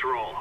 Let's roll.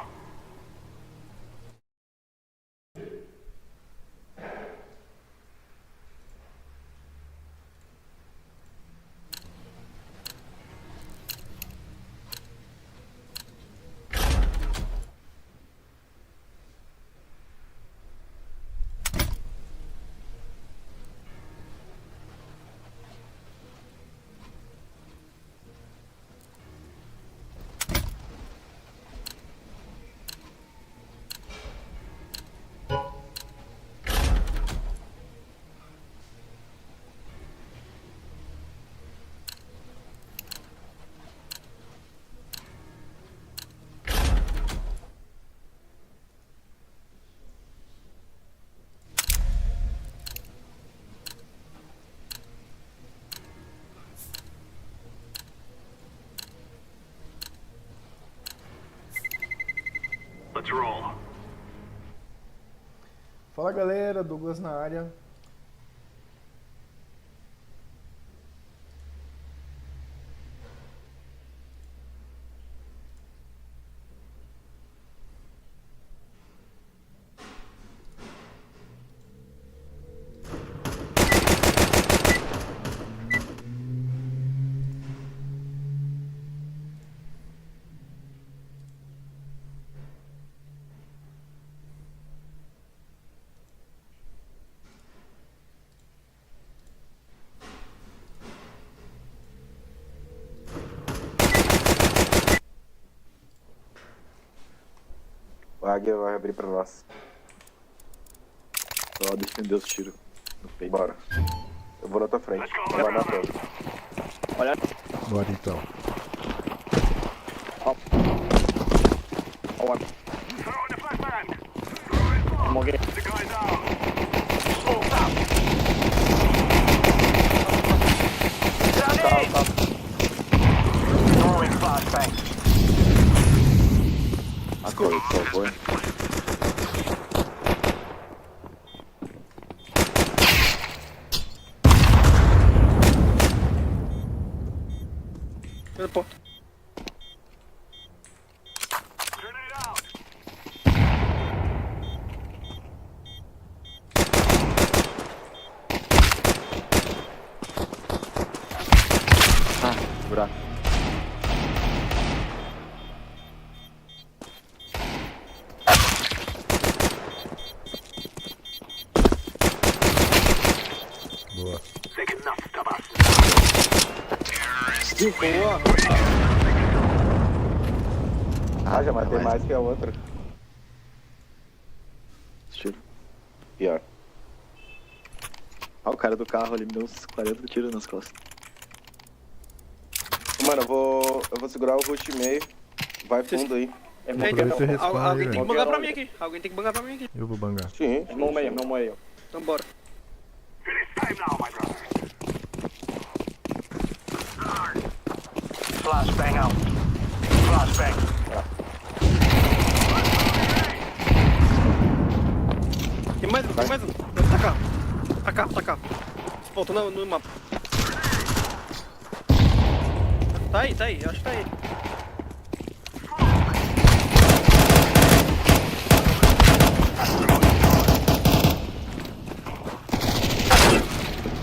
Let's roll. Fala galera, Douglas na área. O águia vai abrir pra nós. Só defender os tiros no peito. Bora. Eu vou na tua frente. Vai na frente. Olha. Bora então. Ó. Ó. Morri. Acorda, por favor. Pô. Ah, buraco. Boa. Boa. Ah, já matei mais que a outra. Tiro. Pior. Ah, o cara do carro ali me deu uns 40 tiros nas costas. Mano, eu vou segurar o rush meio. Vai fundo aí. Aproveita e respawn aí, Alguém tem que velho. bangar pra mim aqui. Alguém tem que bangar pra mim aqui. Eu vou bangar. Sim. Não meio. Então bora. Finish time now, my brother. Flashbang out. Flashbang. Tem mais um. Tá cá. Volta no mapa. Tá aí, eu acho que tá aí.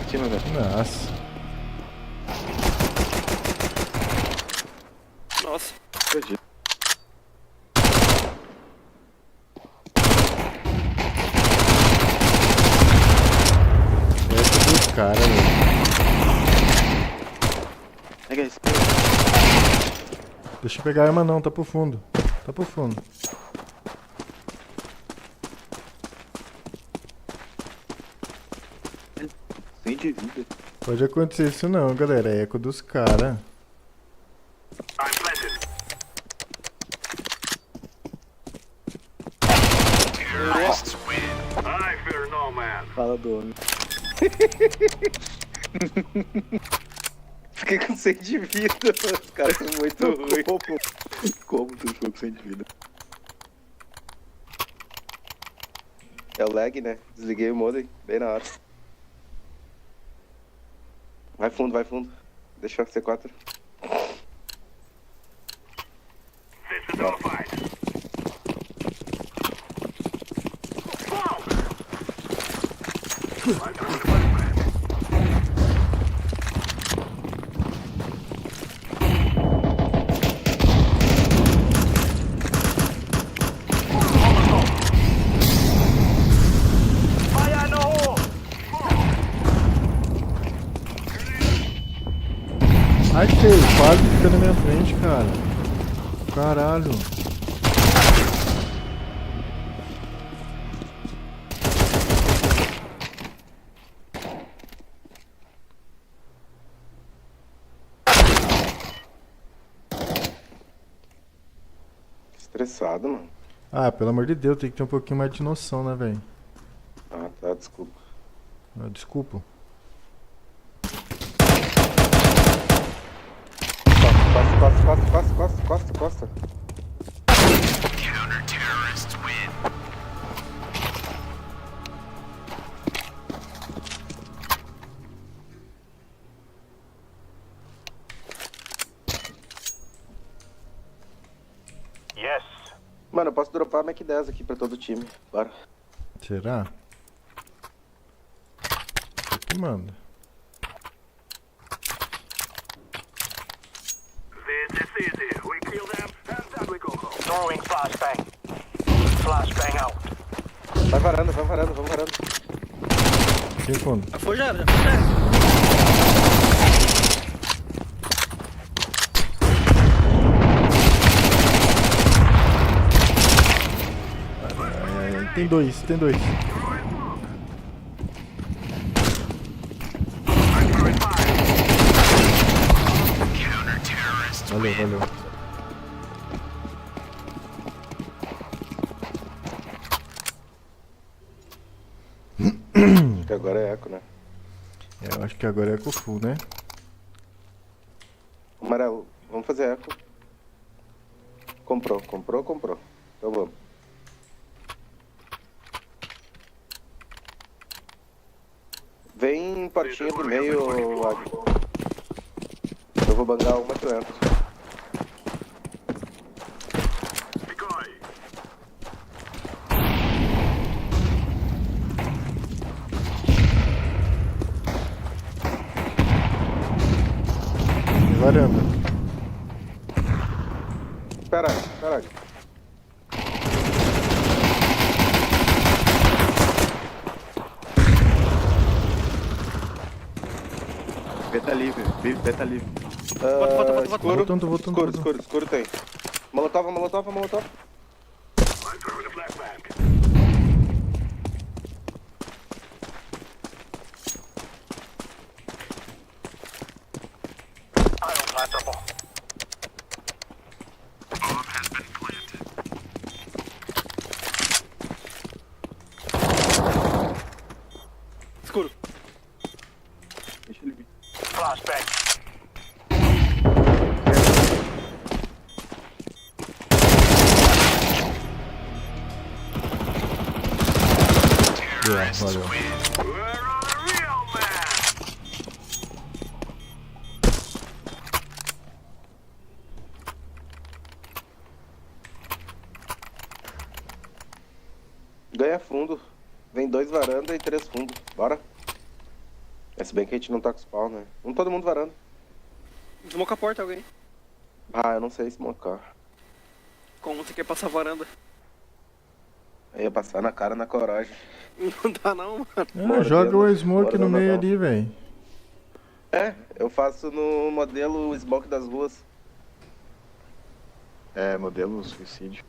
Cima, velho. Nossa. Nossa. Perdi. Essa dos caras, velho. Pega esse. Deixa eu pegar a arma não, tá pro fundo. Tá pro fundo. Sem de vida. Pode acontecer isso não, galera. É eco dos caras. I'm planted. Terrorists win. I fear no man. Fala do homem. Fiquei com 100 de vida. Os caras são muito ruins. Como tu ficou com 100 de vida? É o lag, né? Desliguei o modem bem na hora. Vai fundo. Deixa eu C4. This is our fight. Fire no hole! Ai, feio, quase fica na minha frente, cara. Caralho. Estressado, mano. Ah, pelo amor de Deus, tem que ter um pouquinho mais de noção, né, velho? Ah, tá, desculpa. Ah, desculpa. Costa. Yes. Mano, eu posso dropar Mac 10 aqui pra todo o time. Bora. Será? O que manda? This is easy. We kill them and then we go home. Throwing flashbang. Flashbang out. Vai varando, vamos varando. Sem fundo. Já foi, já era, já foi, já era. Tem dois. I'm throwing fire. Valeu. Acho que agora é eco, né? É, eu acho que agora é com full, né? Amarelo, vamos fazer eco. Comprou. Então vamos. Vem portinha do meio, Ag. Eu vou bangar uma que eu entro. Decoy. Varanda. Espera aí. B tá livre. Volta. Escuro tem. Molotov. I'm throwing a flashbang. Iron plantable. Bomb has been planted. Escuro. Deixa ele vir. Flashbang. Valeu. We're on a real man. Ganha fundo. Vem 2 varanda e 3 fundo. Bora. Se bem que a gente não tá com spawn, né? Vamos todo mundo varanda. Desmoca a porta, alguém. Ah, eu não sei smocar. Como você quer passar a varanda? Eu ia passar na cara na coragem. Não dá não, mano. Ah, joga o smoke Bora, no meio não. ali, velho. É, eu faço no modelo smoke das ruas. É, modelo suicídio.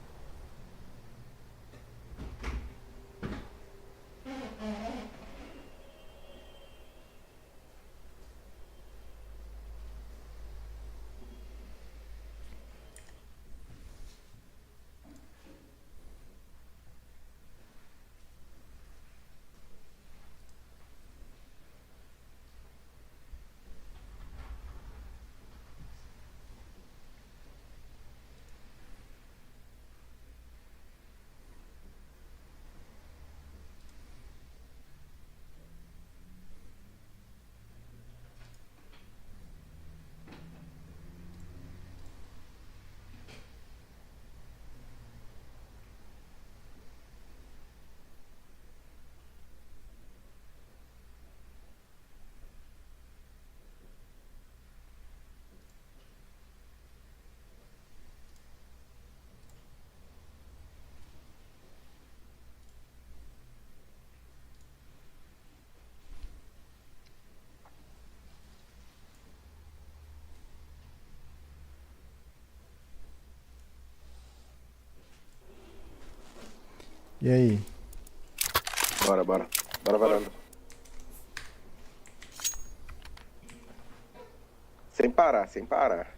E aí? Bora, bora. Bora varanda. Sem parar, sem parar.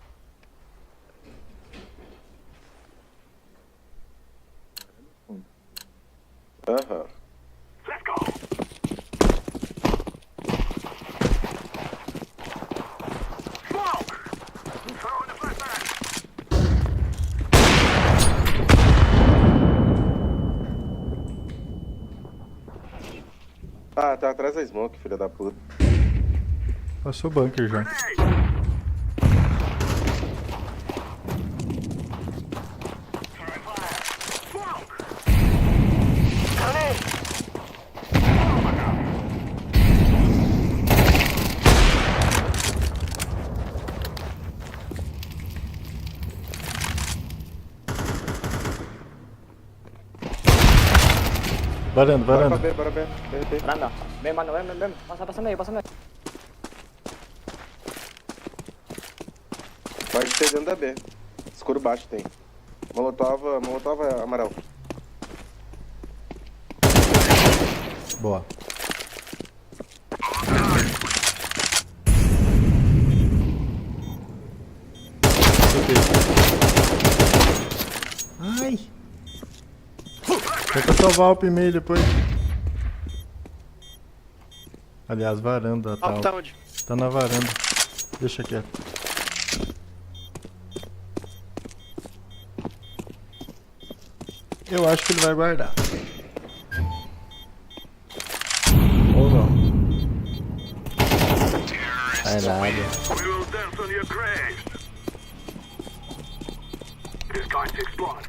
Aham. Let's go. Smoke. Throwing the flashbang. Ah, tá atrás da smoke, filha da puta. Passou o bunker já. Grenade. Throwing fire. Smoke. Grenade. Oh my god. Varanda, Bora pra varanda. B, bora B. B, B. Varanda. Vem, mano, vem. Passa meio, passa meio. Vai ser dentro da B. Escuro baixo tem. Molotov amarelo. Boa. Ai! Tenta salvar o meio depois. Aliás, varanda Ah, tal. tá onde? Tá na varanda. Deixa quieto. Eu acho que ele vai guardar. Ou não. É nada. We will dance on your graves. It is going to explode.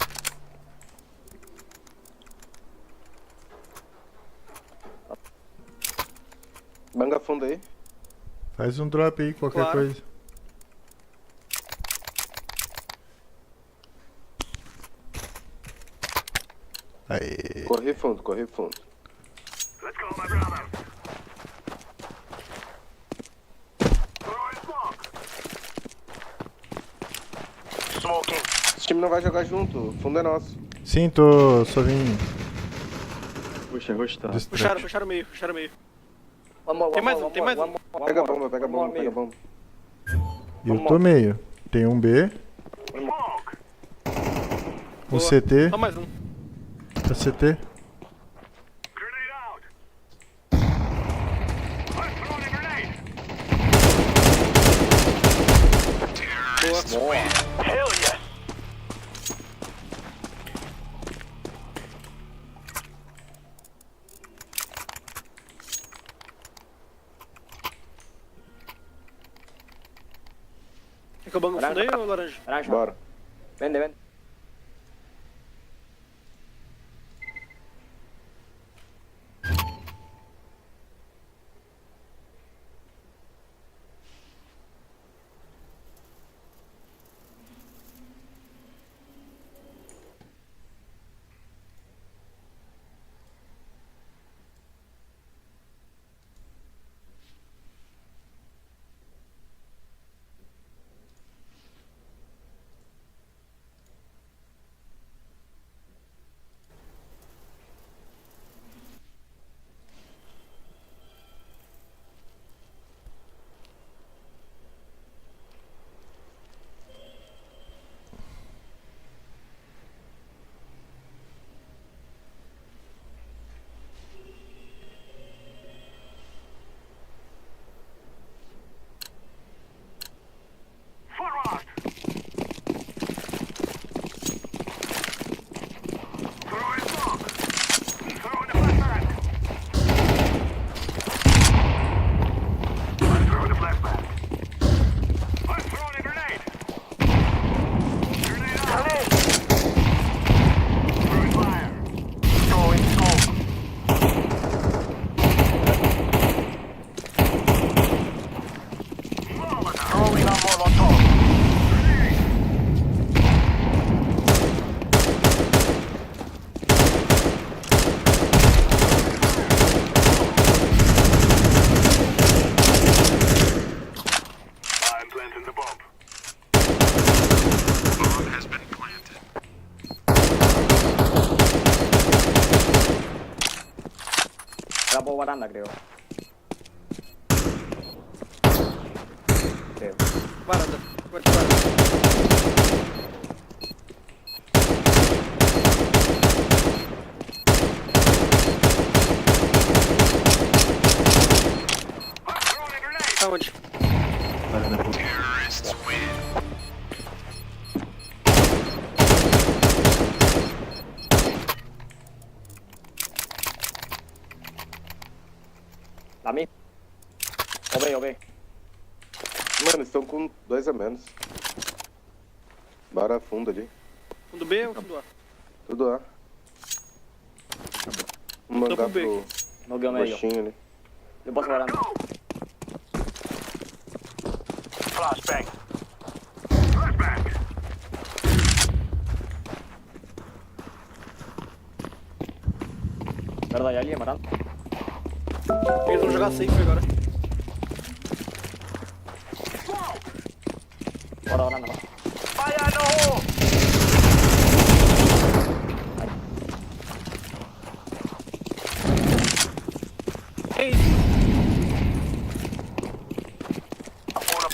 Manga fundo aí. Faz um drop aí, qualquer Claro. coisa. Aê. Corri fundo, corri fundo. Let's go, my brother. Throwing smoke. Smoking. Esse time não vai jogar junto, o fundo é nosso. Sim, tô só vim Puxa, roxo tá. distrair. Puxaram meio. Vamos, Tem mais um. Pega a bomba, pega a bomba, pega a bomba. E eu tô meio. Tem um B, Smoke. um Boa. CT, Só mais um. a CT. Grenade out. I'm throwing a grenade. Boa. Hell yes. Quer que eu bango o fundo aí ou laranja? Naranja. Bora. Vende. baranda, creo. Creo. Varanda. Quarto varanda. Aonde? Lá mim. Ô, B. Mano, eles estão com 2 a menos. Bora fundo ali. Fundo B ou fundo A? Tudo A. Vamos mandar pro B pro No quedo medio. coxinho ali. Yo paso baranda. Flashbang. Flashbang. Verdad, hay alguien baranda. Eles vão jogar safe agora. Ahora baranda, ¿no? Fire in the hole. Ei,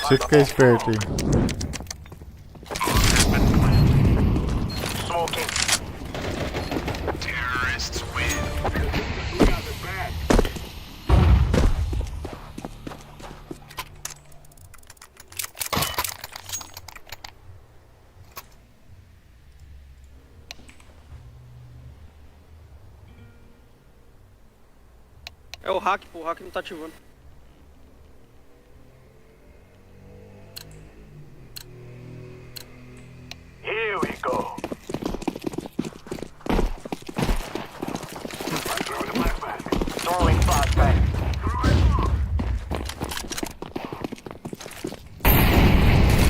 Você fica esperto aí. Smoking. Terrorists win. We got this bad. é o hack, pô. O hack não tá ativando. Here we go. Throwing a flashbang. Throwing flashbang.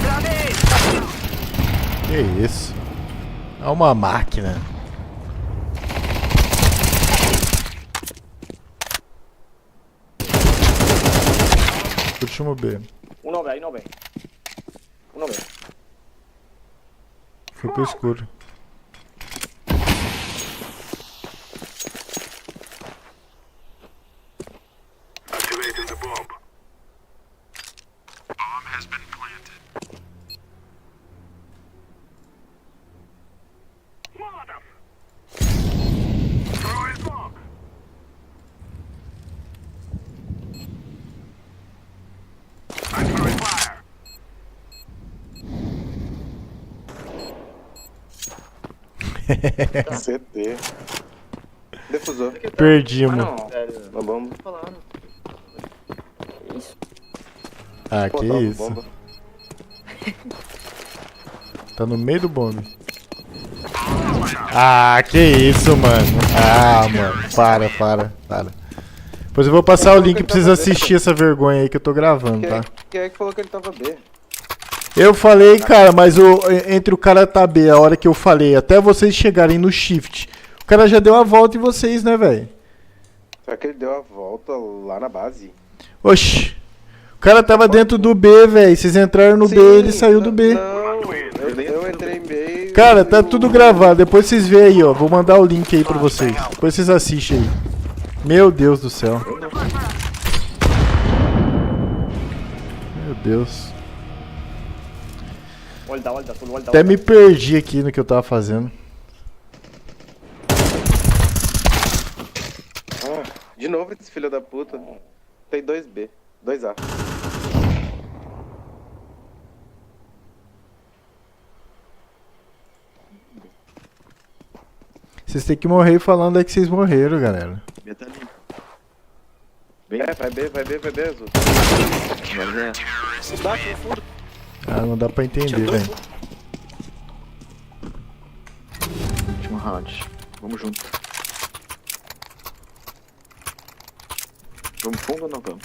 Grenade! Que isso? É uma máquina. Último B. Uno B, ahí no B. Uno B. Foi pro escuro. Activating the bomb. Bomb has been planted. Molotov! Throwing smoke! I'm throwing fire! CT. Defusor. Perdimos. Mano, Uma bomba. isso. Ah, Pô, que tava isso. bomba. Tá no meio do bombe. Ah, que isso, mano. Ah, mano. Para. Depois eu vou passar o link pra vocês assistir essa vergonha aí que eu tô gravando, tá? Quem é que falou que ele tava B? Eu falei, cara, mas entre o cara tá B, a hora que eu falei, até vocês chegarem no shift, o cara já deu a volta em vocês, né, velho? Será que ele deu a volta lá na base? Oxi. O cara tava dentro do B, velho. Vocês entraram no B, ele saiu do B. Não, eu entrei em B e... Cara, tá tudo gravado. Depois vocês veem aí, ó. Vou mandar o link aí pra vocês. Depois vocês assistem aí. Meu Deus do céu. Meu Deus. Vuelta, azul, vuelta. Até me perdi aqui no que eu tava fazendo. Ah, de novo esse filho da puta. Tem 2B. 2A. Vocês têm que morrer falando aí que vocês morreram, galera. B tá limpo. Vai B, azul. Embaixo, no fundo. Ah, não dá pra entender, velho. Último round. Vamos junto. Vamos fundo ou não vamos?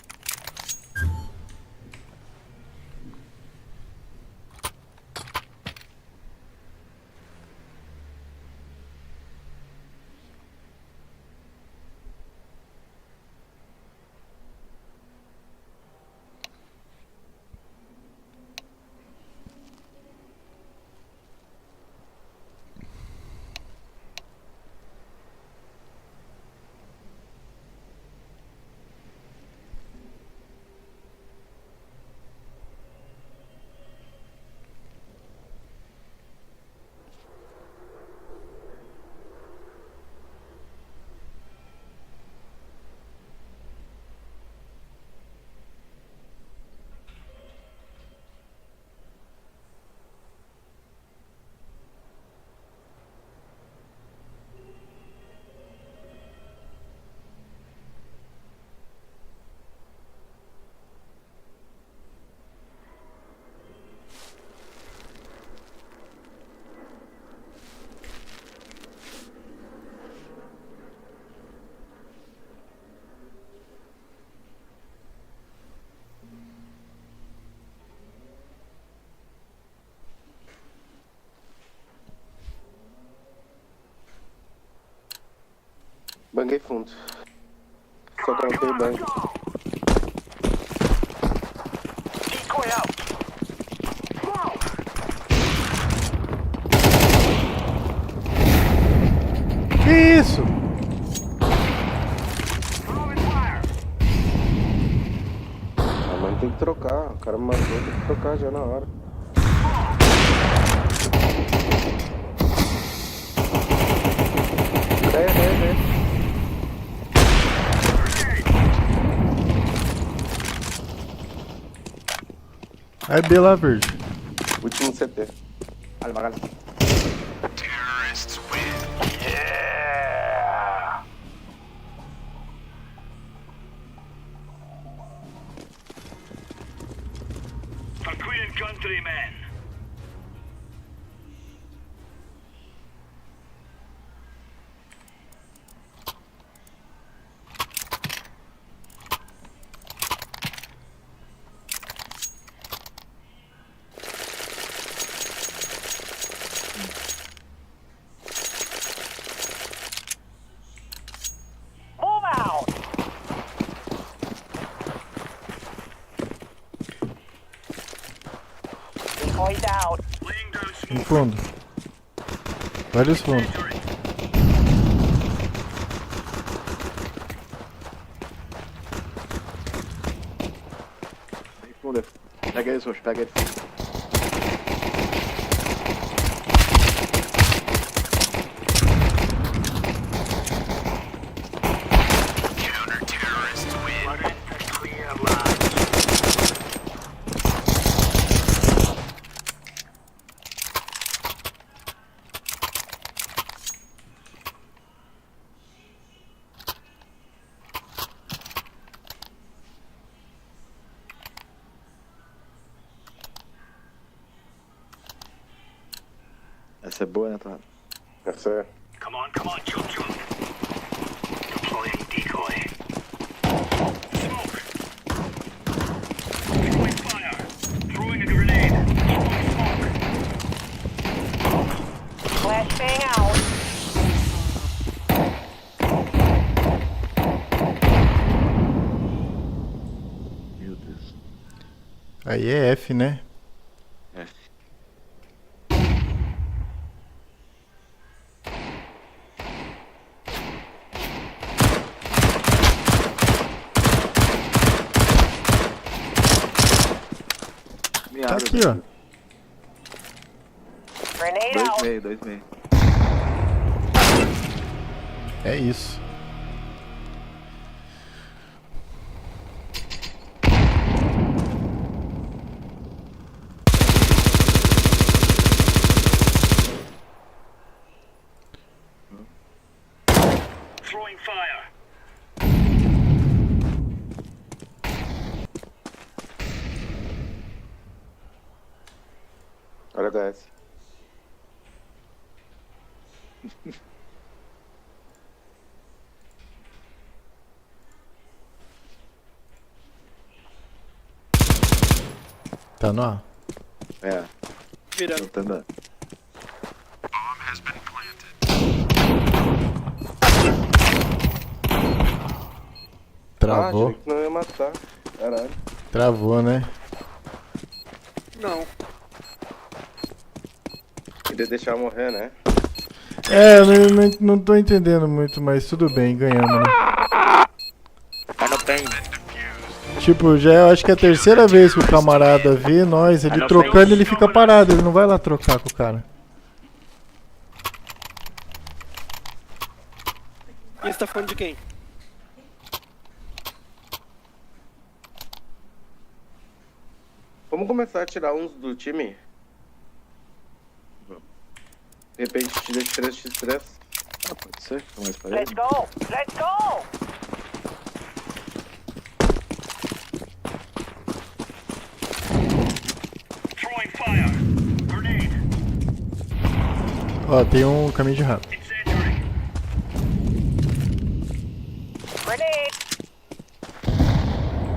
Banguei fundo. Só coloquei o banco. Decoy out. Que isso? Throwing fire. Ah, mano, tem que trocar. O cara me matou, tem que trocar já na hora. É. Aí B lá, verde. Último CT. Calma, calma. Yeah. For Queen and Country, men. Move out. Decoys out. Laying down Em smoke. fundo. Vários fundos. Tem fundo. Pega eles, Roxo, pega eles. Counter-terrorists win. We're in the clear, lads. Essa é boa, né, Torrado? Essa é. Come on, jump. Deploying decoy. Smoke. Throwing fire. Throwing a grenade. Throwing smoke. Flashbang out. Meu Deus. Aí é F, né? É. Minha Tá água, aqui, ó. Grenade out. 2,5. É isso. Throwing fire. Olha HS. Tá no ar. É, Virando. tô tentando. Travou. achei que não ia matar. Caralho. Travou, né? Não. Queria deixar morrer, né? É, eu não tô entendendo muito, mas tudo bem, ganhamos, né? Tá no pen. Tipo, já eu acho que é a terceira vez que o camarada vê nós, ele trocando, ele fica parado, ele não vai lá trocar com o cara. E você tá falando de quem? Vamos começar a tirar uns do time? De repente tira de 3x3. Ah, pode ser. Fica mais pra Let's ele. go. Let's go. Throwing fire. Grenade. Ó, tem um caminho de rato. Incendiary. Grenade.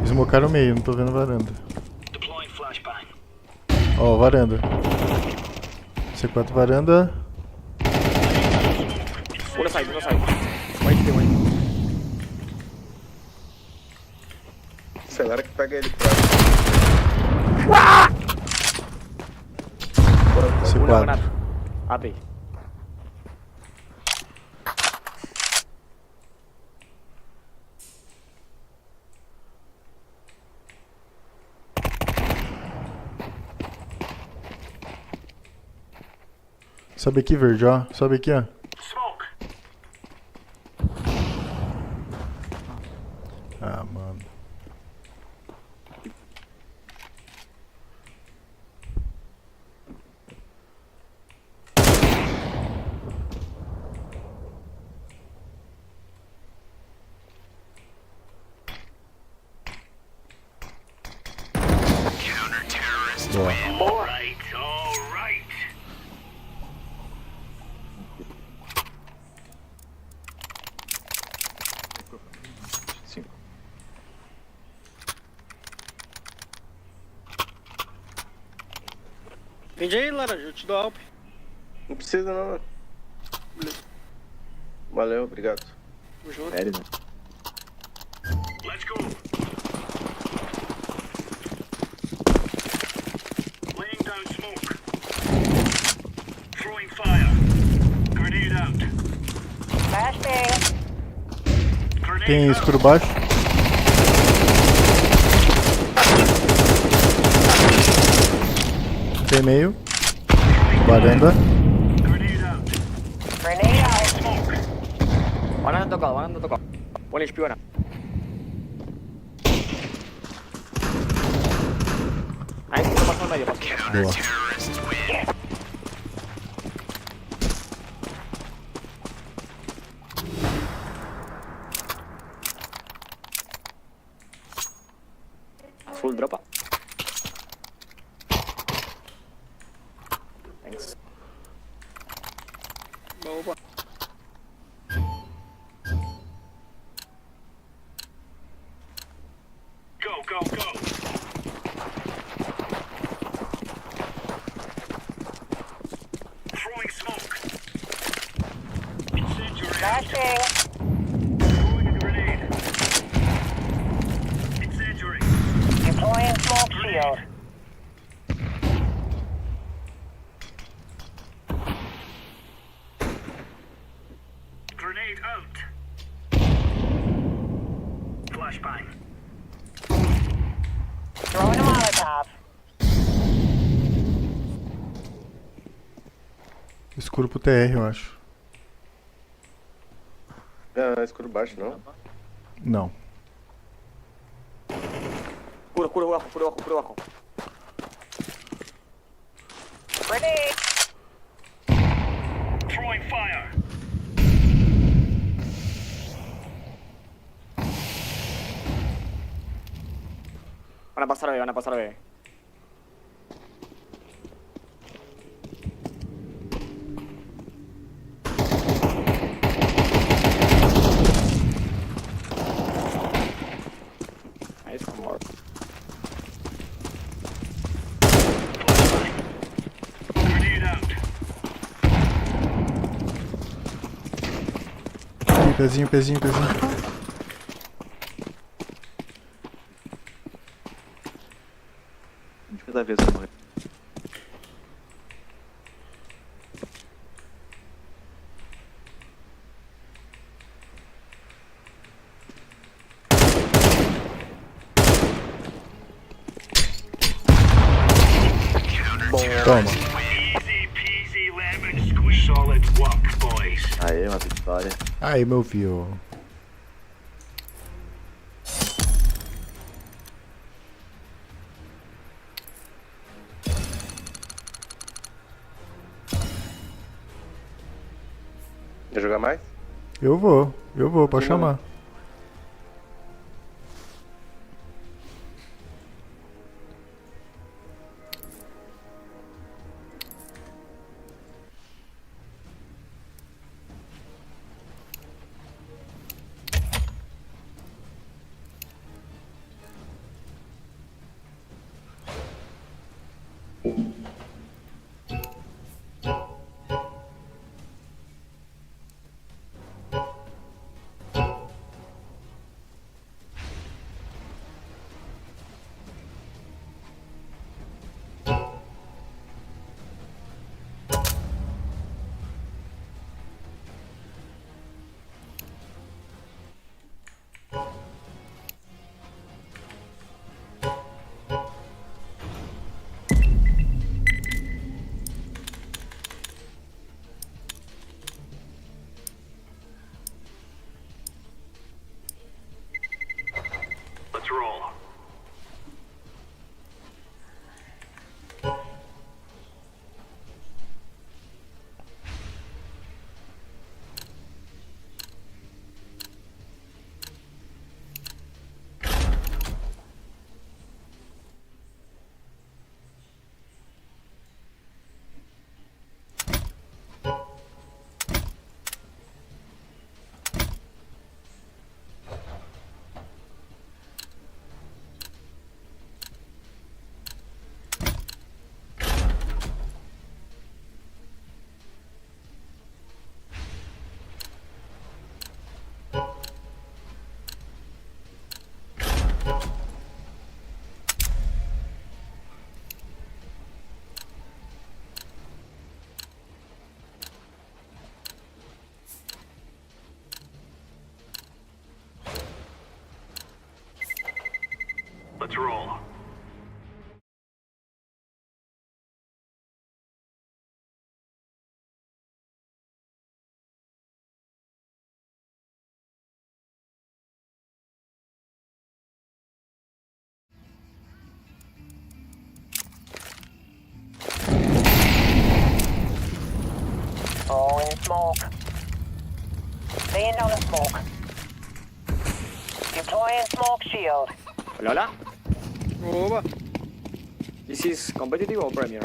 Smocaram o meio, não tô vendo varanda. Deploying flashbang. Ó, varanda. C4 varanda. Uno side. White, tem white. Agora que pega ele pra... Esse Una quadro. granada. Abre. Sobe aqui, verde, ó. Sobe aqui, ó. Smoke. Ah, mano. Boa. All right, all right. Sim. Vende aí, laranja, eu te dou alp. Não precisa não, né? Valeu, obrigado. Tamo junto. Sério, né? Let's go. Laying down smoke. Throwing fire. Grenade out. Grenade Tem out. escuro baixo. Tem meio. Varanda. Grenade out. Smoke. Banana tocado, banana tocado. Ponle espiona. Ahí se pasó al medio, pasó. Boa. Full dropa. Thanks. Boa. Go, go, go. Throwing smoke. Incendiary. Throwing a grenade. Incendiary. Deploying smoke shield. Grenade out. Flashbang. Throwing a Molotov. Escuro pro TR, eu acho. Ah, escuro baixo não. Não. Puro bajo, puro bajo, puro bajo. Grenade. Throwing fire. Van a pasar a B, van a pasar a B. Nice, one more. Grenade out. Aqui, pezinho, pezinho, pezinho. De cada vez eu morrer. Toma. Easy peasy lemon squeeze. Solid work, boys. Aê, uma vitória. Aí, meu filho. Quer jogar mais? Eu vou, pode chamar. Throwing smoke. Laying down a smoke. Deploying smoke shield. Hola, hola. Oba. This is competitive or premier?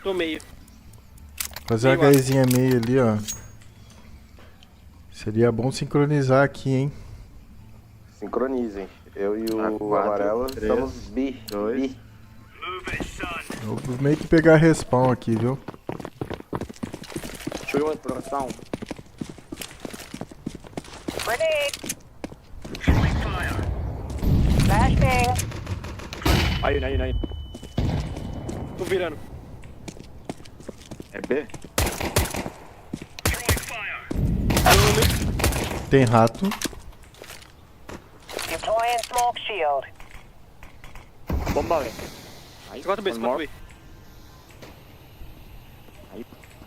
Tô meio. Fazer uma Meio A. gaizinha meio ali, ó. Seria bom sincronizar aqui, hein? Sincronizem. Eu e o Quatro, amarelo três, estamos bi. dois. Bi. Move it, son. Eu vou meio que pegar respawn aqui, viu? Chuva por spawn. Grenade. Throwing fire. Flashbang. Aí. Tô virando. É B? Throwing fire. Tem rato. Deploying smoke shield. Bomba, velho. Aí, Escota B, one escota more. B.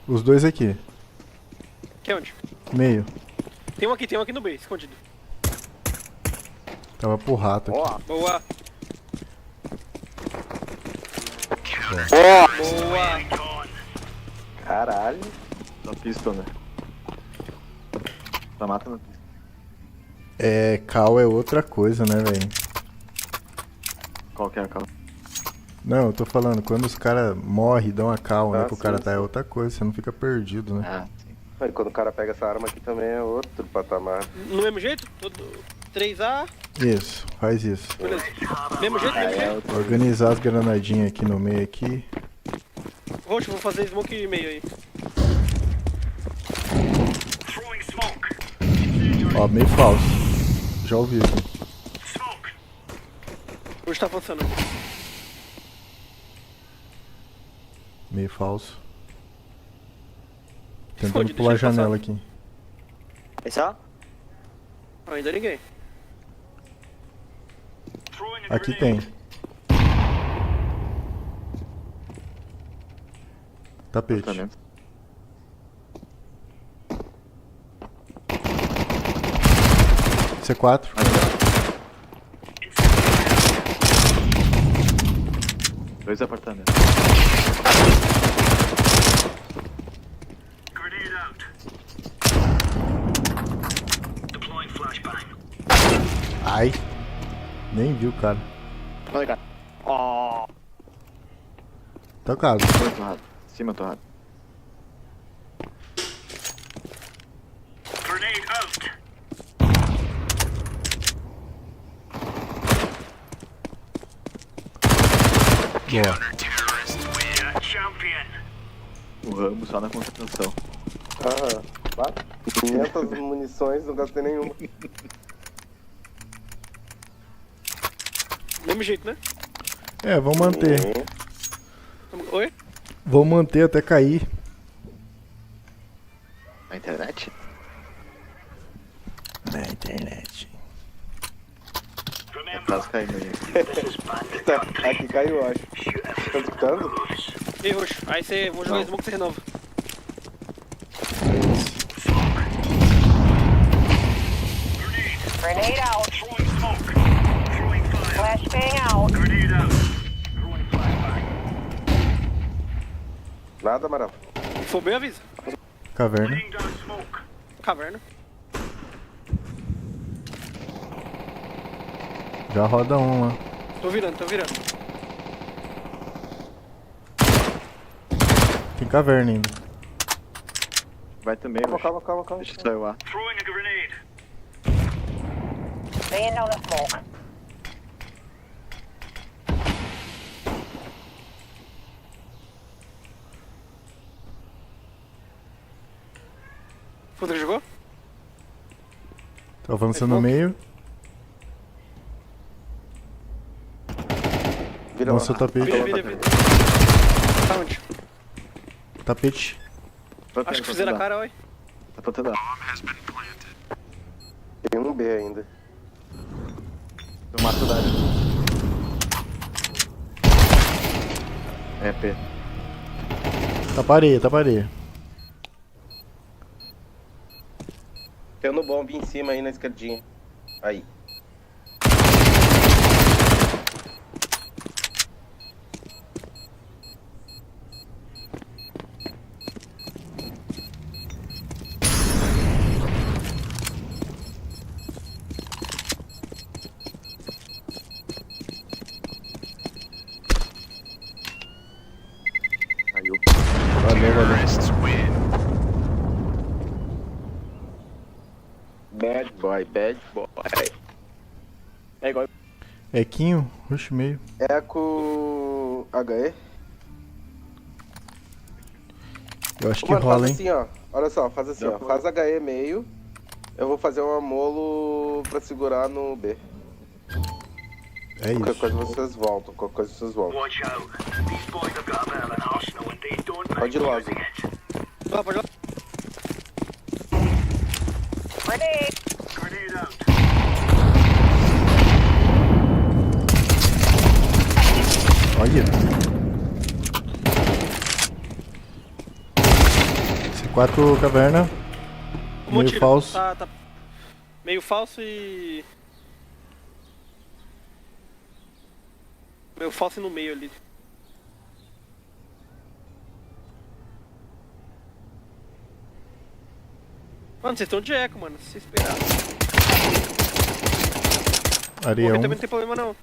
Os dois aqui. Que é onde? Meio. Tem um aqui no B, escondido. Tava pro rato aqui. Boa. Boa. Boa. Gone. Caralho. Na pista, né? Só mata na pista. É, cal é outra coisa, né, velho? Qual que é a calma? Não, eu tô falando, quando os caras morrem, dão a cal, né? Ah, Que o cara sim, tá é sim. outra coisa, você não fica perdido, né? Ah, sim. Aí, quando o cara pega essa arma aqui também é outro patamar. No mesmo jeito? Todo 3A. Isso, faz isso. Beleza. Mesmo jeito, mesmo jeito. Organizar as granadinhas aqui no meio aqui. Roxo, vou fazer smoke meio aí. Throwing smoke. Ó, meio falso. Já ouvi aqui. Smoke. Hoje tá avançando. Meio falso. Tentando Esconde, pular a deixa ele janela passar. aqui. Essa? Ainda ninguém. Throwing a Aqui grenade. tem. Tapete. Apartamento. C4. Dois apartamentos. Grenade out. Deploying flashbang. Ai. Nem viu, cara. Onde, cara? Ó. Tocado. Cima torrado. Cima torrado. Grenade out. Boa. We're champion. O ramo só na concentração. Aham. 500 munições, não gastei nenhuma. Mesmo jeito, né? É, vamos manter. Oi? Vamos manter até cair. Na internet? Na internet. É Remember, quase caindo aí. this is bandit Tá, country. aqui caiu, eu acho. Shoot Tá everything escutando? moves. Ei, Roxo. Aí você. Vou jogar Não. smoke e você renova. Grenade out. Throwing smoke. Throwing fire. Flashbang out. Grenade out. Throwing flashbang. Nada, amarelo. Se for bem, avisa. Caverna. Laying down smoke. Caverna. Já roda um lá. Tô virando, tô virando. Tem caverna ainda. Vai também, Calma, Roxo. calma. Deixa eu sair o ar. Throwing a grenade. Laying down a smoke. Quanto que jogou? Tô avançando no meio. Vira Nossa, lá. tapete. Vira. Tá onde? Tapete. Acho que fizeram a cara, oi. Tá plantando A. Tem um B ainda. Eu mato da área. É, P. Tá pareia. Tem no bomb em cima aí na esquerdinha. Aí. Caiu. Valeu. Bad boy. É igual. Equinho, rush meio. Eco HE. Eu acho que Mano, rola, faz hein? assim, ó. Olha só, faz assim, Dá ó. pra- Faz HE meio. Eu vou fazer um amolo pra segurar no B. É Qualquer isso. coisa vocês voltam. Watch out. These boys have got a bit of an arsenal and they don't Pode ir lá, Azul. Pode lá. Grenade. Grenade out. Olha. C4 caverna. Tomou Meio tiro. falso. Tá. Meio falso e... Meio falso e no meio ali. Mano, vocês estão de eco, mano. Se esperar. Areia Morrer 1. também não tem problema, não.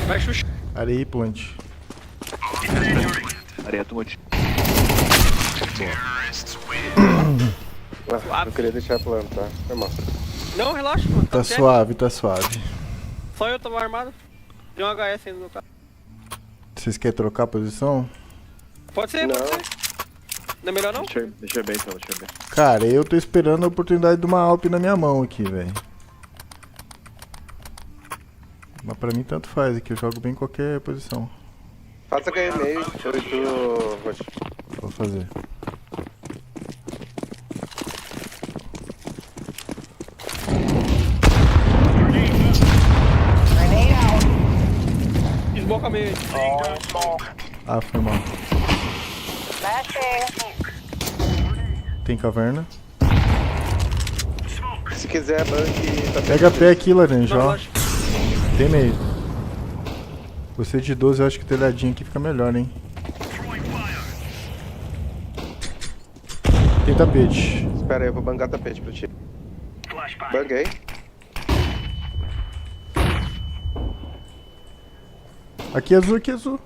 Vai, Xuxa. Areia e plant. Areia tomou tiro. Ah, eu queria deixar plano, tá? Foi mal. Não, relaxa, mano. Tá certo. suave, tá suave. Só eu tava armado. Tem um HS ainda no carro. Vocês querem trocar a posição? Pode ser, Não. pode ser. Não é melhor não? Deixa bem, então, deixa bem. Cara, eu tô esperando a oportunidade de uma Alp na minha mão aqui, velho. Mas pra mim tanto faz aqui, eu jogo bem em qualquer posição. Faça HE meio. Foi tu, Rocha. Vou fazer. Grenade out. Esboca meio aí. Throwing smoke. Ah, foi mal. Flashing. Tem caverna. Se quiser, banque. Tá Pega pé aqui, laranja, Não, ó. relaxa. Tem meio. Você de 12, eu acho que o telhadinho aqui fica melhor, hein? Tem tapete. Espera aí, eu vou bangar tapete pra ti. Flashbang. Banguei. Aqui azul, aqui azul.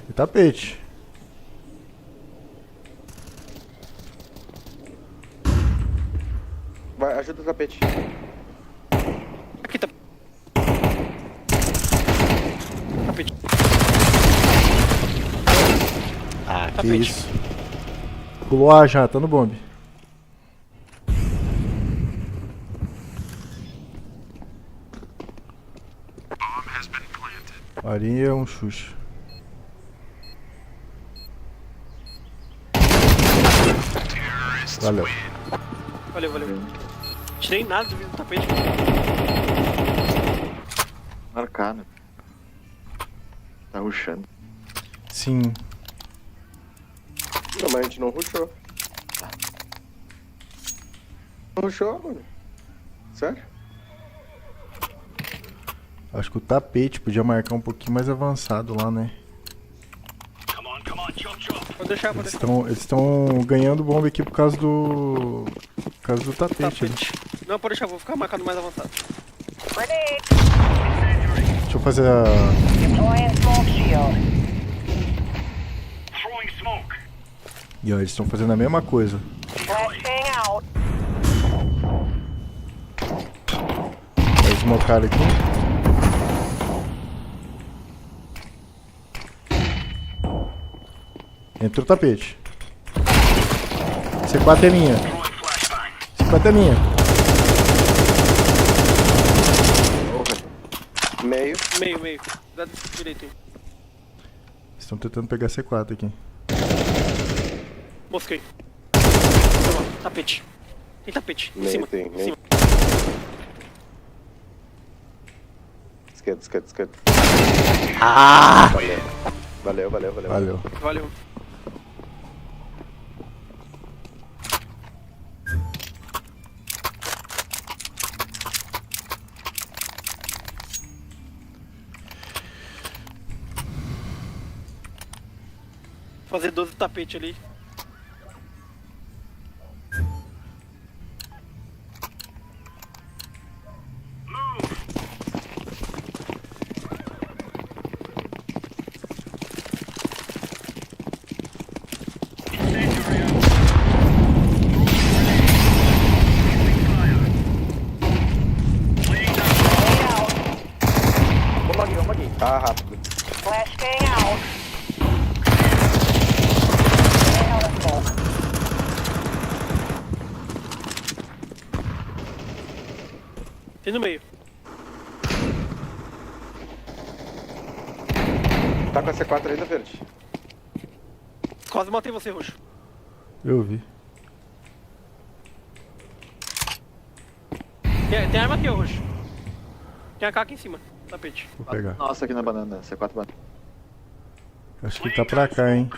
Tem tapete. Vai, ajuda o tapete. Aqui tá. Tapete. Ah, que Tapete. isso. Pulou A já, tá no bombe. Arinha é um Xuxa. Valeu. Valeu. Tirei nada de vida do tapete. Marcar, né? Tá rushando. Sim. Não, mas a gente não rushou. Não rushou, mano. Sério? Acho que o tapete podia marcar um pouquinho mais avançado lá, né? Come on, chop chop. Pode deixar. Eles estão ganhando bomba aqui por causa do tapete. né? Tapete. Não, pode deixar, vou ficar marcado mais avançado. Grenade. Deixa eu fazer a... Deploying smoke shield. Throwing smoke. E ó, eles estão fazendo a mesma coisa. Flashing out. Vai smocar aqui. Entrou o tapete. C4 é minha. C4 é minha. Meio. Meio. Dá direito aí. Estão tentando pegar C4 aqui. Mosquei. Toma, tapete. Tem tapete. Em Meio cima. tem, Em meio. cima. Esquerda. Ah! Valeu. Valeu. Valeu. Fazer 12 tapete ali. Vamos aqui. Tá rápido. Flash staying out. Laying out a smoke. Tem no meio. Tá com a C4 ainda, Verde? Quase matei você, Roxo. Eu vi. Tem arma aqui, ô Roxo. Tem AK aqui em cima. Tapete. Vou pegar. Nossa, aqui na banana. C4 banana. Acho que tá pra cá, hein.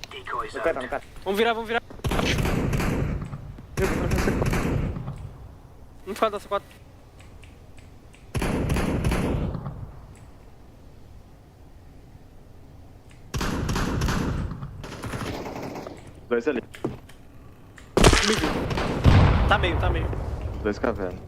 Decoys No out. cara, no cara. Vamos virar. Não fala da C4. Dois ali. Me viu. Tá meio. Dois cavernas.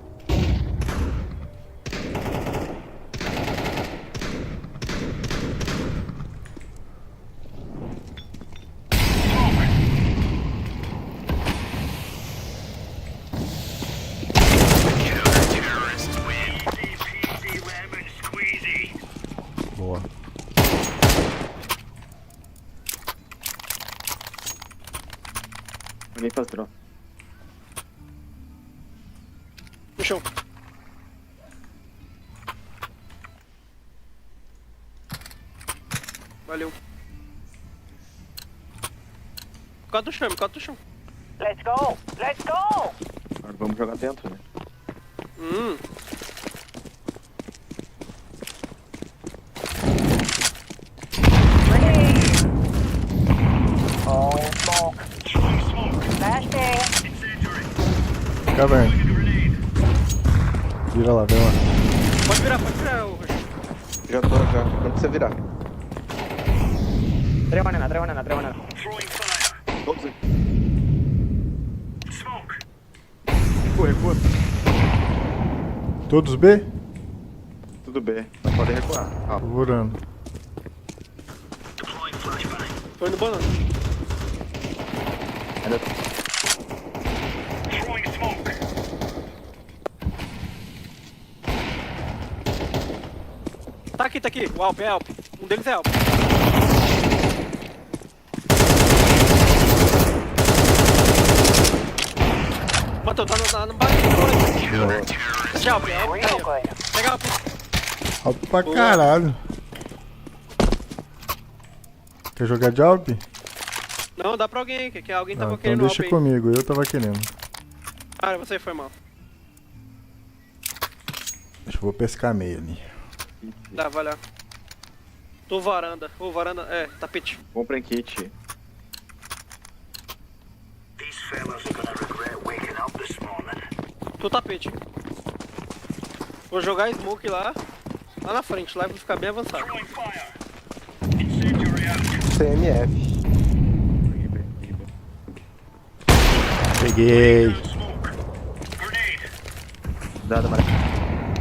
Easy lemon squeezy. Boa. Ninguém faz drone. No chão. Valeu. Cota do chão. Let's go. Let's go. Agora vamos jogar dentro, né? Grenade. Throwing smoke. Flash bang. Caverna. Vira lá, vem lá. Pode virar, ô Roxo. Já. Não precisa virar. Tres banana. Throwing fire. Todos aqui. Smoke. Recua. Todos B? Tudo bem. Mas pode recuar. Tô voando. Deploying flashbang. Foi no banana. Ainda Throwing smoke. Tá aqui. O Alp, é Alp. Um deles é Alp. Matou, tá no barco. Deixa Alp, é Alp. Real Aí, ó. good. Pega Alp. Alp pra caralho. Quer jogar de Alp? Não, dá pra alguém, que alguém Não, tava então querendo deixa Alp aí. comigo, eu tava querendo. Ah, você foi mal. Acho que eu vou pescar meio ali. Dá, vai lá. Tô varanda. Ô, varanda, tapete. comprem kit. These fellas are gonna regret waking up this morning. Tô tapete. Vou jogar smoke lá na frente, lá vai ficar bem avançado. Throwing fire. Incendiary out. CMF. Peguei. Smoke. Grenade. Dada, Maria.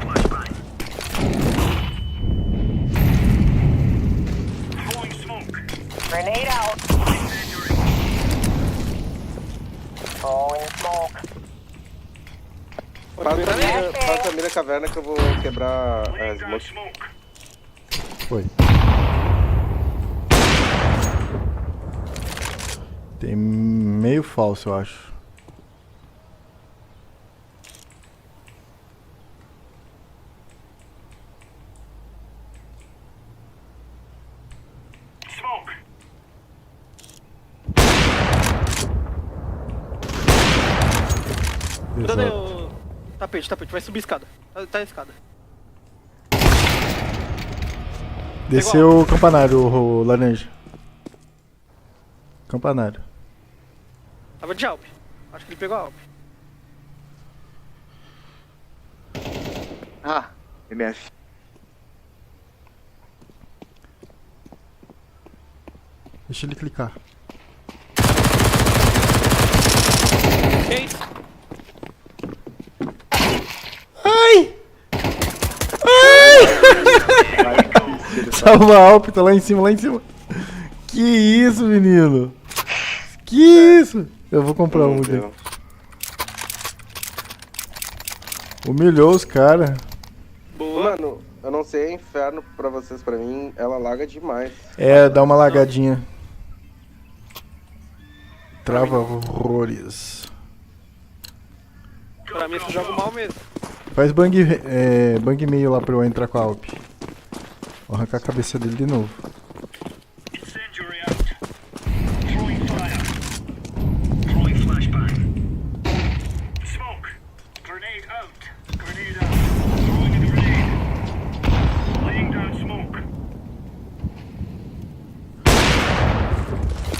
Flashbang. Throwing smoke. Grenade out. Incendiary. Throwing smoke. Pode virar ali. Passa a mira caverna que eu vou quebrar as Laying down smoke. smoke. Foi. Tem meio falso, eu acho. Smoke. Cuidado aí, Exato. ô. Tapete, vai subir a escada. Tá na escada. Desceu o campanário, o laranja. Campanário. Tava de Alp. Acho que ele pegou a Alp. Ah, MF. Deixa ele clicar. Que isso? Ai! Salva a Alp, tá lá em cima, lá em cima. Que isso, menino? Que isso? Eu vou comprar um dele. Deu. Humilhou os caras. Boa. Mano, eu não sei, é inferno pra vocês, pra mim, ela laga demais. É, dá uma lagadinha. Trava horrores. Pra mim, esse jogo mal mesmo. Faz bang meio lá pra eu entrar com a Alp. Vou arrancar a cabeça dele de novo. Incendiary out. Throwing fire. Throwing flashbang. Smoke. Grenade out. Grenade out. Throwing a grenade. Laying down smoke.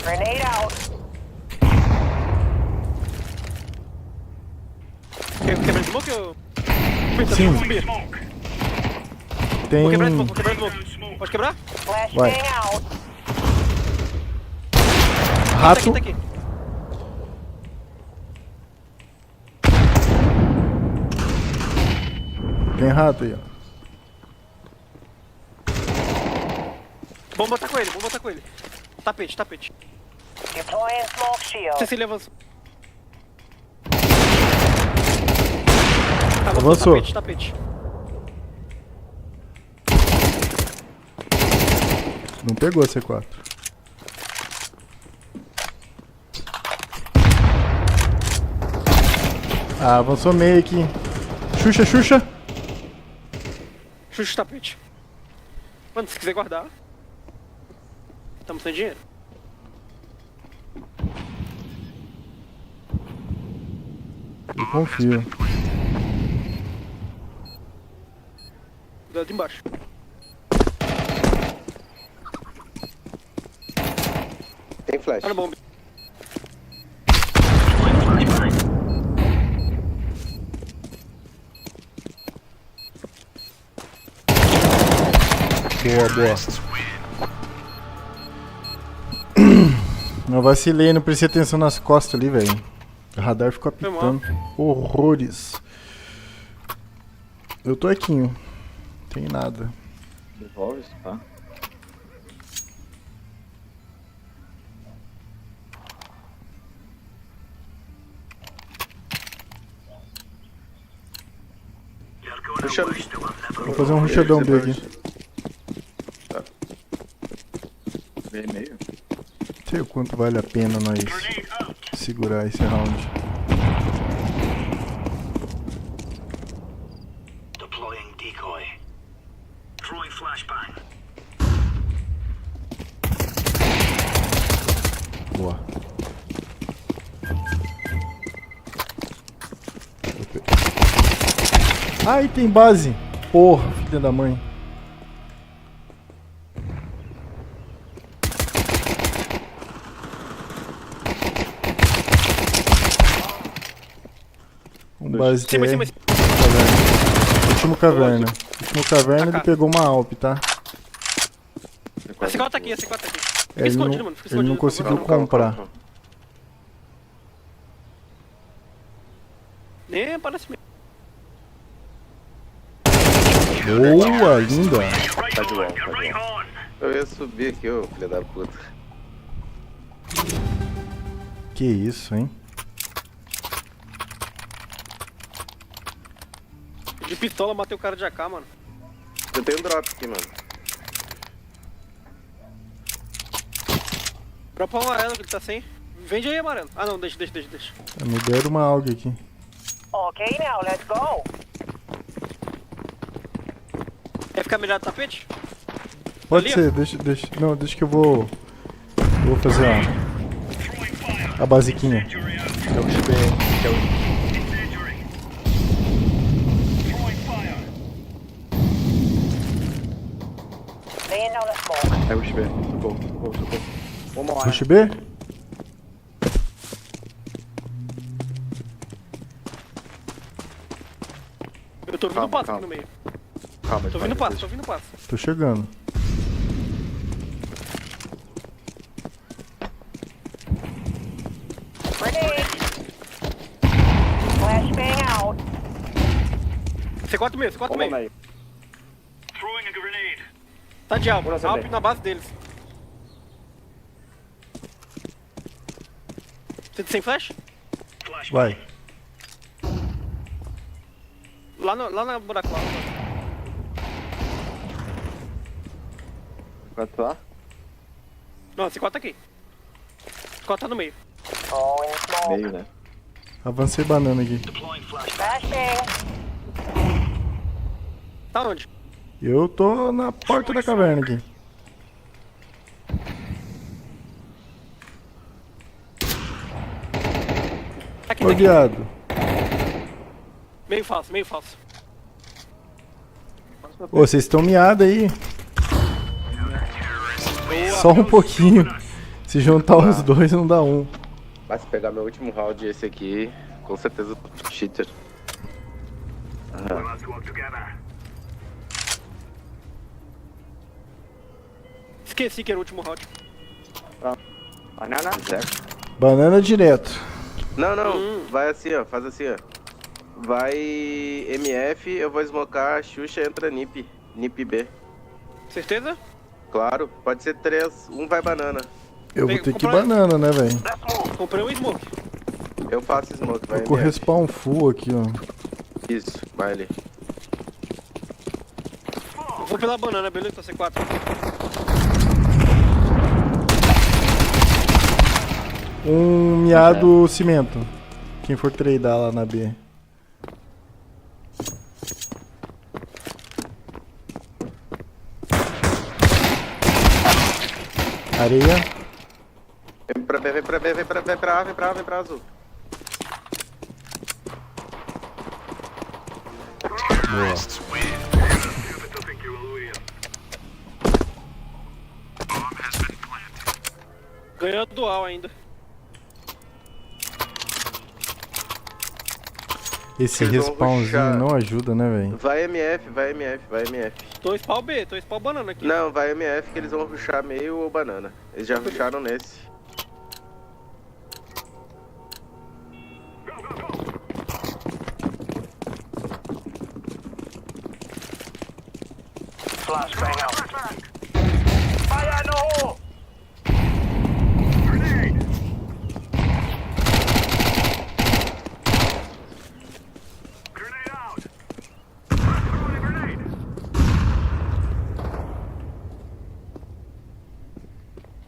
Grenade out. Quebra de smoke ou... Sim. Smoke. Tem. Vou quebrar de smoke. Pode quebrar? Flashbang out. Rato. Tá aqui. Tem rato aí, ó. Vamos botar com ele. Tapete. Deploying smoke shield. Se ele avançou. Avançou. Tapete. Não pegou a C4. Ah, avançou meio aqui. Xuxa. Xuxa o tapete. Mano, se quiser guardar. Tamo sem dinheiro. Eu confio. Cuidado embaixo. Tem flash. Tá no bombe. Boa. Não vacilei, não prestei atenção nas costas ali, velho. O radar ficou apitando. Horrores. Eu tô aqui, ó. Não tem nada. Devolve isso, tá? Puxa. Vou fazer um rushadão B aqui. B meio. Não sei o quanto vale a pena nós segurar esse round. Deploying decoy. Throwing flashbang. Boa. Ai, tem base. Porra, filha da mãe. Base Cima. TR. Último caverna. Último caverna, ele pegou uma Alp, tá? A C4 tá aqui. Fica Ele escondido, não, mano. Fica ele não escondido. conseguiu comprar. Nem parece mesmo. Boa, linda. Tá de bom, tá de bom. Eu ia subir aqui, ô filha da puta. Que isso, hein? De pistola, matei o cara de AK, mano. Eu tenho um drop aqui, mano. Dropa um amarelo que ele tá sem. Vende aí, amarelo. Ah, não, deixa. Me deram uma AUG aqui. Okay, now let's go. Quer ficar melhor do tapete? Pode Ali, ser, deixa. Não, deixa que eu vou. Vou fazer a basiquinha. Eu chutei. Laying down the smoke. Eu chutei. Socorro. Vamos lá. Push B? Eu tô ouvindo passo aqui no meio. Calma, Tô ouvindo passo. Tô chegando. Grenade. Flashbang out. C4 meio. Vamos aí. Throwing a grenade. Tá de alvo. Bora, Zé. Alvo na base deles. Você sem flash? Vai. Lá na buraco lá. Vai atuar? Não, C4 tá aqui. C4 tá no meio. Throwing smoke. Meio, né? Avancei banana aqui. Flashbang. Tá onde? Eu tô na porta da caverna aqui. Tá aqui, Ô, tá aqui. viado. Meio falso. Ô, vocês estão miados aí. Só um pouquinho. Se juntar os dois, não dá um. Mas se pegar meu último round esse aqui, com certeza cheater. Let's work together. Esqueci que era o último round. Banana. Certo? Banana direto. Não, vai assim, ó, faz assim, ó. Vai MF, eu vou smocar, Xuxa entra NIP. NIP B. Certeza? Claro, pode ser 3, um vai banana. Eu vou Pega, ter que ir compra- banana, né, velho? Comprei um smoke. Eu faço smoke, vai Tô com MF. respawn full aqui, ó. Isso, vai ali. Eu vou pela banana, beleza? Tá C4. Um miado cimento. Quem for tradar lá na B. Areia. Vem pra B, vem pra B, vem pra A, vem pra azul. Boa. Ganhou dual ainda. Esse Eles vão respawnzinho rushar. não ajuda, né, velho? Vai MF, vai MF, vai MF. Tô spawn B, tô spawn banana aqui. Não, vai MF que eles vão rushar meio ou banana. Eles já rusharam nesse. Flashbang out. Fire in the hole. Grenade. Grenade out. Throwing a grenade.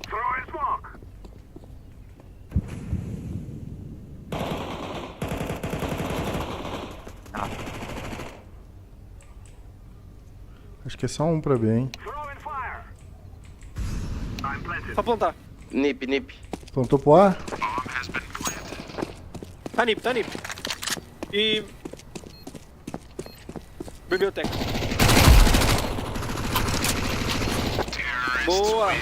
Throwing smoke. Acho que é só um pra B, hein? Throwing fire. I'm planted. Só plantar. NIP. Plantou pro A? Tá nip. E... Biblioteca. Boa!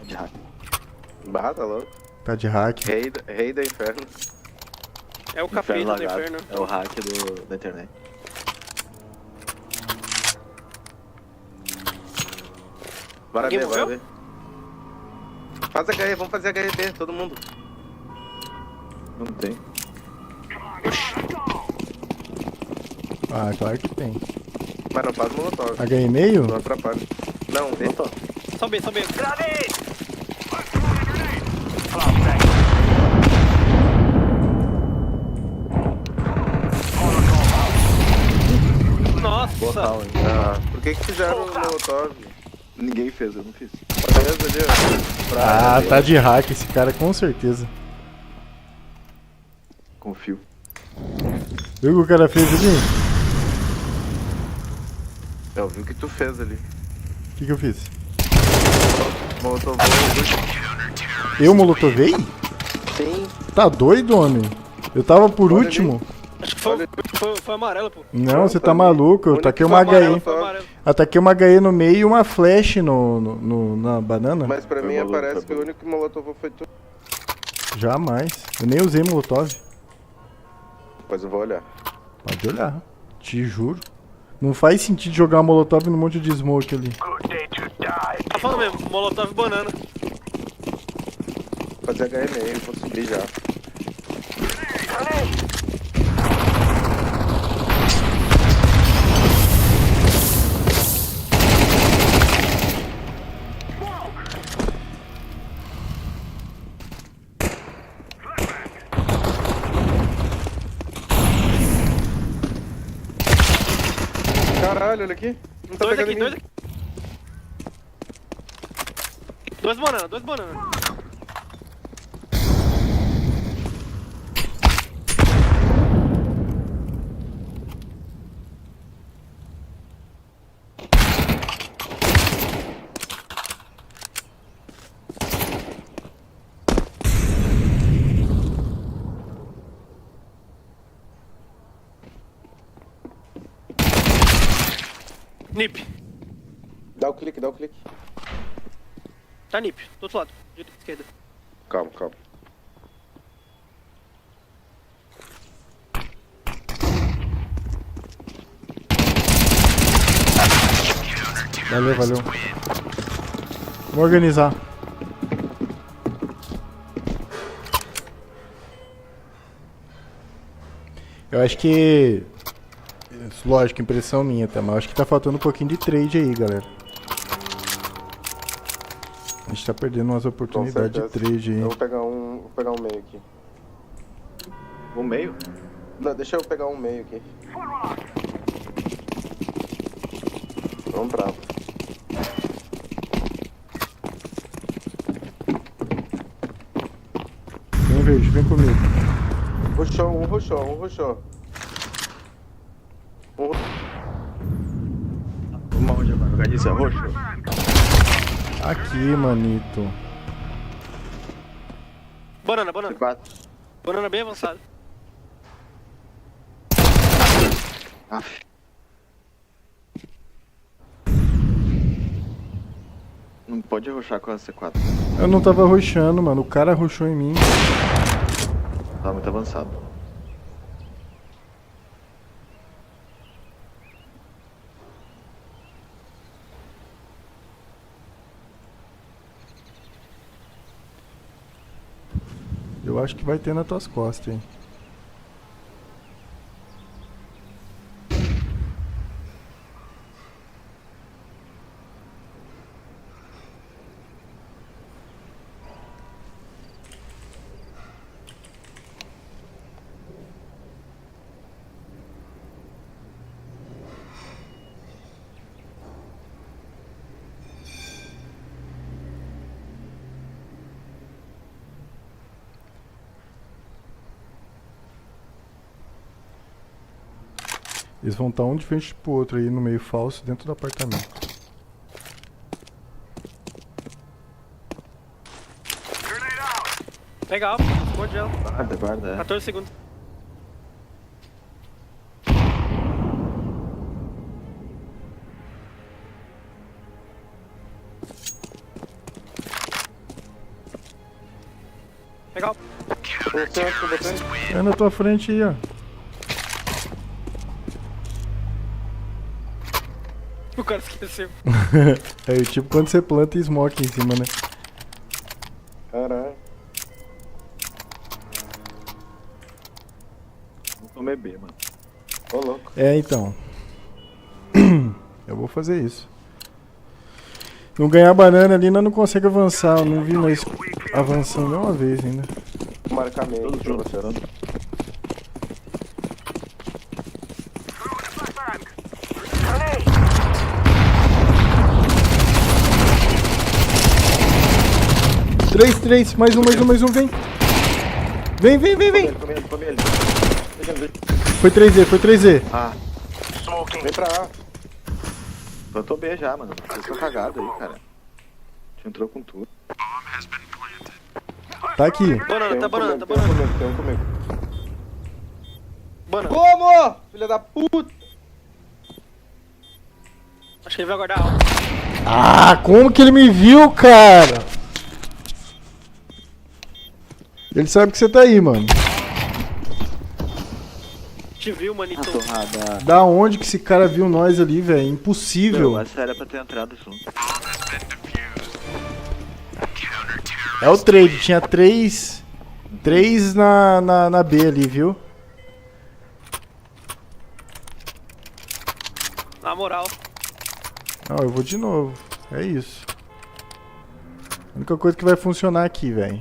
De hack. Barra, tá louco? Tá de hack. Rei do inferno. É o capeta do lagado. inferno. É o hack da internet. Bora Alguém ver, bora morreu? ver. Faz HE, vamos fazer HEB, todo mundo. Não tem. Ah, claro que tem. Mas não faz molotov. H e meio? Não atrapalha. Não, B. Só B. Grenade. I'm throwing a grenade. Flashbang. Nossa! Boa calma, hein? Ah, por que fizeram o molotov? Ninguém fez, eu não fiz. Beleza ali, ó. Ah, tá de hack esse cara, com certeza. Confio. Viu o que o cara fez ali? Eu vi o que tu fez ali. O que eu fiz? Voltou. Eu molotovei? Sim. Tá doido, homem? Eu tava por Olha último. Acho que foi amarelo, pô. Não, você tá também. maluco. Eu Único taquei foi uma amarelo, HE. foi amarelo. Ataquei uma HE no meio e uma flash na banana. Mas pra Foi mim maluco, parece foi que o único que molotovou foi tu. Jamais. Eu nem usei molotov. Depois eu vou olhar. Pode olhar. Te juro. Não faz sentido jogar uma molotov num monte de smoke ali. Good day to die. Tá falando mesmo, molotov banana. Fazer HE meio, vou subir já. Caralho, olha aqui. Não tá Dois pegando aqui, ninguém. dois aqui. Dois banana. Nip. Dá o clique, dá o clique. Tá nip, do outro lado, direita, esquerda. Calma. Valeu. Vamos organizar. Eu acho que... Lógico, impressão minha, tá? Mas eu acho que tá faltando um pouquinho de trade aí, galera. A gente tá perdendo umas oportunidades de certeza. trade aí. Eu vou pegar um meio aqui. Um meio? Não, deixa eu pegar um meio aqui. Vamos bravo. Vem verde, vem comigo. Um rushou. Vamos aonde agora? Lugar disso é roxo? Aqui, manito. Banana. C4. Banana bem avançado. Aff. Não pode rushar com a C4. Eu não tava rushando, mano. O cara rushou em mim. Tá muito avançado. Eu acho que vai ter nas tuas costas, hein. Eles vão estar um de frente pro outro aí no meio falso dentro do apartamento. Pega alfa, esconde ela. Guarda, é. 14 segundos. Pega alfa. É na tua frente aí, ó. O cara esqueceu. É tipo quando você planta smoke em cima, né? Caralho. Vou comer B, mano. Ô, louco. É, então. Eu vou fazer isso. Não ganhar banana ali, nós não consegue avançar. Eu não vi nós avançando nenhuma vez ainda. Vou marcar meio Todos aqui pra juntos, você. Fernando. 3, mais um, vem. Vem. Come ele. Foi 3Z. Ah, Smoking. Vem pra A. plantou B já, mano. Vocês estão cagados aí, cara. Já entrou com tudo. Tá aqui. Banana, tá banana. Tem um comigo. Banana. Como? Filha da puta! Acho que ele vai guardar alto. Ah, como que ele me viu, cara? Ele sabe que você tá aí, mano. Te viu, manito. Torrada. Da onde que esse cara viu nós ali, velho? Impossível. Essa era pra ter entrado junto. É o trade, tinha 3 na B ali, viu? Na moral. Não, eu vou de novo. É isso. A única coisa que vai funcionar aqui, velho.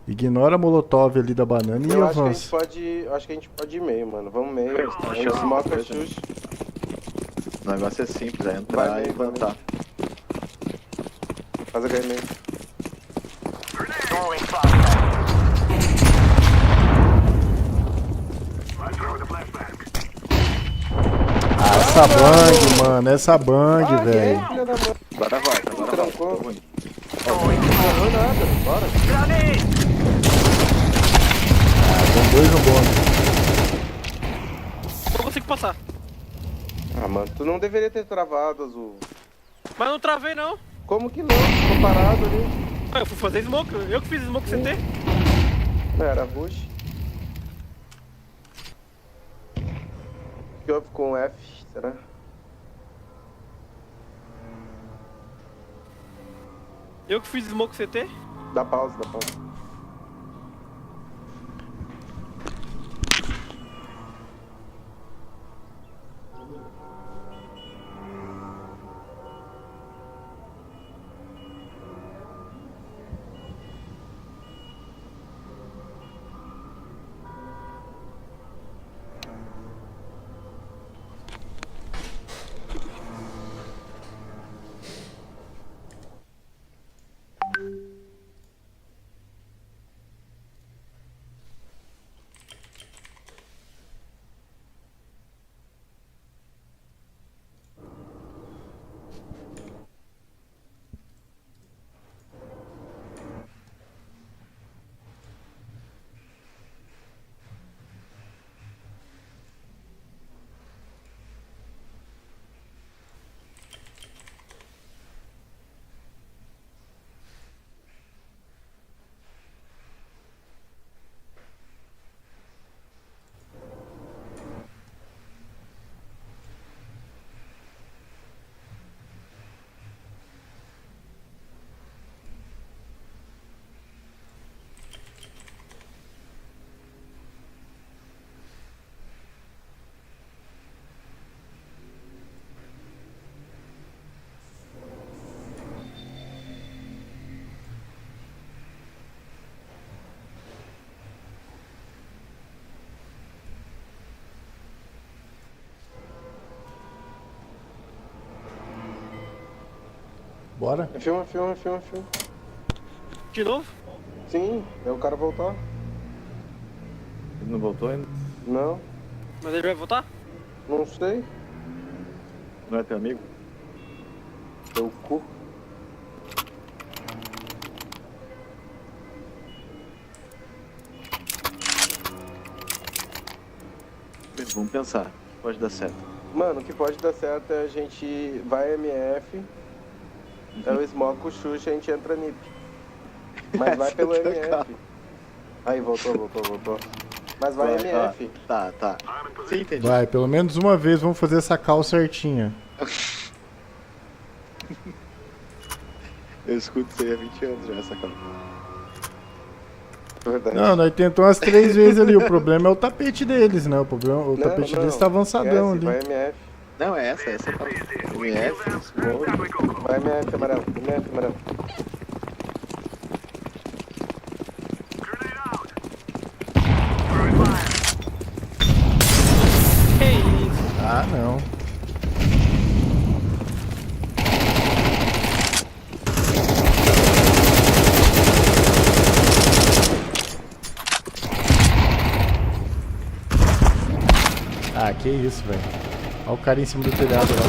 Ignora a molotov ali da banana e Eu acho avança. que a gente pode ir meio, mano. Vamos meio. Não, Eu smoke a Xuxa. O negócio é simples, é entrar Vai e meio, vai levantar. Faz a ganha meio. Throwing flashbang. I throw the flashbang. Ah, essa bang, mano. Essa bang, velho. Filha da mãe. Agora vai. Trancou. Tá ruim. Não errou nada. Bora. Grenade! Tem 2 no bônus. Não consigo passar. Ah, mano, tu não deveria ter travado, Azul. Mas não travei, não. Como que não? Ficou parado ali. Ah, eu fui fazer smoke. Eu que fiz smoke CT. Não, era rush. Que houve com F, será? Eu que fiz smoke CT. Dá pausa. Bora? Filma. De novo. Sim, é o cara voltar. Ele não voltou ainda? Não, Mas ele vai voltar? não sei. Não é teu amigo? Teu cu. Vamos pensar. Pode dar certo. Mano, o que pode dar certo é a gente vai MF, é o smoke, o Xuxa, a gente entra NIP. Mas vai pelo MF. Aí, voltou. Mas vai MF. Tá. Sim, entendi. Vai, pelo menos uma vez vamos fazer essa call certinha. Eu escuto isso aí há 20 anos já, essa cara. Verdade. Não, nós tentamos umas 3 vezes ali. O problema é o tapete deles, né? O tapete deles tá avançadão ali. Vai MF. Não, é essa tá. MF, Smoke. Vai MF, amarelo. Que isso? Ah, não. Ah, que isso, velho. Olha o cara em cima do telhado lá.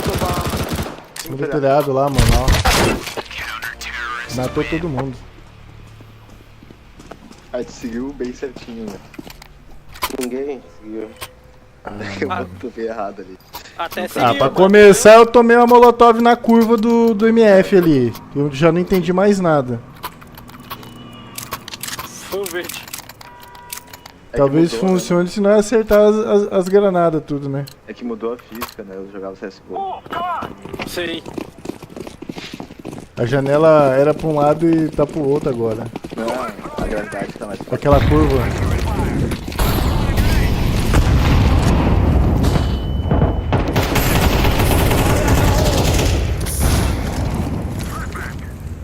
Em cima do telhado lá, mano, ó. Matou todo mundo. Aí te seguiu bem certinho, né? Ninguém seguiu. Eu botei errado ali. Até seguiu. Ah, pra mano. começar eu tomei uma molotov na curva do MF ali. Eu já não entendi mais nada. Foi o verde. É que Talvez mudou, funcione se não acertar as granadas tudo, né? Né? É que mudou a física, né? Eu jogava CSGO. Move, come on! Sim. A janela era pra um lado e tá pro outro agora. Não, a gravidade tá mais forte. Aquela curva.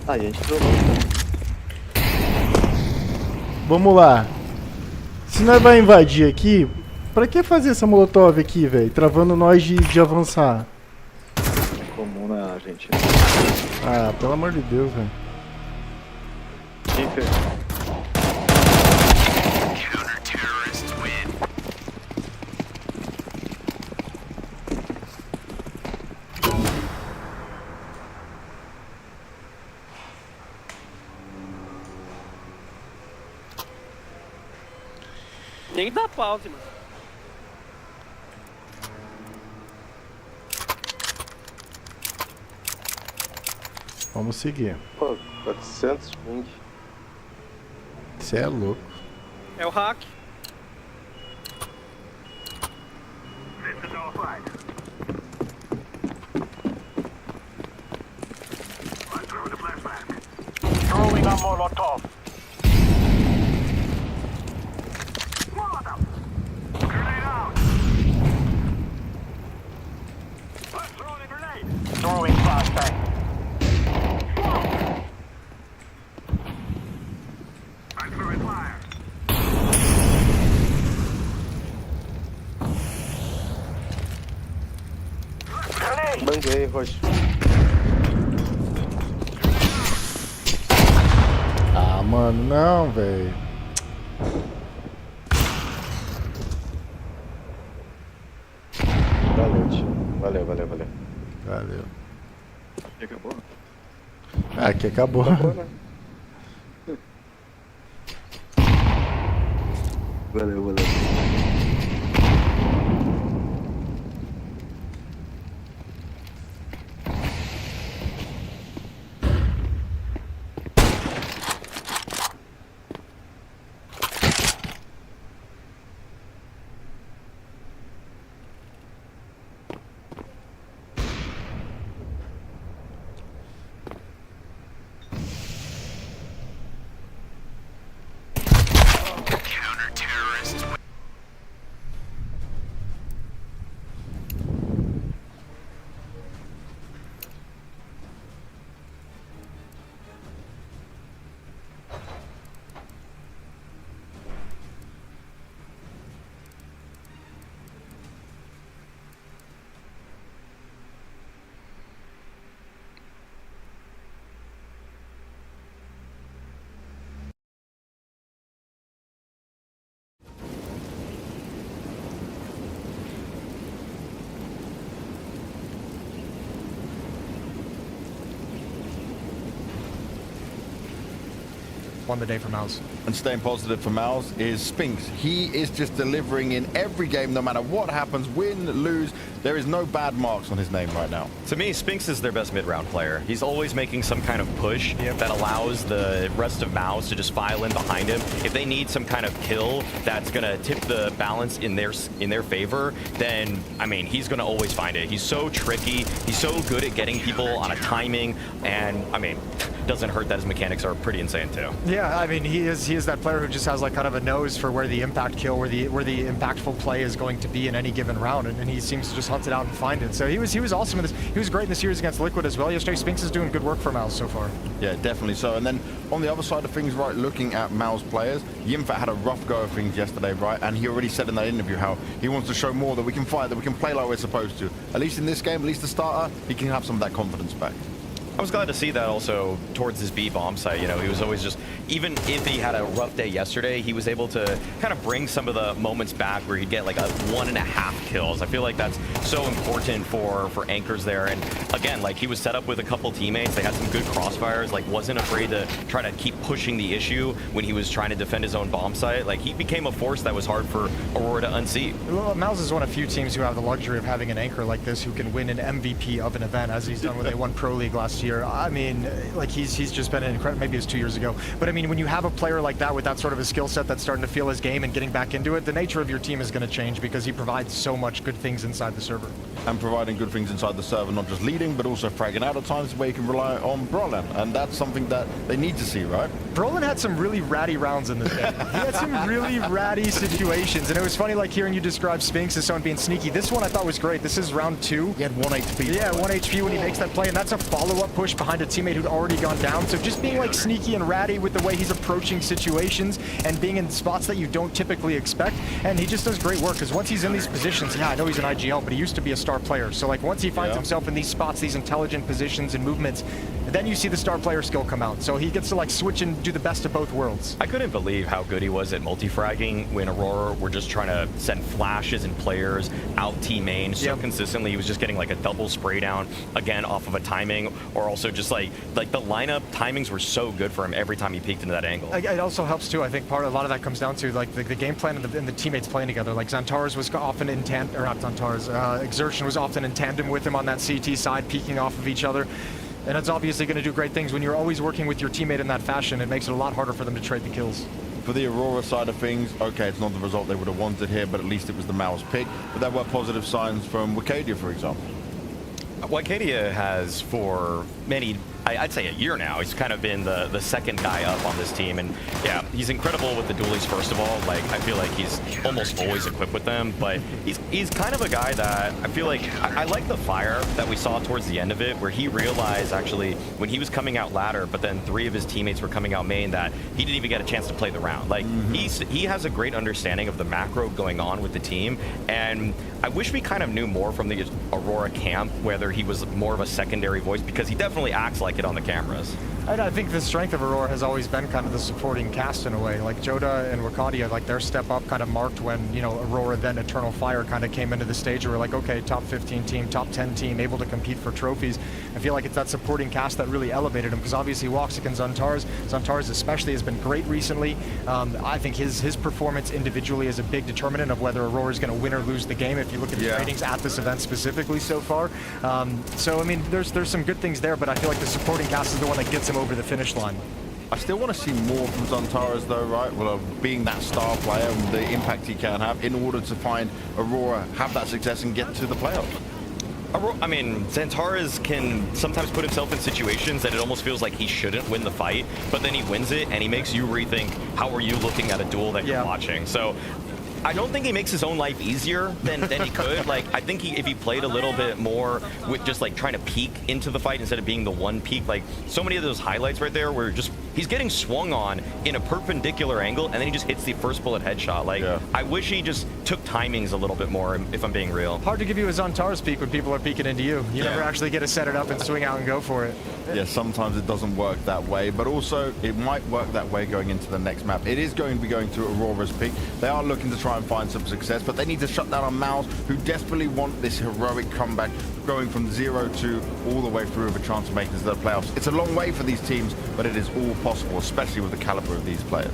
Ah, e a gente jogou. Vamos lá. Se nós vai invadir aqui, pra que fazer essa molotov aqui, velho? Travando nós de avançar. É comum na Argentina. Ah, pelo amor de Deus, velho. Quem fez? Tem que dar pause, mano. Vamos seguir. Pô, 400 ping. Você é louco. É o hack. This is our flag. I'm throwing a flashbang. Throwing a Molotov. Molotov. Grenade out. I'm throwing a grenade. Throwing flashbang. I'm throwing fire. Grenade. Banguei, roxo. Ah, mano, não, velho. Valeu, tio. Valeu, valeu, valeu. Valeu. E acabou? Ah, aqui acabou. Acabou, né? Valeu, valeu. Won the day for Mouse. And staying positive for Miles is Spinks. He is just delivering in every game, no matter what happens, win, lose. There is no bad marks on his name right now. To me, Spinks is their best mid-round player. He's always making some kind of push that allows the rest of Mouse to just file in behind him. If they need some kind of kill that's gonna tip the balance in their favor, then I mean he's gonna always find it. He's so tricky. He's so good at getting people on a timing, and I mean, doesn't hurt that his mechanics are pretty insane too. Yeah, I mean he is that player who just has like kind of a nose for where the impact kill, where the impactful play is going to be in any given round, and he seems to just hunt it out and find it. So he was awesome in this. He was great in the series against Liquid as well yesterday. Spinks is doing good work for Mouse so far. Yeah, definitely so. And then on the other side of things, right, looking at Mal's players, Yimfat had a rough go of things yesterday, right? And he already said in that interview how he wants to show more, that we can fight, that we can play like we're supposed to. At least in this game, at least the starter, he can have some of that confidence back. I was glad to see that also towards his B bomb site. You know, he was always just, even if he had a rough day yesterday, he was able to kind of bring some of the moments back where he'd get like a 1.5 kills. I feel like that's so important for anchors there. And again, like he was set up with a couple teammates. They had some good crossfires, like wasn't afraid to try to keep pushing the issue when he was trying to defend his own bomb site. Like he became a force that was hard for Aurora to unseat. Well, Mouse is one of few teams who have the luxury of having an anchor like this who can win an MVP of an event, as he's done when they won Pro League last year. I mean, like he's just been an incredible, maybe it was 2 years ago. But I mean, when you have a player like that with that sort of a skill set that's starting to feel his game and getting back into it, the nature of your team is going to change because he provides so much good things inside the server. And providing good things inside the server, not just leading, but also fragging out at times where you can rely on Brolin. And that's something that they need to see, right? Brolin had some really ratty rounds in this game. He had some really ratty situations. And it was funny, like hearing you describe Sphinx as someone being sneaky. This one I thought was great. This is round 2. He had 1 HP. Yeah, 1 HP when he makes that play. And that's a follow-up push behind a teammate who'd already gone down. So just being like sneaky and ratty with the way he's approaching situations and being in spots that you don't typically expect. And he just does great work because once he's in these positions, yeah, I know he's an IGL, but he used to be a star player. So like once he finds himself in these spots, these intelligent positions and movements, then you see the star player skill come out. So he gets to like switch and do the best of both worlds. I couldn't believe how good he was at multi-fragging when Aurora were just trying to send flashes and players out T-main so consistently. He was just getting like a double spray down, again, off of a timing, or also just like the lineup timings were so good for him every time he peeked into that angle. It also helps too. I think a lot of that comes down to like the game plan and the teammates playing together. Like Xantares was often in tandem, or not Xantares, Exertion was often in tandem with him on that CT side, peeking off of each other. And it's obviously going to do great things when you're always working with your teammate in that fashion. It makes it a lot harder for them to trade the kills. For the Aurora side of things, okay, it's not the result they would have wanted here, but at least it was the Mouse pick. But there were positive signs from Wicadia, for example. Wicadia has for many, I'd say a year now, he's kind of been the second guy up on this team. And yeah, he's incredible with the dualies, first of all. Like, I feel like he's almost always equipped with them, but he's kind of a guy that I feel like, I like the fire that we saw towards the end of it, where he realized actually when he was coming out ladder, but then 3 of his teammates were coming out main, that he didn't even get a chance to play the round. Like, he has a great understanding of the macro going on with the team, and I wish we kind of knew more from the Aurora camp, whether he was more of a secondary voice, because he definitely acts like it on the cameras. I think the strength of Aurora has always been kind of the supporting cast in a way. Like Joda and Wicadia, like their step up kind of marked when, you know, Aurora then Eternal Fire kind of came into the stage where we're like, okay, top 15 team, top 10 team, able to compete for trophies. I feel like it's that supporting cast that really elevated him, because obviously Woxic and Xantares especially has been great recently. I think his performance individually is a big determinant of whether Aurora is going to win or lose the game if you look at the ratings at this event specifically so far. So I mean, there's some good things there, but I feel like the supporting cast is the one that gets him over the finish line. I still want to see more from Xantares though, right? Well, being that star player and the impact he can have in order to find Aurora, have that success and get to the playoffs. I mean, Xantares can sometimes put himself in situations that it almost feels like he shouldn't win the fight, but then he wins it and he makes you rethink, how are you looking at a duel that you're watching? So I don't think he makes his own life easier than he could. Like, I think if he played a little bit more with just like trying to peek into the fight instead of being the one peek, like so many of those highlights right there where just he's getting swung on in a perpendicular angle and then he just hits the first bullet headshot. Like, I wish he just took timings a little bit more, if I'm being real. Hard to give you a Xantares peek when people are peeking into you. You never actually get to set it up and swing out and go for it. Yeah, sometimes it doesn't work that way, but also it might work that way going into the next map. It is going to be going to Aurora's peak. They are looking to try and find some success, but they need to shut down on Mouse, who desperately want this heroic comeback, going from 0 to all the way through with a chance of making it to the playoffs. It's a long way for these teams, but it is all possible, especially with the caliber of these players.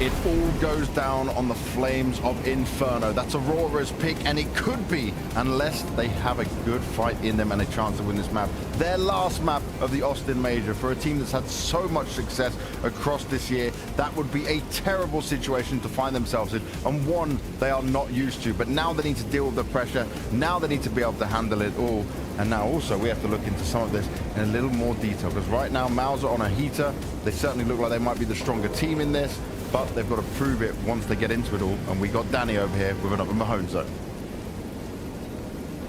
it all goes down on the flames of Inferno. That's Aurora's pick, and it could be, unless they have a good fight in them and a chance to win this map. Their last map of the Austin Major, for a team that's had so much success across this year, that would be a terrible situation to find themselves in, and one they are not used to. But now they need to deal with the pressure. Now they need to be able to handle it all. And now also we have to look into some of this in a little more detail, because right now Maus are on a heater. They certainly look like they might be the stronger team in this, but they've got to prove it once they get into it all. And we got Danny over here with another Mahone zone.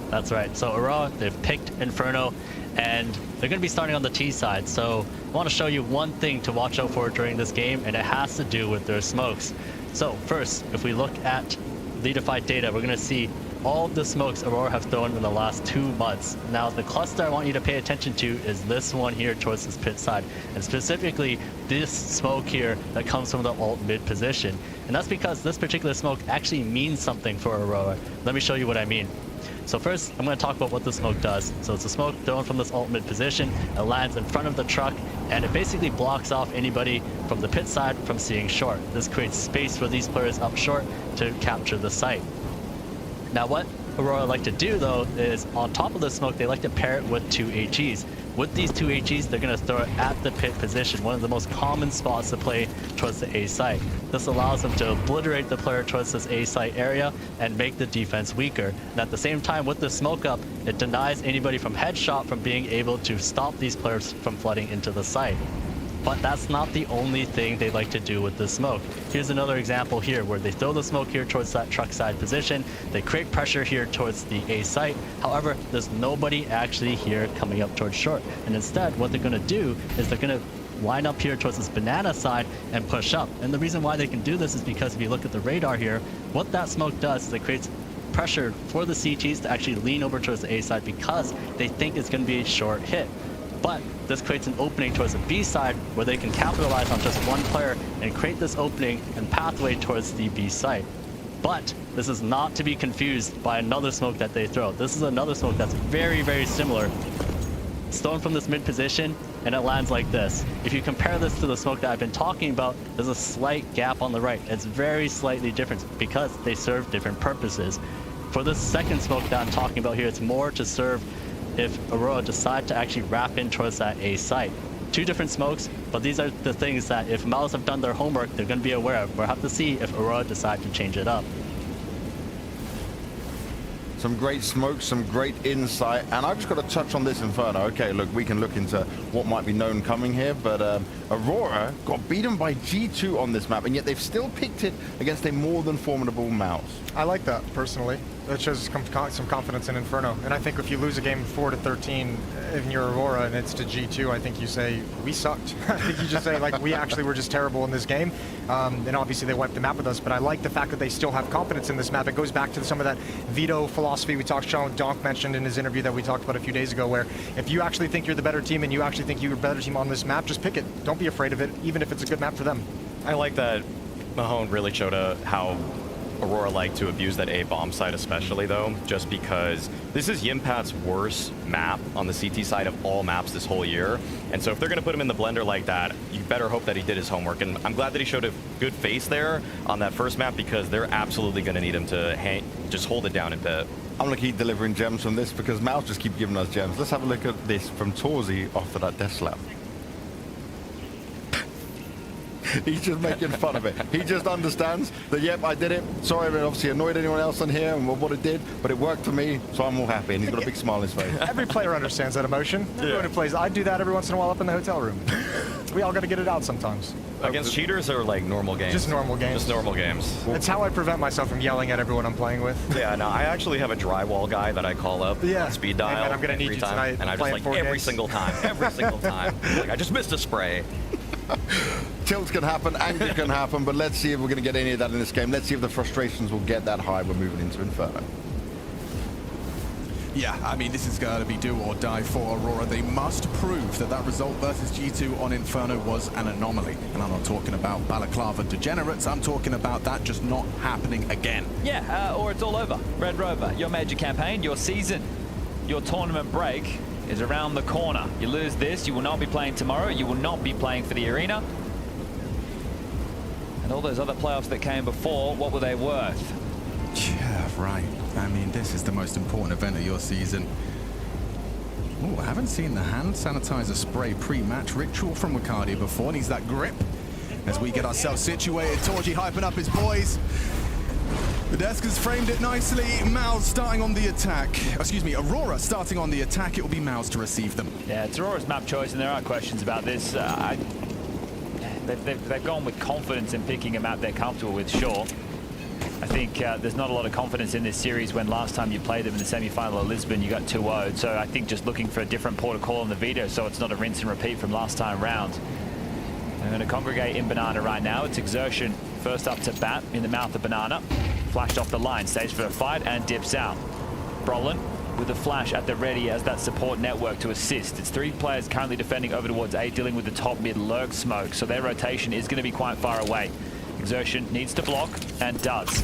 That's right. So Aurora, they've picked Inferno, and they're going to be starting on the T side. So I want to show you one thing to watch out for during this game, and it has to do with their smokes. So first, if we look at leadified data, we're going to see all the smokes Aurora have thrown in the last 2 months. Now, the cluster I want you to pay attention to is this one here towards this pit side, and specifically this smoke here that comes from the alt mid position. And that's because this particular smoke actually means something for Aurora. Let me show you what I mean. So first, I'm going to talk about what the smoke does. So it's a smoke thrown from this alt mid position. It lands in front of the truck, and it basically blocks off anybody from the pit side from seeing short. This creates space for these players up short to capture the site. Now, what Aurora like to do, though, is on top of the smoke, they like to pair it with 2 HEs. With these 2 HEs, they're going to throw it at the pit position, one of the most common spots to play towards the A site. This allows them to obliterate the player towards this A site area and make the defense weaker. And at the same time, with the smoke up, it denies anybody from headshot from being able to stop these players from flooding into the site. But that's not the only thing they like to do with the smoke. Here's another example here where they throw the smoke here towards that truck side position. They create pressure here towards the A site. However, there's nobody actually here coming up towards short. And instead, what they're going to do is they're going to line up here towards this banana side and push up. And the reason why they can do this is because if you look at the radar here, what that smoke does is it creates pressure for the CTs to actually lean over towards the A side because they think it's going to be a short hit. But this creates an opening towards the B side where they can capitalize on just one player and create this opening and pathway towards the B site. But this is not to be confused by another smoke that they throw. This is another smoke that's very, very similar. It's thrown from this mid position and it lands like this. If you compare this to the smoke that I've been talking about, there's a slight gap on the right. It's very slightly different because they serve different purposes. For this second smoke that I'm talking about here, it's more to serve if Aurora decide to actually wrap in towards that A site. 2 different smokes, but these are the things that if Maus have done their homework, they're going to be aware of. We'll have to see if Aurora decide to change it up. Some great smoke, some great insight, and I've just got to touch on this Inferno. Okay, look, we can look into what might be known coming here, but Aurora got beaten by G2 on this map, and yet they've still picked it against a more than formidable Maus. I like that, personally. That shows some confidence in Inferno. And I think if you lose a game 4-13 in your Aurora and it's to G2, I think you say, we sucked. I think you just say, like, we actually were just terrible in this game. And obviously they wiped the map with us, but I like the fact that they still have confidence in this map. It goes back to some of that veto philosophy we talked, Sean Donk mentioned in his interview that we talked about a few days ago, where if you actually think you're the better team and you actually think you're a better team on this map, just pick it. Don't be afraid of it, even if it's a good map for them. I like that Mahone really showed how Aurora like to abuse that A bomb site, especially though, just because this is Yimpat's worst map on the CT side of all maps this whole year. And so if they're going to put him in the blender like that, you better hope that he did his homework. And I'm glad that he showed a good face there on that first map, because they're absolutely going to need him to just hold it down in pit. I'm going to keep delivering gems from this because Maus just keep giving us gems. Let's have a look at this from Torzi after that death slap. He's just making fun of it. He just understands that, yep, I did it. Sorry if it obviously annoyed anyone else on here and what it did, but it worked for me, so I'm all happy. And he's got a big smile on his face. Every player understands that emotion. Everyone who plays, I do that every once in a while up in the hotel room. We all got to get it out sometimes. Against cheaters or like normal games? Just normal games. Just normal games. It's how I prevent myself from yelling at everyone I'm playing with. Yeah, no, I actually have a drywall guy that I call up on speed dial. Hey man, I'm gonna need you tonight. And I just like every single time. Like, I just missed a spray. Tilts can happen, anger can happen, but let's see if we're going to get any of that in this game. Let's see if the frustrations will get that high. We're moving into Inferno. Yeah, I mean, this is going to be do or die for Aurora. They must prove that that result versus G2 on Inferno was an anomaly. And I'm not talking about Balaclava degenerates. I'm talking about that just not happening again. Yeah, or it's all over. Red Rover, your major campaign, your season, your tournament break is around the corner. You lose this, you will not be playing tomorrow. You will not be playing for the arena. And all those other playoffs that came before, what were they worth? Yeah, right. I mean, this is the most important event of your season. Oh, I haven't seen the hand sanitizer spray pre-match ritual from Wicardia before. Needs that grip. As we get ourselves situated, Torji hyping up his boys. The desk has framed it nicely. Mouse starting on the attack. Excuse me, Aurora starting on the attack. It will be Mouse to receive them. Yeah, it's Aurora's map choice, and there are questions about this. They've gone with confidence in picking a map they're comfortable with, sure. I think there's not a lot of confidence in this series when last time you played them in the semi-final of Lisbon, you got 2-0'd. So I think just looking for a different port of call on the veto so it's not a rinse and repeat from last time round. They're going to congregate in Banana right now. It's Exertion first up to bat in the mouth of Banana. Flashed off the line, stays for a fight and dips out. Brolin with a flash at the ready as that support network to assist. It's 3 players currently defending over towards A, dealing with the top mid lurk smoke. So their rotation is going to be quite far away. Exertion needs to block and does.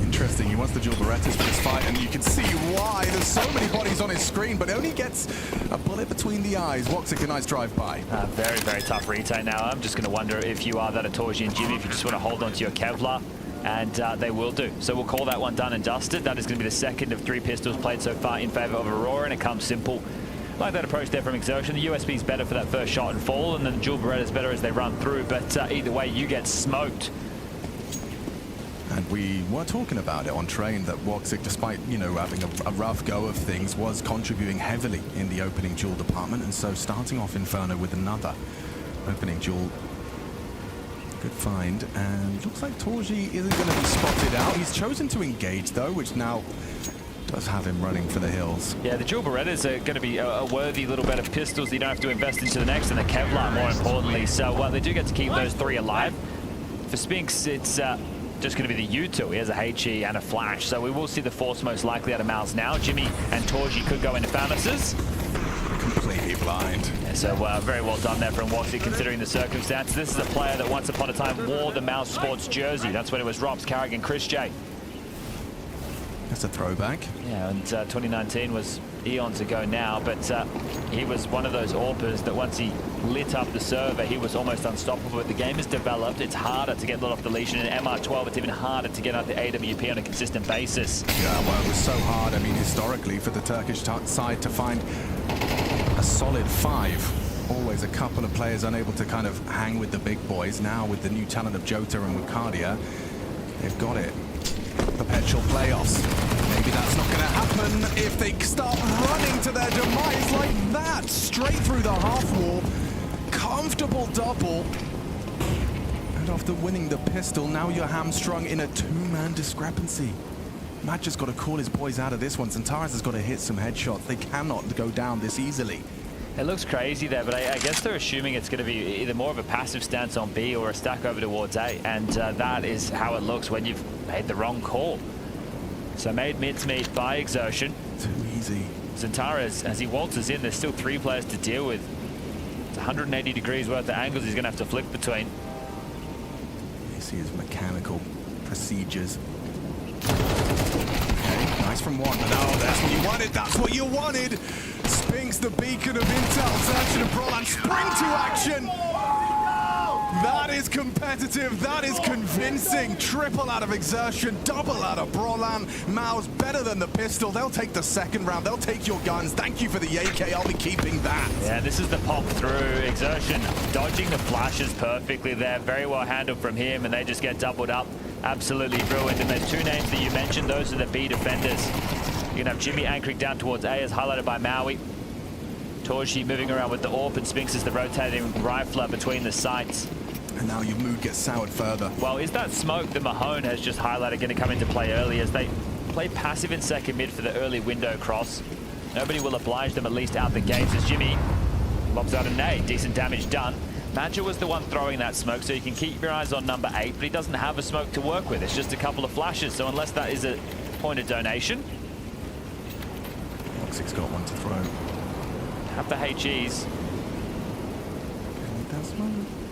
Interesting, he wants the dual Berettas for this fight, and you can see why. There's so many bodies on his screen, but only gets a bullet between the eyes. Woxic, a nice drive-by. Very, very tough retake now. I'm just going to wonder if you are that Torji and Jimmy, if you just want to hold on to your Kevlar, and they will do. So we'll call that one done and dusted. That is going to be the second of 3 pistols played so far in favor of Aurora, and it comes simple. Like that approach there from Exertion. The USB is better for that first shot and fall, and then the dual Beretta is better as they run through, but either way, you get smoked. And we were talking about it on train that Woxic, despite, you know, having a rough go of things, was contributing heavily in the opening duel department. And so starting off Inferno with another opening duel. Good find. And looks like Torji isn't going to be spotted out. He's chosen to engage, though, which now does have him running for the hills. Yeah, the dual Berettas are going to be a worthy little bit of pistols that you don't have to invest into the next, and the Kevlar, more importantly. So they do get to keep those 3 alive. For Spinks, it's just going to be the U2. He has a HE and a flash, so we will see the force most likely out of Miles now. Jimmy and Torji could go into Furnaces. Completely blind. Yeah, so very well done there from Woxic considering the circumstances. This is a player that once upon a time wore the Mouse Sports jersey. That's when it was Robs, Carrigan, Chris J. That's a throwback. Yeah, and 2019 was eons ago now, but he was one of those AWPers that once he lit up the server, he was almost unstoppable. The game has developed. It's harder to get let off the leash, and in MR12, it's even harder to get out the AWP on a consistent basis. Yeah, well, it was so hard, I mean, historically, for the Turkish side to find a solid 5. Always a couple of players unable to kind of hang with the big boys. Now, with the new talent of Jota and Wicardia, they've got it. Perpetual playoffs. Maybe that's not going to happen if they start running to their demise like that. Straight through the half wall. Comfortable double. And after winning the pistol, now you're hamstrung in a 2-man discrepancy. Matt just got to call his boys out of this one. Zantares has got to hit some headshots. They cannot go down this easily. It looks crazy there, but I guess they're assuming it's going to be either more of a passive stance on B or a stack over towards A, and that is how it looks when you've made the wrong call. So made mincemeat by Exertion. Too easy. Zantares, as he waltzes in, there's still 3 players to deal with. It's 180 degrees worth of angles he's going to have to flick between. You see his mechanical procedures. Okay, nice from one. No, that's what you wanted. That's what you wanted. Spinks, the beacon of intel. Exertion and Brolan spring to action. That is competitive. That is convincing. Triple out of Exertion, double out of Brolan. Mao's better than the pistol. They'll take the second round. They'll take your guns. Thank you for the AK. I'll be keeping that. Yeah, this is the pop through. Exertion dodging the flashes perfectly there. Very well handled from him, and they just get doubled up. Absolutely ruined. And there's 2 names that you mentioned. Those are the B defenders. You're going to have Jimmy anchoring down towards A, as highlighted by Maui. Torji moving around with the AWP, and Spinks is the rotating rifler between the sights. And now your mood gets soured further. Well, is that smoke that Mahone has just highlighted going to come into play early as they play passive in second mid for the early window cross? Nobody will oblige them, at least out the gates, as Jimmy lobs out a nade. Decent damage done. Madja was the one throwing that smoke, so you can keep your eyes on number 8, but he doesn't have a smoke to work with. It's just a couple of flashes, so unless that is a point of donation. Woxic's got one to throw. Have the HEs.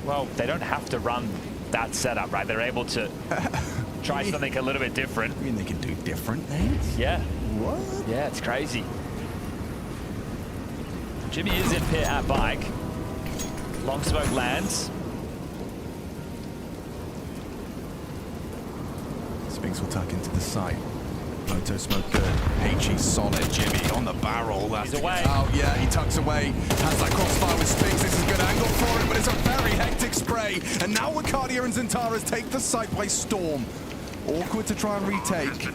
Well, they don't have to run that setup, right? They're able to try something a little bit different. I mean, they can do different things? Yeah. What? Yeah, it's crazy. Jimmy is in pit at bike. Long smoke lands. Spinks will tuck into the site. Moto smoke good. HE solid. Jimmy on the barrel. That's He's away. Oh, yeah, he tucks away. Has that crossfire with Spinks. This is a good angle for him, but it's a very hectic spray. And now Wakadia and Zentaras take the site by storm. Awkward to try and retake.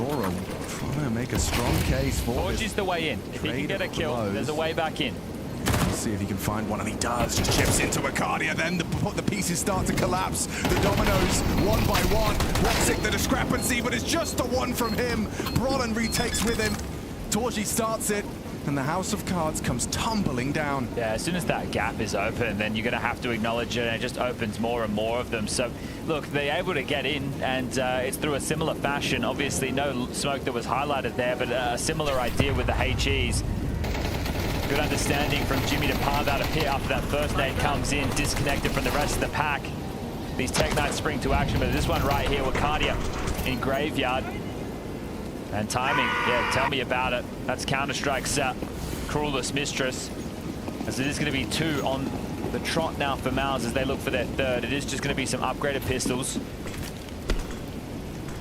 Aurora trying to make a strong case for Torch this. is the way in. If he can get a kill, there's a way back in. Let's see if he can find one, and he does. Just chips into Wakadia. Then the pieces start to collapse. The dominoes, one by one. Woxic, the discrepancy, but it's just a one from him. Brolin retakes with him. Torji starts it, and the House of Cards comes tumbling down. Yeah, as soon as that gap is open, then you're going to have to acknowledge it, and it just opens more and more of them. So, look, they're able to get in, and it's through a similar fashion. Obviously, no smoke that was highlighted there, but a similar idea with the HEs. Good understanding from Jimmy to palm out a pit after that first nade comes in, disconnected from the rest of the pack. These Tech Knights spring to action, but this one right here, Wakadia in Graveyard. And timing, yeah, tell me about it. That's Counter-Strike's cruelest mistress. As it is going to be 2 on the trot now for Mouse as they look for their third. It is just going to be some upgraded pistols.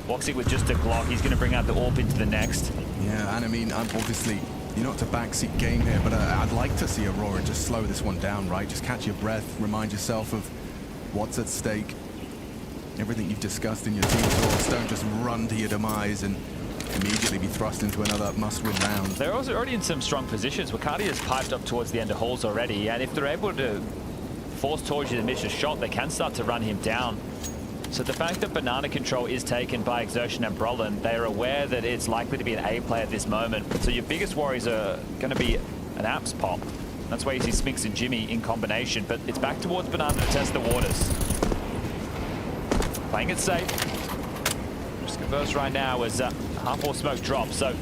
Woxic with just a Glock. He's going to bring out the AWP into the next. Yeah, and I mean, obviously, you're not a backseat game here, but I'd like to see Aurora just slow this one down, right? Just catch your breath, remind yourself of what's at stake. Everything you've discussed in your team talks, don't just run to your demise and immediately be thrust into another must-win round. They're also already in some strong positions. Wakadia's piped up towards the end of halls already, and if they're able to force Torji to miss a shot, they can start to run him down. So the fact that banana control is taken by Exertion and Brolin, they are aware that it's likely to be an A play at this moment. So your biggest worries are going to be an Apps pop. That's why you see Spinks and Jimmy in combination, but it's back towards banana to test the waters. Playing it safe. Risk averse right now as half wall smoke drops. So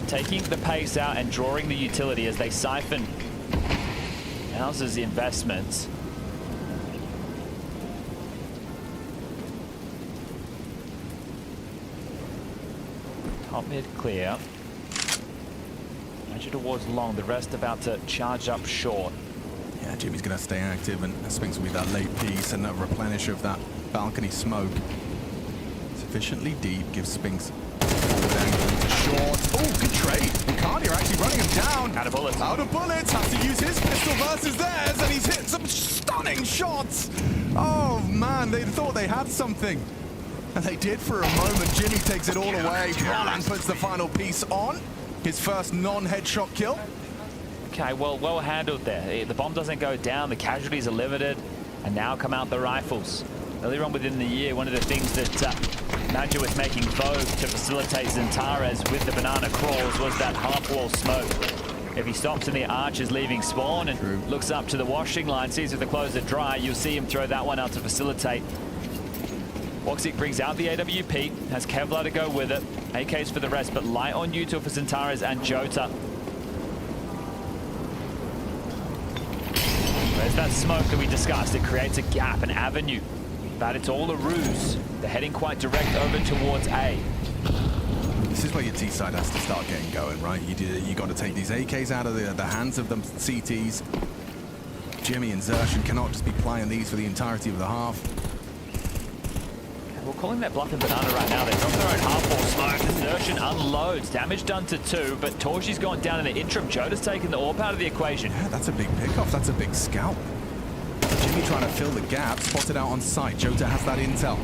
taking the pace out and drawing the utility as they siphon House's investments. Top mid clear. Measure towards long, the rest about to charge up short. Yeah, Jimmy's going to stay active, and Spinks will be that late piece and a replenish of that balcony smoke. Sufficiently deep, gives Spinks forward angle into short. Oh, good trade. Wakadia actually running him down. Out of bullets. Out of bullets. Has to use his pistol versus theirs, and he's hit some stunning shots. Oh, man, they thought they had something. And they did for a moment. Jimmy takes it all away. Brolin puts the final piece on. His first non-headshot kill. Okay, well handled there. The bomb doesn't go down, the casualties are limited, and now come out the rifles. Earlier on within the year, one of the things that Nadja was making vogue to facilitate Zentaras with the banana crawls was that half-wall smoke. If he stops and the arch is leaving spawn and looks up to the washing line, sees if the clothes are dry, you'll see him throw that one out to facilitate. Woxic brings out the AWP, has Kevlar to go with it. AKs for the rest, but light on util for Zentaras and Jota. There's that smoke that we discussed. It creates a gap, an avenue, but it's all a ruse. They're heading quite direct over towards A. This is where your T side has to start getting going, right? You got to take these AKs out of the hands of them CTs. Jimmy and Xertion cannot just be playing these for the entirety of the half. We're calling that bluff and banana right now. They drop their own half-wall smoke. Xertion unloads. Damage done to 2, but Torchi's gone down in the interim. Jota's taken the AWP out of the equation. Yeah, that's a big pickoff. That's a big scalp. Jimmy trying to fill the gap. Spotted out on sight. Jota has that intel.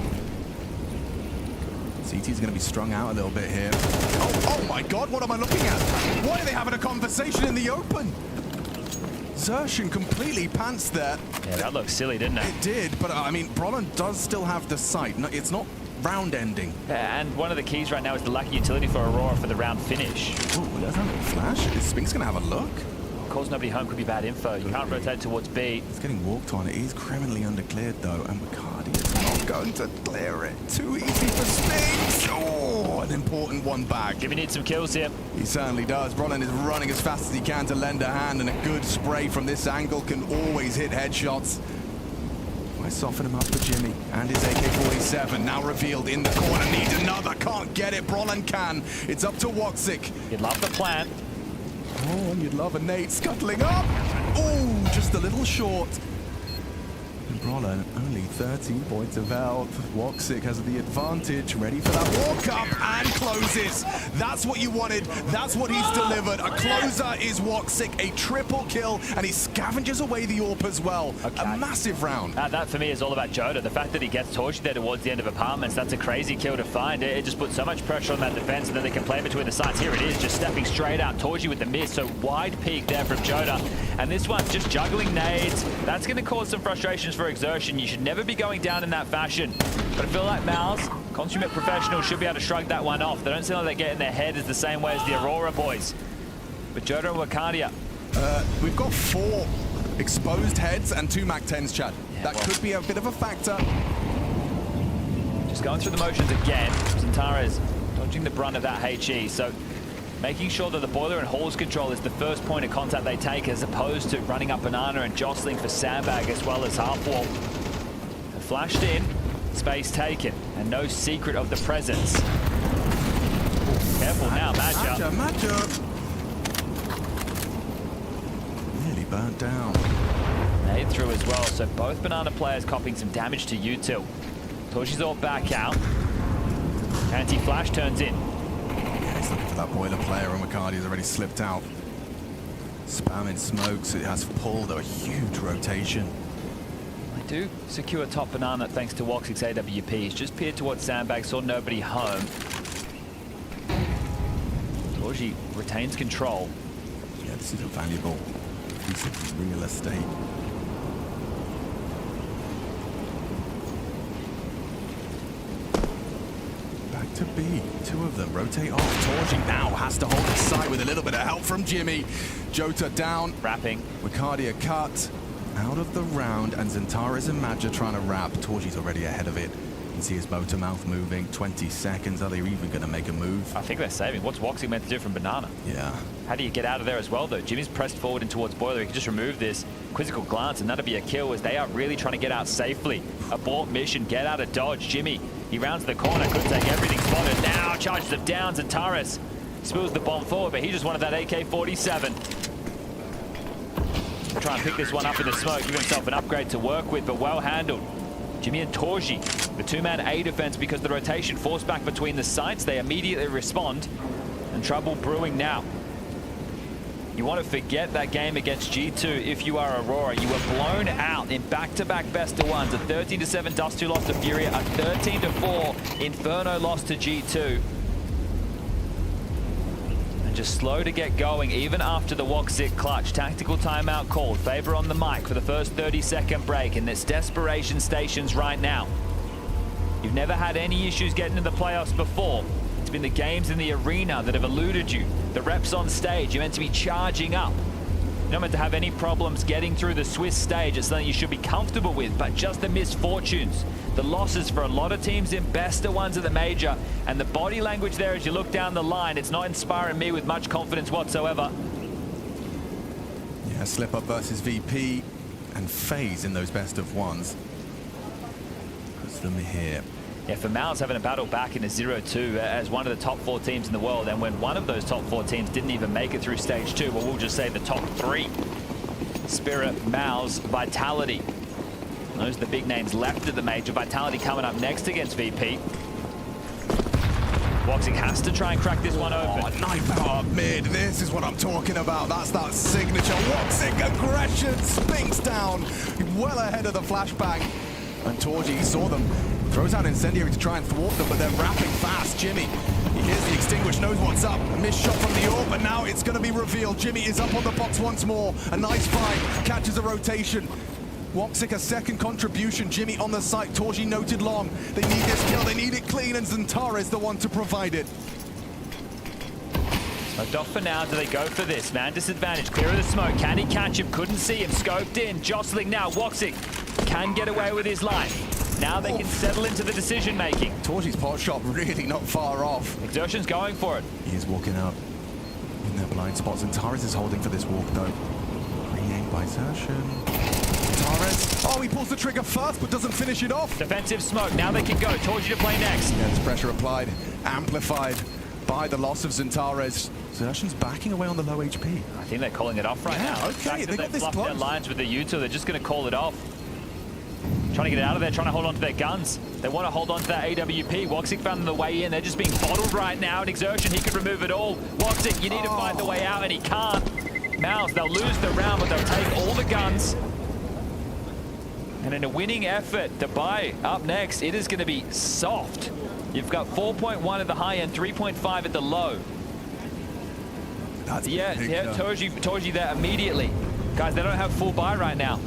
CT's going to be strung out a little bit here. Oh my God, what am I looking at? Why are they having a conversation in the open? Xertion completely pants there. Yeah, that looked silly, didn't it? It did, but I mean, Brolin does still have the sight. No, it's not round ending. Yeah, and one of the keys right now is the lucky utility for Aurora for the round finish. Ooh, there's a little flash. Is Spinks going to have a look? Calls nobody home could be bad info. You can't rotate towards B. It's getting walked on. It is criminally undercleared though, and Wakadia is not going to clear it. Too easy for Spinks. Oh, an important one back. Jimmy needs some kills here. He certainly does. Brolin is running as fast as he can to lend a hand, and a good spray from this angle can always hit headshots. I soften him up for Jimmy and his AK-47 now revealed in the corner. Needs another. Can't get it. Brolin can. It's up to Woxic. You'd love the plan. Oh, and you'd love a nade scuttling up. Oh, just a little short. Brawler only 13 points of health. Woxic has the advantage, ready for that walk up and closes. That's what you wanted. That's what he's delivered. A closer is Woxic, a triple kill, and he scavenges away the AWP as well. Okay. A massive round. That for me is all about Joda. The fact that he gets torched there towards the end of apartments, that's a crazy kill to find. It just puts so much pressure on that defense, and then they can play between the sides. Here it is, just stepping straight out. Torchy with the miss, so wide peak there from Joda. And this one's just juggling nades. That's going to cause some frustrations for Exertion. You should never be going down in that fashion. But I feel like Mal's consummate professionals should be able to shrug that one off. They don't seem like they get in their head as the same way as the Aurora boys. But Joda and Wakandia. We've got 4 exposed heads and 2 MAC-10s, Chad. Yeah, that could be a bit of a factor. Just going through the motions again. Zentares dodging the brunt of that HE. So making sure that the boiler and halls control is the first point of contact they take, as opposed to running up banana and jostling for sandbag as well as half wall. Flashed in, space taken, and no secret of the presence. Careful now, Madja. Nearly burnt down. Nade through as well, so both banana players copying some damage to U2. Torchy's all back out. Anti-flash turns in. He's looking for that boiler player, and McCarty's already slipped out. Spamming smokes, it has pulled a huge rotation. They do secure top banana thanks to Woxic's AWP. He's just peered towards sandbag, saw nobody home. Torchy retains control. Yeah, this is a valuable piece of real estate. To B, 2 of them rotate off. Torchy now has to hold his side with a little bit of help from Jimmy. Jota down. Wrapping. Wakardia cut out of the round, and Zentares and Madja trying to wrap. Torchy's already ahead of it. You can see his motor mouth moving. 20 seconds. Are they even going to make a move? I think they're saving. What's Woxic meant to do from banana? Yeah. How do you get out of there as well, though? Jimmy's pressed forward and towards boiler. He can just remove this quizzical glance, and that'll be a kill, as they are really trying to get out safely. Abort mission, get out of dodge. Jimmy, he rounds the corner, could take everything spotted. Now charges of downs, and Taris spills the bomb forward, but he just wanted that AK-47. Try and pick this one up in the smoke, give himself an upgrade to work with, but well handled. Jimmy and Torchy, the 2-man A defense, because the rotation forced back between the sites. They immediately respond, and trouble brewing now. You want to forget that game against G2 if you are Aurora. You were blown out in back-to-back best-of-ones. A 13-7 Dust 2 loss to Furia, a 13-4 Inferno loss to G2. And just slow to get going even after the Woxic clutch. Tactical timeout called. Favor on the mic for the first 30-second break in this desperation stations right now. You've never had any issues getting to the playoffs before. It's been the games in the arena that have eluded you. The reps on stage, you're meant to be charging up. You're not meant to have any problems getting through the Swiss stage. It's something you should be comfortable with, but just the misfortunes, the losses for a lot of teams in best-of-ones at the major, and the body language there as you look down the line, it's not inspiring me with much confidence whatsoever. Yeah, slip up versus VP and FaZe in those best-of-ones. Puts them here. Yeah, for Mal's having a battle back in a 0-2 as one of the top 4 teams in the world, and when one of those top 4 teams didn't even make it through stage 2, well, we'll just say the top 3. Spirit, Mal's, Vitality. Those are the big names left at the major. Vitality coming up next against VP. Woxic has to try and crack this one open. Knife out up mid. This is what I'm talking about. That's that signature Woxic aggression. Spinks down well ahead of the flashbang. And Torchy saw them. Throws out Incendiary to try and thwart them, but they're wrapping fast. Jimmy, he hears the extinguish, knows what's up. Missed shot from the AWP, but now it's going to be revealed. Jimmy is up on the box once more. A nice fight, catches a rotation. Woxic a second contribution. Jimmy on the site. Torchy noted long. They need this kill, they need it clean, and Zentara is the one to provide it. Smoked off for now. Do they go for this? Man disadvantage. Clear of the smoke. Can he catch him? Couldn't see him. Scoped in. Jostling now. Woxic can get away with his life. Now they can settle into the decision-making. Torchy's pot shot really not far off. Exertion's going for it. He is walking out in their blind spots, and Taris is holding for this walk, though. Re-aim by Exertion. Taris. Oh, he pulls the trigger first, but doesn't finish it off. Defensive smoke. Now they can go. Torchy to play next. Yeah, there's pressure applied, amplified by the loss of Zentares. Exertion's backing away on the low HP. I think they're calling it off right now. Okay, they got this fluffed their lines with the U2. They're just going to call it off. Trying to get out of there, trying to hold on to their guns. They want to hold on to that AWP. Woxic found them the way in. They're just being bottled right now. An Exertion, he could remove it all. Woxic, you need to find the way out, and he can't. Mouse, they'll lose the round, but they'll take all the guns. And in a winning effort, Dubai up next, it is going to be soft. You've got 4.1 at the high end, 3.5 at the low. That's told you that immediately. Guys, they don't have full buy right now.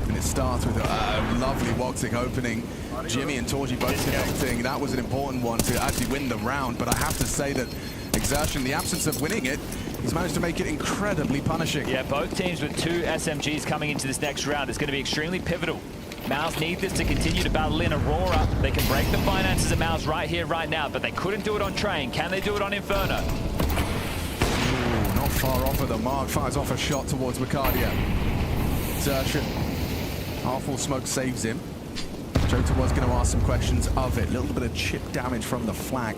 And it starts with a lovely Woxic opening. Jimmy and Torji both connecting. That was an important one to actually win the round. But I have to say that Exertion, in the absence of winning it, he's managed to make it incredibly punishing. Yeah, both teams with 2 SMGs coming into this next round. It's going to be extremely pivotal. Mouse need this to continue to battle in Aurora. They can break the finances of Mouse right here, right now, but they couldn't do it on Train. Can they do it on Inferno? Ooh, not far off of the mark. Fires off a shot towards Wicardia. Exertion. Half-full smoke saves him. Jota was going to ask some questions of it. A little bit of chip damage from the flag.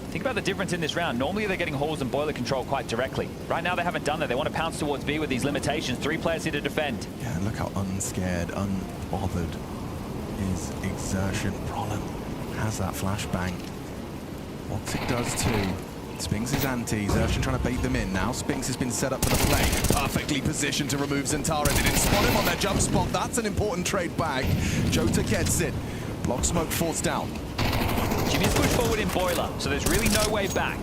Think about the difference in this round. Normally they're getting halls and boiler control quite directly. Right now they haven't done that. They want to pounce towards B with these limitations. 3 players here to defend. Yeah, and look how unscared, unbothered is Exertion. Brolin has that flashbang. Woxic does too. Spinks is anti. Exertion trying to bait them in now. Spinks has been set up for the play. Perfectly positioned to remove Zentara. They didn't spot him on their jump spot. That's an important trade back. Jota gets it. Block smoke forced down. Jimmy's pushed forward in boiler, so there's really no way back.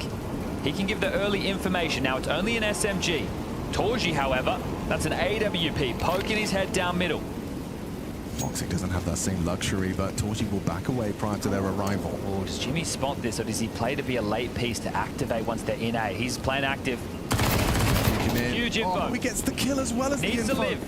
He can give the early information. Now it's only an SMG. Torji, however, that's an AWP poking his head down middle. Woxic doesn't have that same luxury, but Torji will back away prior to their arrival. Oh, does Jimmy spot this, or does he play to be a late piece to activate once they're in A? He's playing active. Huge info. Oh, he gets the kill as well as the info. Needs to live.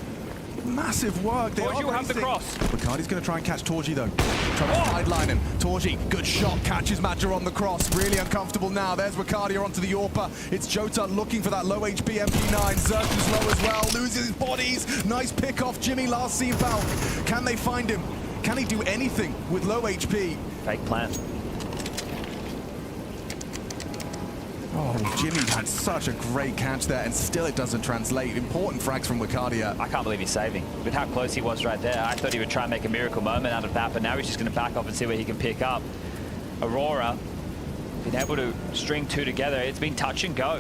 Massive work. Torji will have the cross. Ricardi's going to try and catch Torji though. Trying to sideline him. Torji, good shot, catches Madger on the cross. Really uncomfortable now. There's Ricardi onto the AWP. It's Jota looking for that low HP MP9. Zerk's low as well. Loses his bodies. Nice pick off Jimmy last seen foul. Can they find him? Can he do anything with low HP? Fake plan. Oh, Jimmy had such a great catch there, and still it doesn't translate. Important frags from Wicardia. I can't believe he's saving. With how close he was right there, I thought he would try and make a miracle moment out of that, but now he's just going to back off and see where he can pick up. Aurora, been able to string 2 together. It's been touch and go.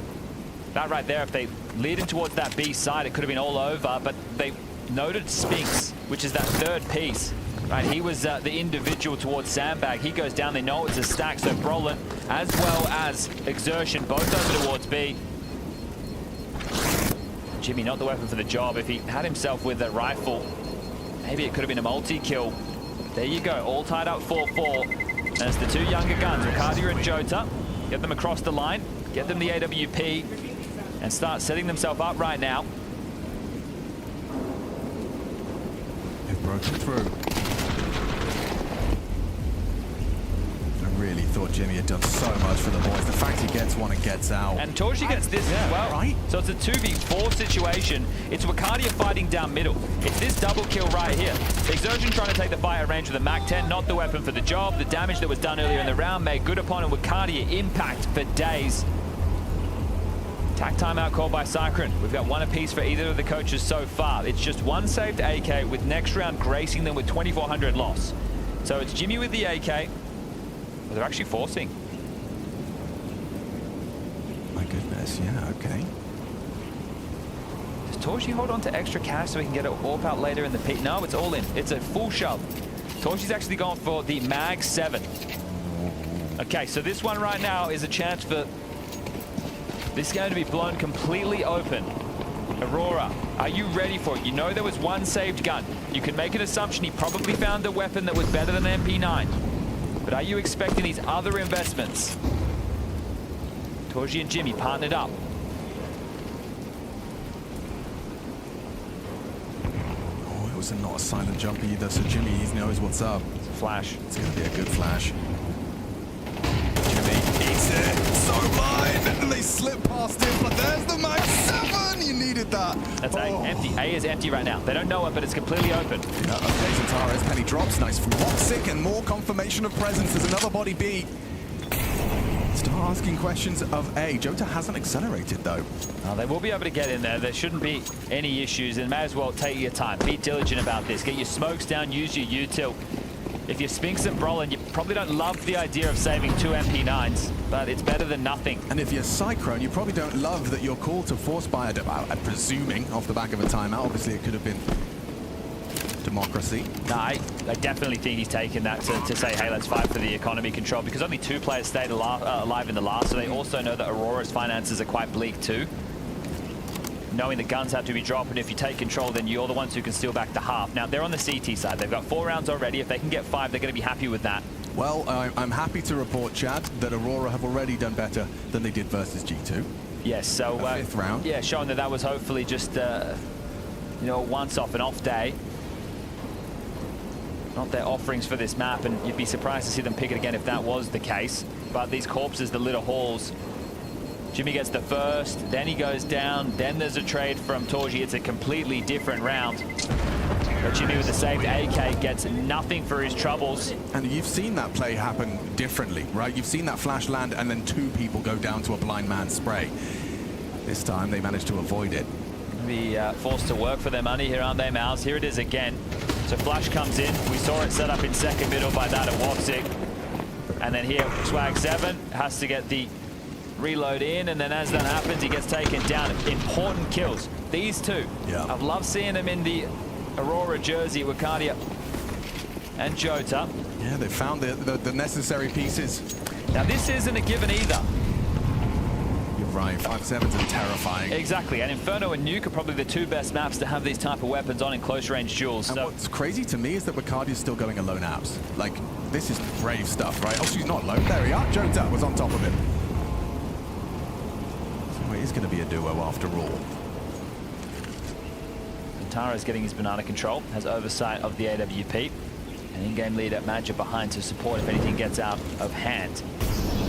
That right there, if they lead him towards that B side, it could have been all over, but they noted Spinks, which is that 3rd piece. Right, he was the individual towards Sandbag. He goes down, they know it's a stack, so Brolin, as well as Exertion, both over towards B. Jimmy, not the weapon for the job. If he had himself with a rifle, maybe it could have been a multi-kill. There you go, all tied up 4-4. As the 2 younger guns, Ricardia and Jota, get them across the line, get them the AWP, and start setting themselves up right now. They've broken through. Really thought Jimmy had done so much for the boys. The fact he gets one and gets out. And Torji gets this as well. Right? So it's a 2v4 situation. It's Wicardia fighting down middle. It's this double kill right here. Exertion trying to take the fight at range with a MAC-10, not the weapon for the job. The damage that was done earlier in the round made good upon, and Wicardia impact for days. Tack timeout called by Cyclone. We've got 1 apiece for either of the coaches so far. It's just 1 saved AK, with next round gracing them with 2,400 loss. So it's Jimmy with the AK. They're actually forcing. My goodness, yeah, okay. Does Torji hold on to extra cash so he can get it AWP out later in the peak? No, it's all in. It's a full shove. Torji's actually gone for the Mag 7. Okay, so this one right now is a chance for this game to be blown completely open. Aurora, are you ready for it? You know there was 1 saved gun. You can make an assumption he probably found a weapon that was better than MP9. But are you expecting these other investments? Torji and Jimmy partnered up. Oh, it was not a silent jump either, so Jimmy, he knows what's up. It's a flash. It's going to be a good flash. Jimmy eats it. So blind. And they slip past him, but there's the Mag 7. You needed that. That's A. Empty. A is empty right now. They don't know it, but it's completely open. Yeah, okay, Zentara's penny drops. Nice from Woxic, and more confirmation of presence. There's another body B. Star asking questions of A. Jota hasn't accelerated, though. They will be able to get in there. There shouldn't be any issues, and may as well take your time. Be diligent about this. Get your smokes down, use your U-tilt. If you're Spinks and Brolin, you probably don't love the idea of saving 2 MP9s, but it's better than nothing. And if you're Cyclone, you probably don't love that you're called to force buy I'm presuming off the back of a timeout. Obviously, it could have been democracy. No, I definitely think he's taken that to say, hey, let's fight for the economy control, because only 2 players stayed alive in the last, so they also know that Aurora's finances are quite bleak too. Knowing the guns have to be dropped, and if you take control, then you're the ones who can steal back to half. Now, they're on the CT side. They've got 4 rounds already. If they can get 5, they're going to be happy with that. Well, I'm happy to report, Chad, that Aurora have already done better than they did versus G2. Yes, so... 5th round. Yeah, showing that was hopefully just, you know, once off, an off day. Not their offerings for this map, and you'd be surprised to see them pick it again if that was the case. But these corpses, the little halls... Jimmy gets the first, then he goes down, then there's a trade from Torji. It's a completely different round. But Jimmy with the saved AK gets nothing for his troubles. And you've seen that play happen differently, right? You've seen that flash land and then 2 people go down to a blind man spray. This time they managed to avoid it. Be forced to work for their money here, aren't they, Mouse? Here it is again. So flash comes in. We saw it set up in second middle by that of Woxic. And then here, Swag 7 has to get the reload in, and then as that happens, he gets taken down. Important kills. These 2. Yeah. I've loved seeing them in the Aurora jersey, Wakadia and Jota. Yeah, they found the necessary pieces. Now, this isn't a given either. You're right. 5-7s are terrifying. Exactly, and Inferno and Nuke are probably the 2 best maps to have these type of weapons on in close-range duels. And what's crazy to me is that Wakadia is still going alone abs. Like, this is brave stuff, right? Oh, she's not alone. There we are. Jota was on top of him. It is going to be a duo after all. Zantara is getting his banana control, has oversight of the AWP. An in-game leader, Madja behind to support if anything gets out of hand.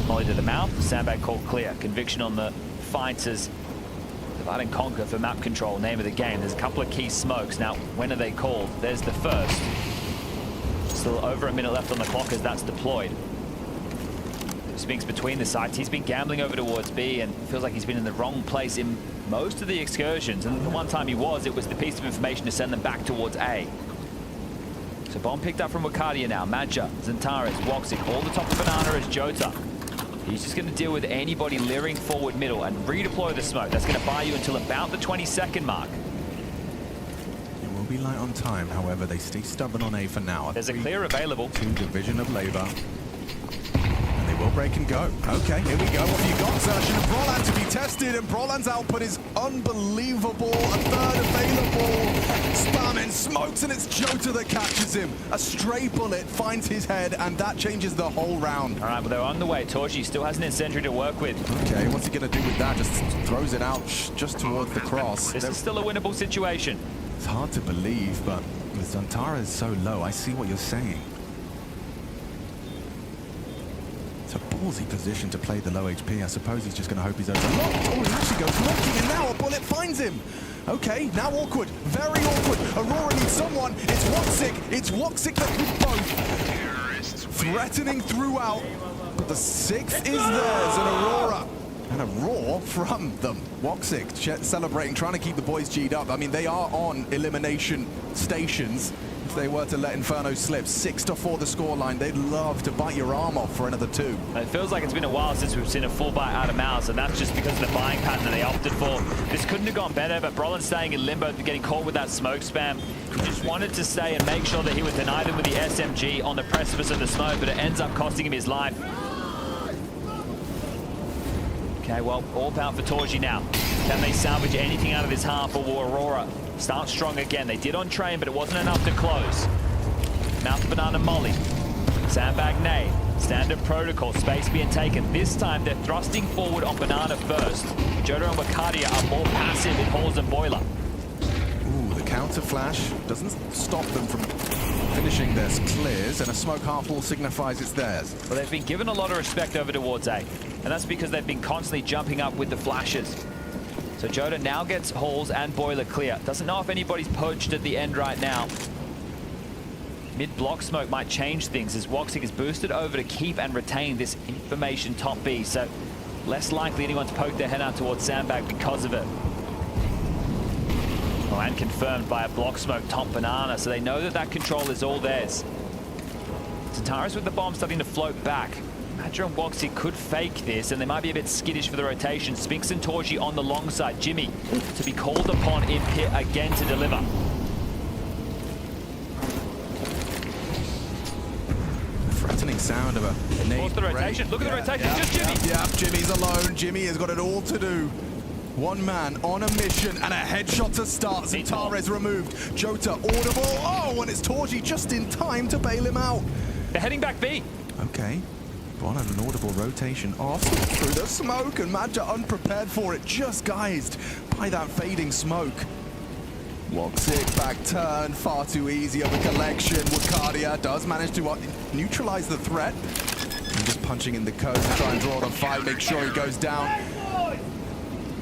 Molly to the mouth, sandbag called clear. Conviction on the fighters. Divide and conquer for map control, name of the game. There's a couple of key smokes. Now, when are they called? There's the first. Still over a minute left on the clock as that's deployed. Spinks between the sites. He's been gambling over towards B and feels like he's been in the wrong place in most of the excursions. And the one time he was, it was the piece of information to send them back towards A. So bomb picked up from Wakadia now. Madja, Zantara, Woxic. All the top of banana is Jota. He's just going to deal with anybody leering forward middle and redeploy the smoke. That's going to buy you until about the 20-second mark. It will be light on time, however, they stay stubborn on A for now. There's a clear available. 2 division of labor. Will break and go. Okay, here we go. What have you got? Zertion and Brolan to be tested, and Brolan's output is unbelievable. A 3rd available. Spamming smokes, and it's Jota that catches him. A stray bullet finds his head, and that changes the whole round. All right, well, they're on the way. Torji still has an incendiary to work with. Okay, what's he going to do with that? Just throws it out just towards the cross. This is still a winnable situation. It's hard to believe, but with Zantara is so low, I see what you're saying. A ballsy position to play the low HP. I suppose he's just going to hope he's overlooked. Oh, he actually goes looking, and now a bullet finds him. Okay, now awkward. Very awkward. Aurora needs someone. It's Woxic. It's Woxic that can both. Threatening throughout, but the 6th is theirs, and Aurora. And a roar from them. Woxic celebrating, trying to keep the boys G'd up. I mean, they are on elimination stations. If they were to let Inferno slip, 6-4 the scoreline, they'd love to bite your arm off for another 2. It feels like it's been a while since we've seen a full buy out of Mouse, and that's just because of the buying pattern that they opted for. This couldn't have gone better, but Brolin staying in limbo, getting caught with that smoke spam. Just wanted to stay and make sure that he was denied him with the SMG on the precipice of the smoke, but it ends up costing him his life. Okay, well, all power for Torji now. Can they salvage anything out of this half, or will Aurora start strong again? They did on train, but it wasn't enough to close. Mouth of banana molly. Sandbag nade. Standard protocol. Space being taken. This time they're thrusting forward on banana first. Jota and Wakadia are more passive in halls and boiler. Ooh, the counter flash doesn't stop them from finishing their clears, and a smoke half wall signifies it's theirs. Well, they've been given a lot of respect over towards A, and that's because they've been constantly jumping up with the flashes. So Jota now gets halls and boiler clear. Doesn't know if anybody's poached at the end right now. Mid-block smoke might change things as Woxic is boosted over to keep and retain this information top B. So less likely anyone to poke their head out towards Sandbag because of it. Oh, and confirmed by a block smoke top banana, so they know that that control is all theirs. Zentaris with the bomb starting to float back. Madra and Woxic could fake this, and they might be a bit skittish for the rotation. Spinks and Torji on the long side. Jimmy to be called upon in pit again to deliver. Threatening sound of a innate. What's the rotation? Look at the rotation. Just Jimmy. Yeah, Jimmy's alone. Jimmy has got it all to do. One man on a mission and a headshot to start. Zentaris removed. Jota audible. Oh, and it's Torji just in time to bail him out. They're heading back B. Okay. Bon and an audible rotation off through the smoke, and Madja unprepared for it, just guised by that fading smoke. Woxic back turn, far too easy of a collection. Wukadia does manage to neutralize the threat. And just punching in the code to try and draw the fight, make sure he goes down.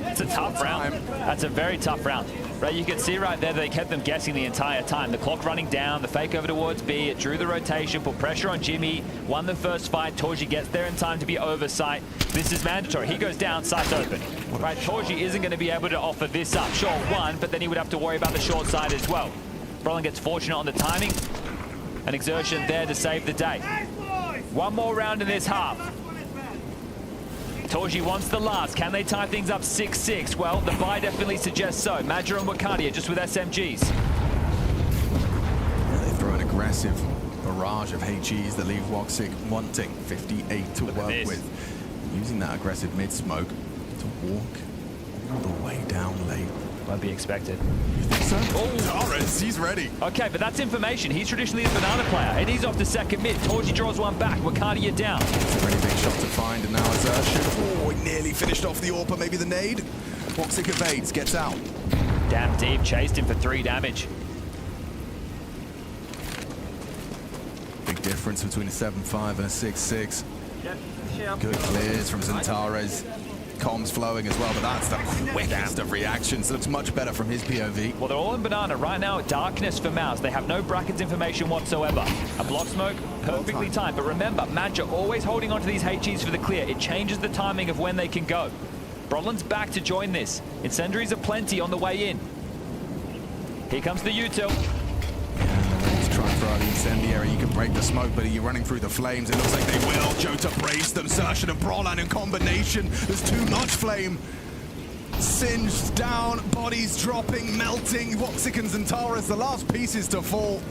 It's a tough round. That's a very tough round. Right, you can see right there they kept them guessing the entire time. The clock running down, the fake over towards B, it drew the rotation, put pressure on Jimmy, won the first fight. Torji gets there in time to be oversight. This is mandatory. He goes down, sights open. Right, Torji isn't going to be able to offer this up. Sure, one, but then he would have to worry about the short side as well. Brolin gets fortunate on the timing. An exertion there to save the day. One more round in this half. Torji wants the last. Can they tie things up 6-6? Well, the buy definitely suggests so. Madra and Wukadia just with SMGs. They throw an aggressive barrage of HEs that leave Woxic wanting 58 to work with. Using that aggressive mid-smoke to walk all the way down late. Won't be expected. You think so? Oh, Torres, he's ready. Okay, but that's information. He's traditionally a banana player, and he's off to second mid. Torji draws one back. Wukadia down. It's a pretty big shot to find, and now exertion. Oh, he nearly finished off the AWP, maybe the nade. Woxic evades, gets out. Damn deep, chased him for 3 damage. Big difference between a 7-5 and a 6-6. Good clears from Zentaris. Comms flowing as well, but that's the quickest of reactions. Looks much better from his POV. Well, they're all in banana right now. Darkness for Mouse. They have no brackets information whatsoever. A block smoke, perfectly timed. But remember, Madja always holding onto these HEs for the clear. It changes the timing of when they can go. Brodlin's back to join this. Incendiaries are plenty on the way in. Here comes the util. Try and throw out the incendiary. You can break the smoke, but you're running through the flames. It looks like they will. Jota brace them. Sershin and Brolan in combination. There's too much flame. Singed down, bodies dropping, melting. Woxic and Zentaris, the last pieces to fall.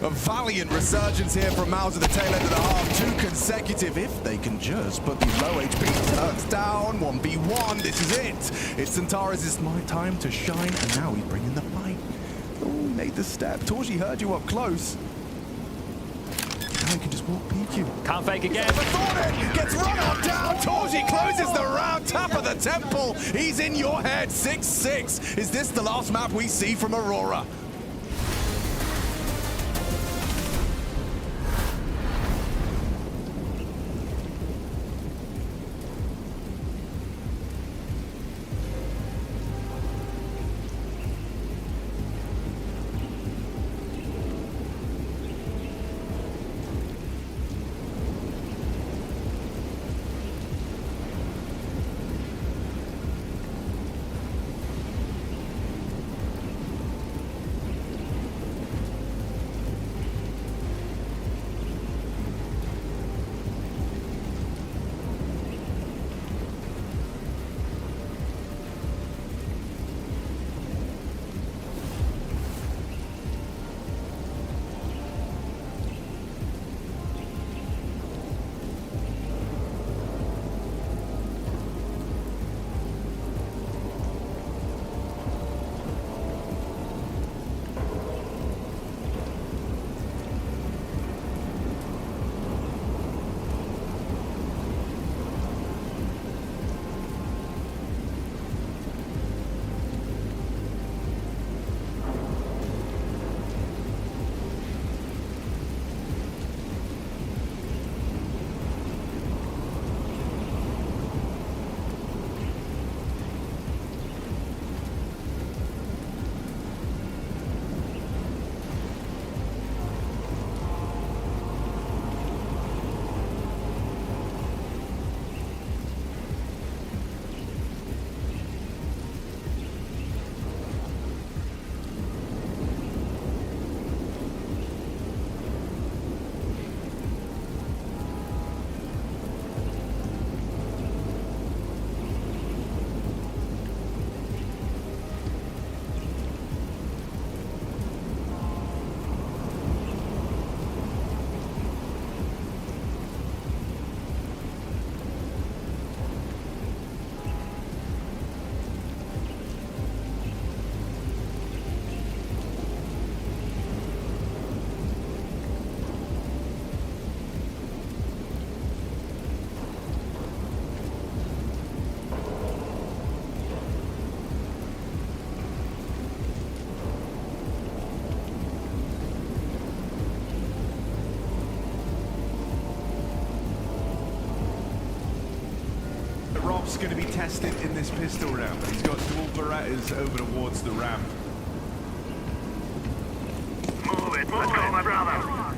A valiant resurgence here from Mouse at the tail end of the half. 2 consecutive, if they can just put these low HP turns down. 1v1, this is it. It's Zentaris, it's my time to shine, and now he's bringing the fight. Oh, he made the step. Torji heard you up close. Now he can just walk PQ. Can't fake again. Gets run on down. Torji closes the round. Tap of the temple. He's in your head. 6-6. Is this the last map we see from Aurora? Rop's going to be tested in this pistol round, but he's got dual Berettas over towards the ramp. Move it. Let's go, my brother.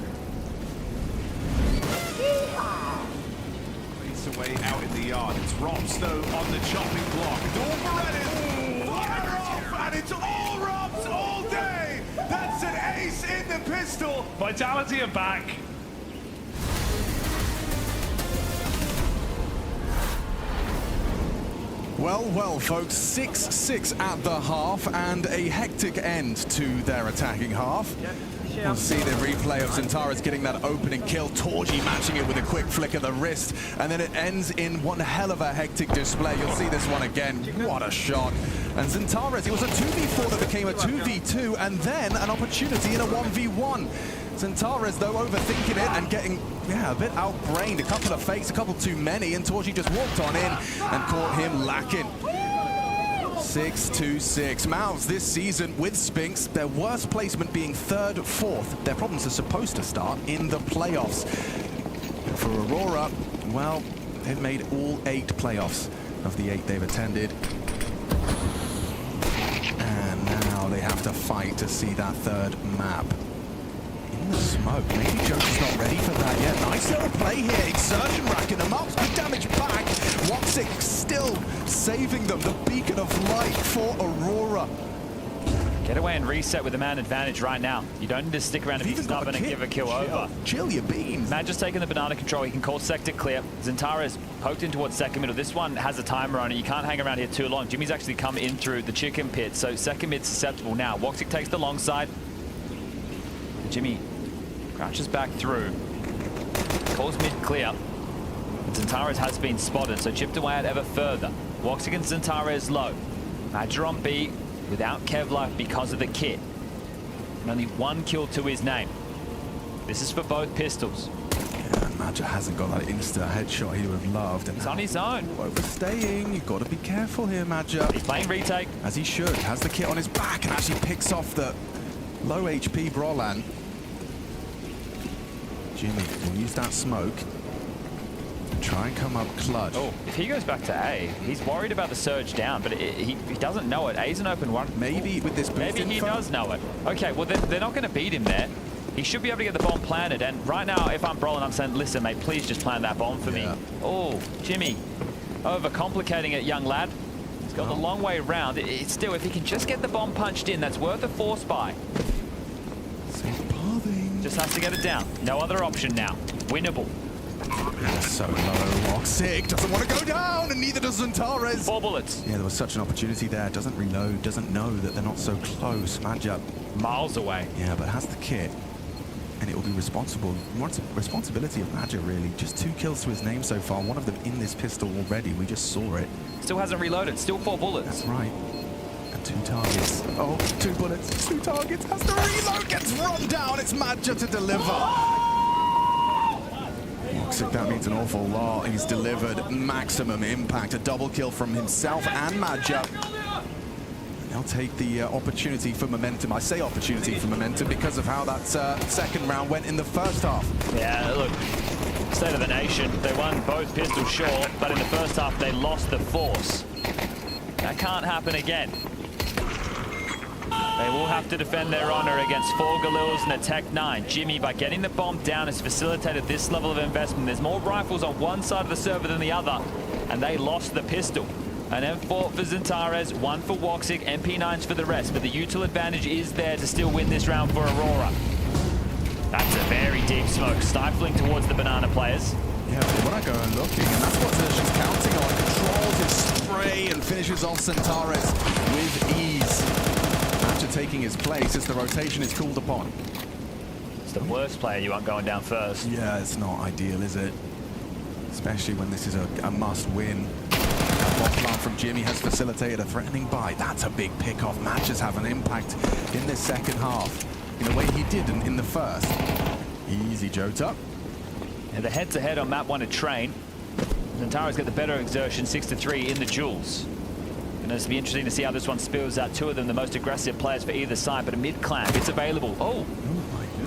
Race away out in the yard. It's Rops, though, on the chopping block. Dual Berettas fire off, and it's all Rops all day. That's an ace in the pistol. Vitality are back. Well, folks, 6-6 at the half, and a hectic end to their attacking half. We'll see the replay of Zentaris getting that opening kill, Torji matching it with a quick flick of the wrist, and then it ends in one hell of a hectic display. You'll see this one again. What a shot. And Zentaris, it was a 2v4 that became a 2v2, and then an opportunity in a 1v1. Zentaris, though, overthinking it and getting, a bit outbrained. A couple of fakes, a couple too many, and Torji just walked on in and caught him lacking. 6-2-6. Mouths this season with Spinks, their worst placement being 3rd, 4th. Their problems are supposed to start in the playoffs. And for Aurora, well, they've made all 8 playoffs of the 8 they've attended. And now they have to fight to see that 3rd map. In the smoke, maybe Joker's not ready for that yet. Nice little play here, Exertion racking them up, good damage back. Woxic still saving them, the beacon of light for Aurora. Get away and reset with the man advantage right now. You don't need to stick around and be stubborn and give a kill over. Chill your beans. Matt just taking the banana control. He can call sector clear. Zentaris poked in towards second middle. This one has a timer on it. You can't hang around here too long. Jimmy's actually come in through the chicken pit, so second mid's susceptible now. Woxic takes the long side. Jimmy crouches back through. Calls mid clear. Zentaris has been spotted, so chipped away out ever further. Woxic and Zentaris low. Madger on B without Kevlar because of the kit. And only 1 kill to his name. This is for both pistols. Yeah, Madger hasn't got that insta headshot he would have loved. And he's on his own. Overstaying. You've got to be careful here, Madger. He's playing retake. As he should. Has the kit on his back and actually picks off the low HP Brolan. Jimmy will use that smoke. Try and come up clutch. Oh, if he goes back to A, he's worried about the surge down, but he doesn't know it. A's an open one. Maybe with this boost Maybe he info? does know it. Okay, well, they're not going to beat him there. He should be able to get the bomb planted, and right now, if I'm Brolin, I'm saying, listen, mate, please just plant that bomb for me. Oh, Jimmy, overcomplicating it, young lad. He's got the long way around. It's still, if he can just get the bomb punched in, that's worth a force buy. Just has to get it down. No other option now. Winnable. So low. Woxic doesn't want to go down, and neither does Zentaris. 4 bullets. Yeah, there was such an opportunity there. Doesn't reload, doesn't know that they're not so close. Madger miles away. Yeah, but has the kit. And it will be responsibility of Madger, really. Just 2 kills to his name so far. One of them in this pistol already. We just saw it. Still hasn't reloaded. Still 4 bullets. That's right. And 2 targets. Oh, 2 bullets. 2 targets. Has to reload. Gets run down. It's Madger to deliver. Woxic, that means an awful lot. He's delivered maximum impact. A double kill from himself and Madger. They'll take the opportunity for momentum. I say opportunity for momentum because of how that second round went in the first half. Yeah, look, state of the nation. They won both pistols short, but in the first half they lost the force. That can't happen again. They will have to defend their honor against 4 Galils and a Tech 9. Jimmy, by getting the bomb down, has facilitated this level of investment. There's more rifles on one side of the server than the other, and they lost the pistol. An M4 for Zentaris, 1 for Woxic, MP9s for the rest, but the util advantage is there to still win this round for Aurora. That's a very deep smoke, stifling towards the banana players. Yeah, but they want to go and looking, and that's what Zersh's counting on. Controls his spray and finishes off Zentaris with ease. After taking his place as the rotation is called upon. It's the worst player you want going down first. Yeah, it's not ideal, is it? Especially when this is a must-win. Bomb plant from Jimmy has facilitated a threatening buy. That's a big pick-off. Matches have an impact in this second half in a way he didn't in the first. Easy, Jota. And the head-to-head on map 1 at Train. Zentaris got the better exertion, 6-3 in the duels. And it'll be interesting to see how this one spills out. 2 of them, the most aggressive players for either side, but a mid-clamp, it's available. Oh,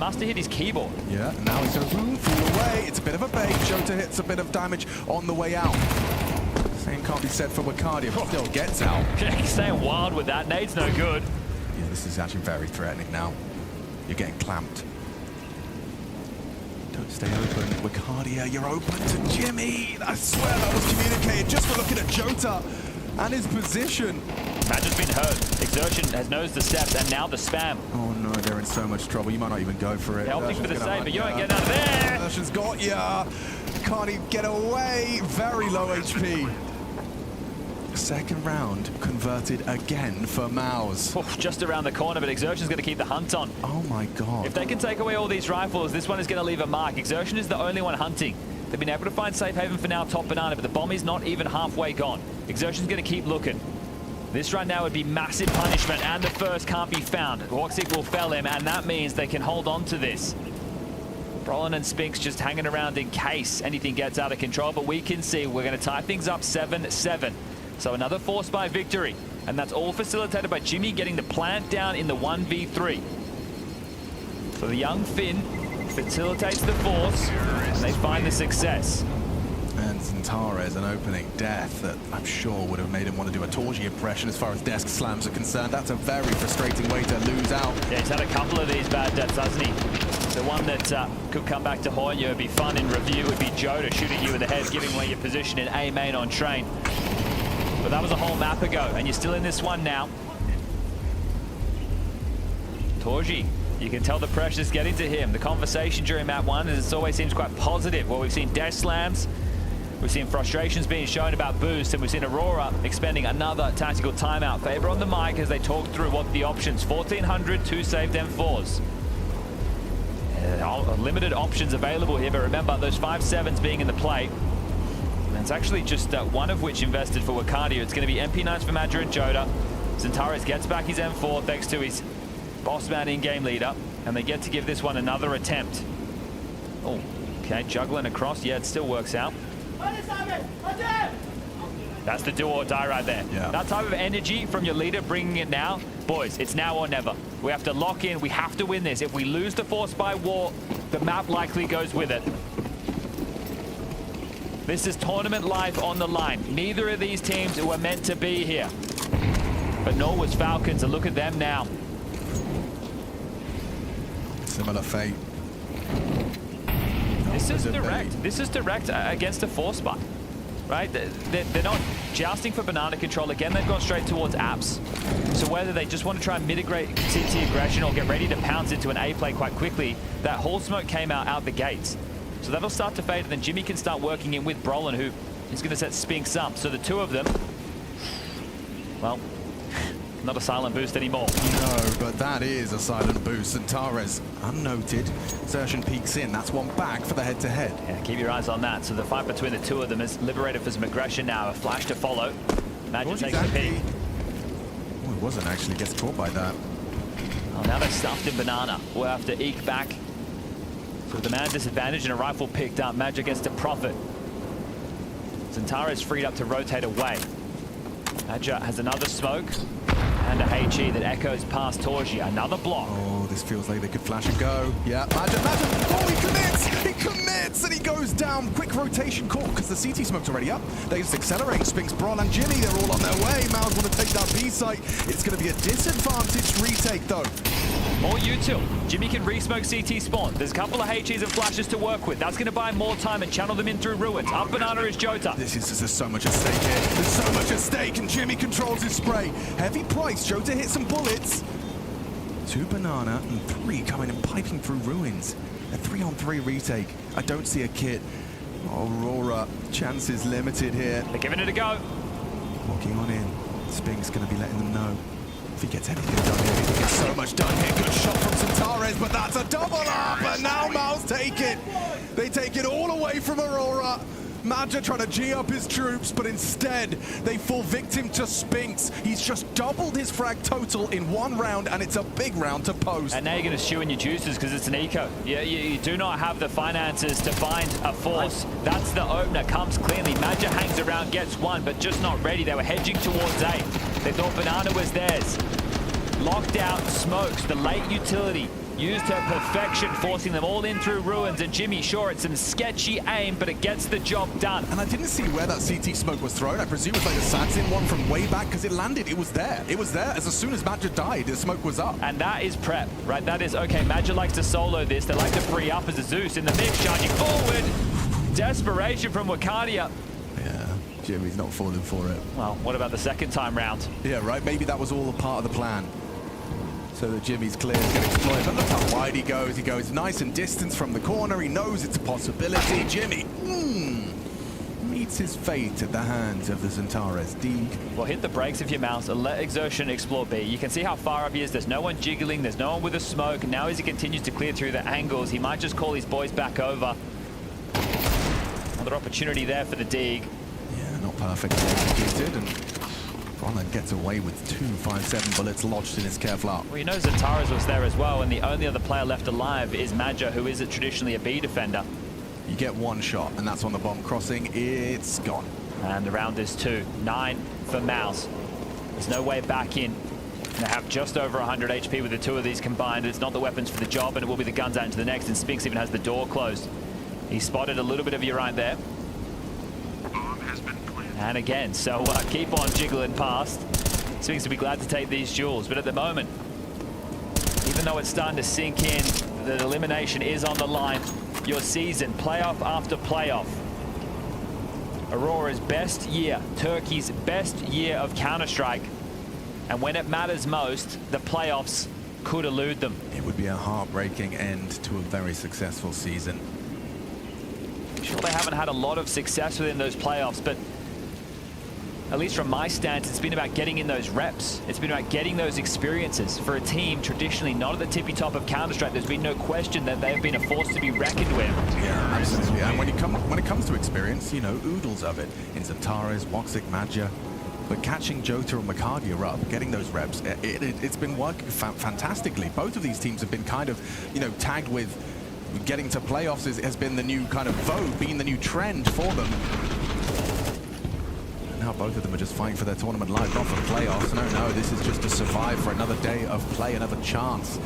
must have hit his keyboard. Yeah, now he's going to fool away. It's a bit of a bait. Jota hits a bit of damage on the way out. Same can't be said for Wacardia, but still gets out. He's staying wild with that. Nade's no good. Yeah, this is actually very threatening now. You're getting clamped. Don't stay open. Wacardia, you're open to Jimmy. I swear that was communicated just for looking at Jota and his position. Match has been hurt. Exertion has nosed the steps and now the spam. Oh no, they're in so much trouble. You might not even go for it. They're opting for the Exertion's save, gonna but you hunt ain't ya. getting out of there. Exertion's got ya. Can't even get away. Very low HP. Second round converted again for Mouse. Just around the corner, but Exertion's going to keep the hunt on. Oh my god. If they can take away all these rifles, this one is going to leave a mark. Exertion is the only one hunting. They've been able to find safe haven for now, top banana, but the bomb is not even halfway gone. Exertion's going to keep looking. This right now would be massive punishment, and the first can't be found. Woxic will fell him, and that means they can hold on to this. Brolin and Spinks just hanging around in case anything gets out of control, but we can see we're going to tie things up 7-7. So another force by victory, and that's all facilitated by Jimmy getting the plant down in the 1v3. So the young Finn facilitates the force, and they find the success. And Zantares, an opening death that I'm sure would have made him want to do a Torji impression as far as desk slams are concerned. That's a very frustrating way to lose out. Yeah, he's had a couple of these bad deaths, hasn't he? The one that could come back to haunt you, would be fun in review, would be Jota shooting you in the head, giving away your position in A main on train. But that was a whole map ago, and you're still in this one now. Torji, you can tell the pressure's getting to him. The conversation during map 1 is it always seems quite positive. Well, we've seen death slams, we've seen frustrations being shown about boost, and we've seen Aurora expending another tactical timeout. Faber on the mic as they talk through what the options. 1400, 2 saved M4s. Limited options available here, but remember those 5.7s being in the play. And it's actually just one of which invested for Wacardia. It's going to be MP9s for Madra and Jota. Zantares gets back his M4 thanks to his boss man in-game leader, and they get to give this one another attempt. Oh, okay, juggling across. Yeah, it still works out. That's the do or die right there. Yeah. That type of energy from your leader, bringing it now. Boys, it's now or never. We have to lock in. We have to win this. If we lose the force by war, the map likely goes with it. This is tournament life on the line. Neither of these teams were meant to be here. But nor was Falcons, and look at them now. Similar fate. This is direct. This is direct against a force buy. Right? They're not jousting for banana control. Again, they've gone straight towards apps. So whether they just want to try and mitigate CT aggression or get ready to pounce into an A play quite quickly, that whole smoke came out the gates. So that'll start to fade, and then Jimmy can start working in with Brolin, who is going to set Spinks up. So the two of them, well, not a silent boost anymore. No, but that is a silent boost. Zantares, unnoted. Xertion peeks in. That's one back for the head-to-head. Yeah, keep your eyes on that. So the fight between the two of them is liberated for some aggression now. A flash to follow. Magic takes the peek. Oh, it wasn't actually. Gets caught by that. Oh, now they're stuffed in banana. We'll have to eke back. So the man disadvantaged and a rifle picked up. Magic gets to profit. Zantares freed up to rotate away. Madja has another smoke and a HE that echoes past Torji. Another block. Oh, this feels like they could flash and go. Yeah, Madja. Oh, he commits! He commits! And he goes down. Quick rotation call because the CT smoke's already up. They're just accelerating. Spinks, Brawl, and Jimmy, they're all on their way. Mouse want to take that B site. It's going to be a disadvantaged retake, though. More util. Jimmy can re-smoke CT spawn. There's a couple of HEs and flashes to work with. That's going to buy more time and channel them in through ruins. Up banana is Jota. There's so much at stake here. There's so much at stake, and Jimmy controls his spray. Heavy price. Jota hits some bullets. 2 banana and 3 coming and piping through ruins. A 3-on-3 retake. I don't see a kit. Aurora, chances limited here. They're giving it a go. Walking on in. Spinks going to be letting them know. If he gets anything done here, he can get so much done here. Good shot from Zantares, but that's a double up, and now Mouse take it. They take it all away from Aurora. Madja trying to G up his troops, but instead they fall victim to Spinks. He's just doubled his frag total in 1 round, and it's a big round to post. And now you're going to stew in your juices because it's an eco. You do not have the finances to find a force. That's the opener, comes cleanly. Madja hangs around, gets one, but just not ready. They were hedging towards A. They thought banana was theirs. Locked out, smokes, the late utility used her perfection, forcing them all in through ruins. And Jimmy, sure, it's some sketchy aim, but it gets the job done. And I didn't see where that CT smoke was thrown. I presume it's like a Satsin one from way back, because it landed. It was there. It was there. As soon as Madja died, the smoke was up. And that is prep, right? That is, okay, Madja likes to solo this. They like to free up as a Zeus in the mix, charging forward. Desperation from Wakadia. Yeah, Jimmy's not falling for it. Well, what about the second time round? Yeah, right. Maybe that was all a part of the plan. So that Jimmy's clear is going to exploit. But look how wide he goes. He goes nice and distant from the corner. He knows it's a possibility. Jimmy meets his fate at the hands of the Zentares. Deeg. Well, hit the brakes of your mouse and let Exertion explore B. You can see how far up he is. There's no one jiggling. There's no one with a smoke. Now as he continues to clear through the angles, he might just call his boys back over. Another opportunity there for the Deeg. Yeah, not perfectly executed. And Roland gets away with 257 bullets lodged in his Kevlar. Well, you know Zentares was there as well, and the only other player left alive is Madja, who is traditionally a B defender. You get one shot, and that's on the bomb crossing. It's gone. And the round is 2. 9 for Mouse. There's no way back in. They have just over 100 HP with the two of these combined. It's not the weapons for the job, and it will be the guns out into the next, and Spinks even has the door closed. He spotted a little bit of you right there. And again, so keep on jiggling past. Spinks will be glad to take these duels, but at the moment, even though it's starting to sink in, the elimination is on the line. Your season, playoff after playoff. Aurora's best year, Turkey's best year of Counter-Strike. And when it matters most, the playoffs could elude them. It would be a heartbreaking end to a very successful season. Sure, they haven't had a lot of success within those playoffs, but at least from my stance, it's been about getting in those reps. It's been about getting those experiences. For a team traditionally not at the tippy top of Counter-Strike, there's been no question that they've been a force to be reckoned with. Yeah, absolutely. And when it comes to experience, you know, oodles of it. In Zentares, Woxic, Madja. But catching Jota and Wakadia up, getting those reps, it's been working fantastically. Both of these teams have been kind of, you know, tagged with getting to playoffs has been the new kind of vogue, being the new trend for them. Now both of them are just fighting for their tournament life, not for the playoffs. No, this is just to survive for another day of play, another chance.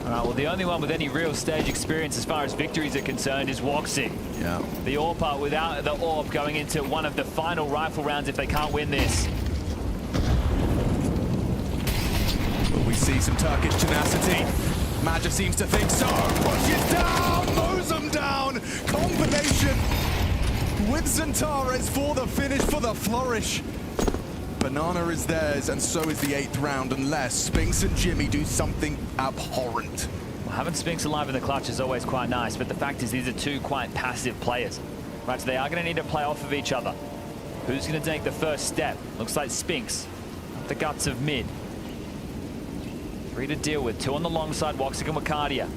All right, well, the only one with any real stage experience as far as victories are concerned is Woxic. Yeah. The AWP without the AWP going into one of the final rifle rounds if they can't win this. But we see some Turkish tenacity. Madja seems to think so. Pushes down, mows them down. Combination with Zentares for the finish, for the flourish. Banana is theirs, and so is the 8th round, unless Spinks and Jimmy do something abhorrent. Well, having Spinks alive in the clutch is always quite nice, but the fact is these are two quite passive players. Right, so they are going to need to play off of each other. Who's going to take the first step? Looks like Spinks. The guts of mid. 3 to deal with. 2 on the long side, Woxic and Wakadia.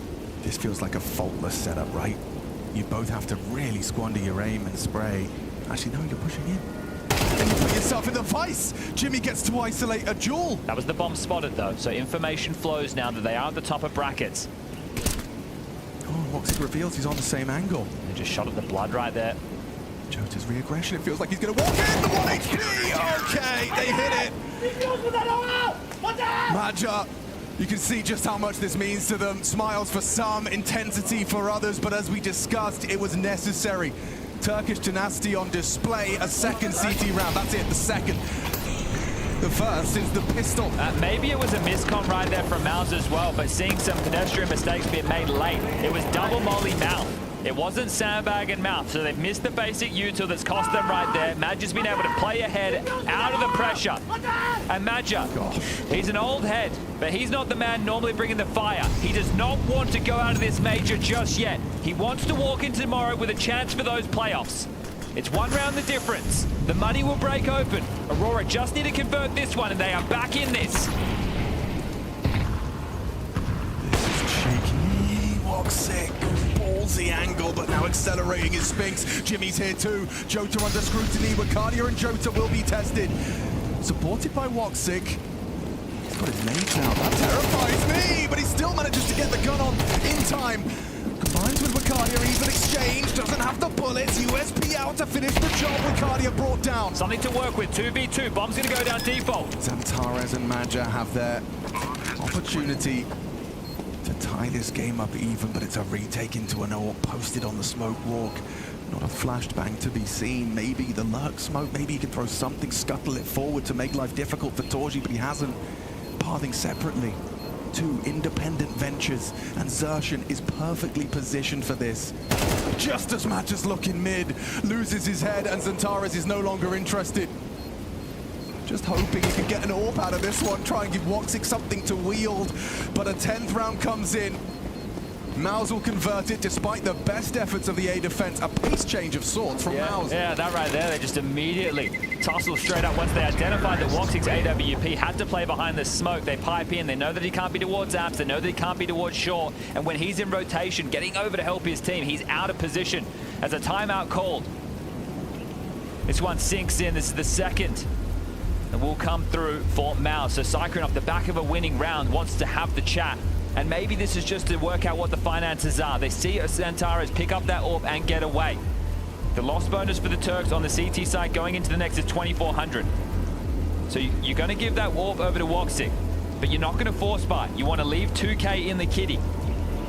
This feels like a faultless setup, right? You both have to really squander your aim and spray. Actually, no, you're pushing in. And you put yourself in the vice. Jimmy gets to isolate a duel. That was the bomb spotted, though, so information flows now that they are at the top of brackets. Oh, Woxic reveals he's on the same angle. They just shot at the blood right there. Jota's re-aggression. It feels like he's going to walk in. The 1 HP. Okay, they hit it. Madja. You can see just how much this means to them. Smiles for some, intensity for others, but as we discussed, it was necessary. Turkish tenacity on display, a second CT round. That's it, the second. The first is the pistol. Maybe it was a miscom right there from Mouse as well, but seeing some pedestrian mistakes being made late. It was double molly Mouth. It wasn't sandbag and Mouth, so they've missed the basic util that's cost them right there. Madja's been able to play ahead out of the pressure. And Madja, he's an old head, but he's not the man normally bringing the fire. He does not want to go out of this major just yet. He wants to walk in tomorrow with a chance for those playoffs. It's 1 round the difference. The money will break open. Aurora just need to convert this one, and they are back in this. This is cheeky. Woxic. Ballsy angle, but now accelerating his Spinks. Jimmy's here too. Jota under scrutiny. Wakadia and Jota will be tested. Supported by Woxic. He's got his nades out. That terrifies me, but he still manages to get the gun on in time. Combines with Wakadia, even exchange, doesn't have the bullets. USP out to finish the job. Wakadia brought down. Something to work with. 2v2. Bomb's going to go down default. Zentares and Madja have their Opportunity to tie this game up even, but it's a retake into an AWP posted on the smoke walk. Not a flashed bang to be seen. Maybe the lurk smoke, maybe he can throw something, scuttle it forward to make life difficult for Torji, but he hasn't. Pathing separately. Two independent ventures, and Xerxen is perfectly positioned for this. Just as Matches looking mid, loses his head, and Xantares is no longer interested. Just hoping he can get an AWP out of this one, try and give Woxic something to wield, but a 10th round comes in. Maus will convert it despite the best efforts of the A defense. A pace change of sorts from Maus. Yeah, that right there, they just immediately tussle straight up once they identified that Woxic's AWP had to play behind the smoke. They pipe in, they know that he can't be towards Apps, they know that he can't be towards Shaw, and when he's in rotation, getting over to help his team, he's out of position as a timeout called. This one sinks in, this is the second. And will come through for Maus. So Cyclone off the back of a winning round wants to have the chat. And maybe this is just to work out what the finances are. They see Xantares pick up that AWP and get away. The loss bonus for the Turks on the CT side going into the next is 2,400. So you're going to give that AWP over to Woxic, but you're not going to force buy. You want to leave 2K in the kitty.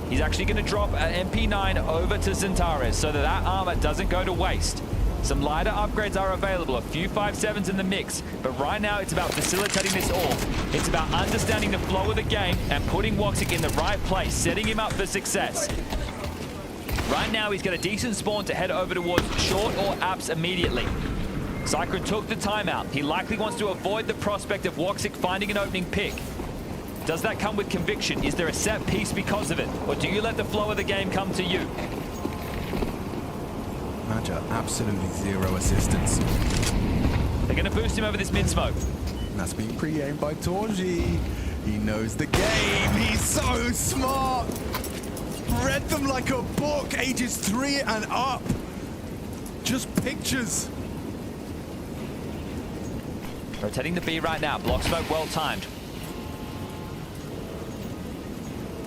He's actually going to drop an MP9 over to Xantares so that that armor doesn't go to waste. Some lighter upgrades are available, a few 5.7s in the mix, but right now it's about facilitating this AWP. It's about understanding the flow of the game and putting Woxic in the right place, setting him up for success. Right now he's got a decent spawn to head over towards short or apps immediately. Cyclone took the timeout. He likely wants to avoid the prospect of Woxic finding an opening pick. Does that come with conviction? Is there a set piece because of it? Or do you let the flow of the game come to you? Maja, absolutely zero assistance. They're going to boost him over this mid-smoke. That's been pre-aimed by Torji. He knows the game. He's so smart. Read them like a book, ages 3 and up. Just pictures. Rotating the B right now. Block smoke well timed.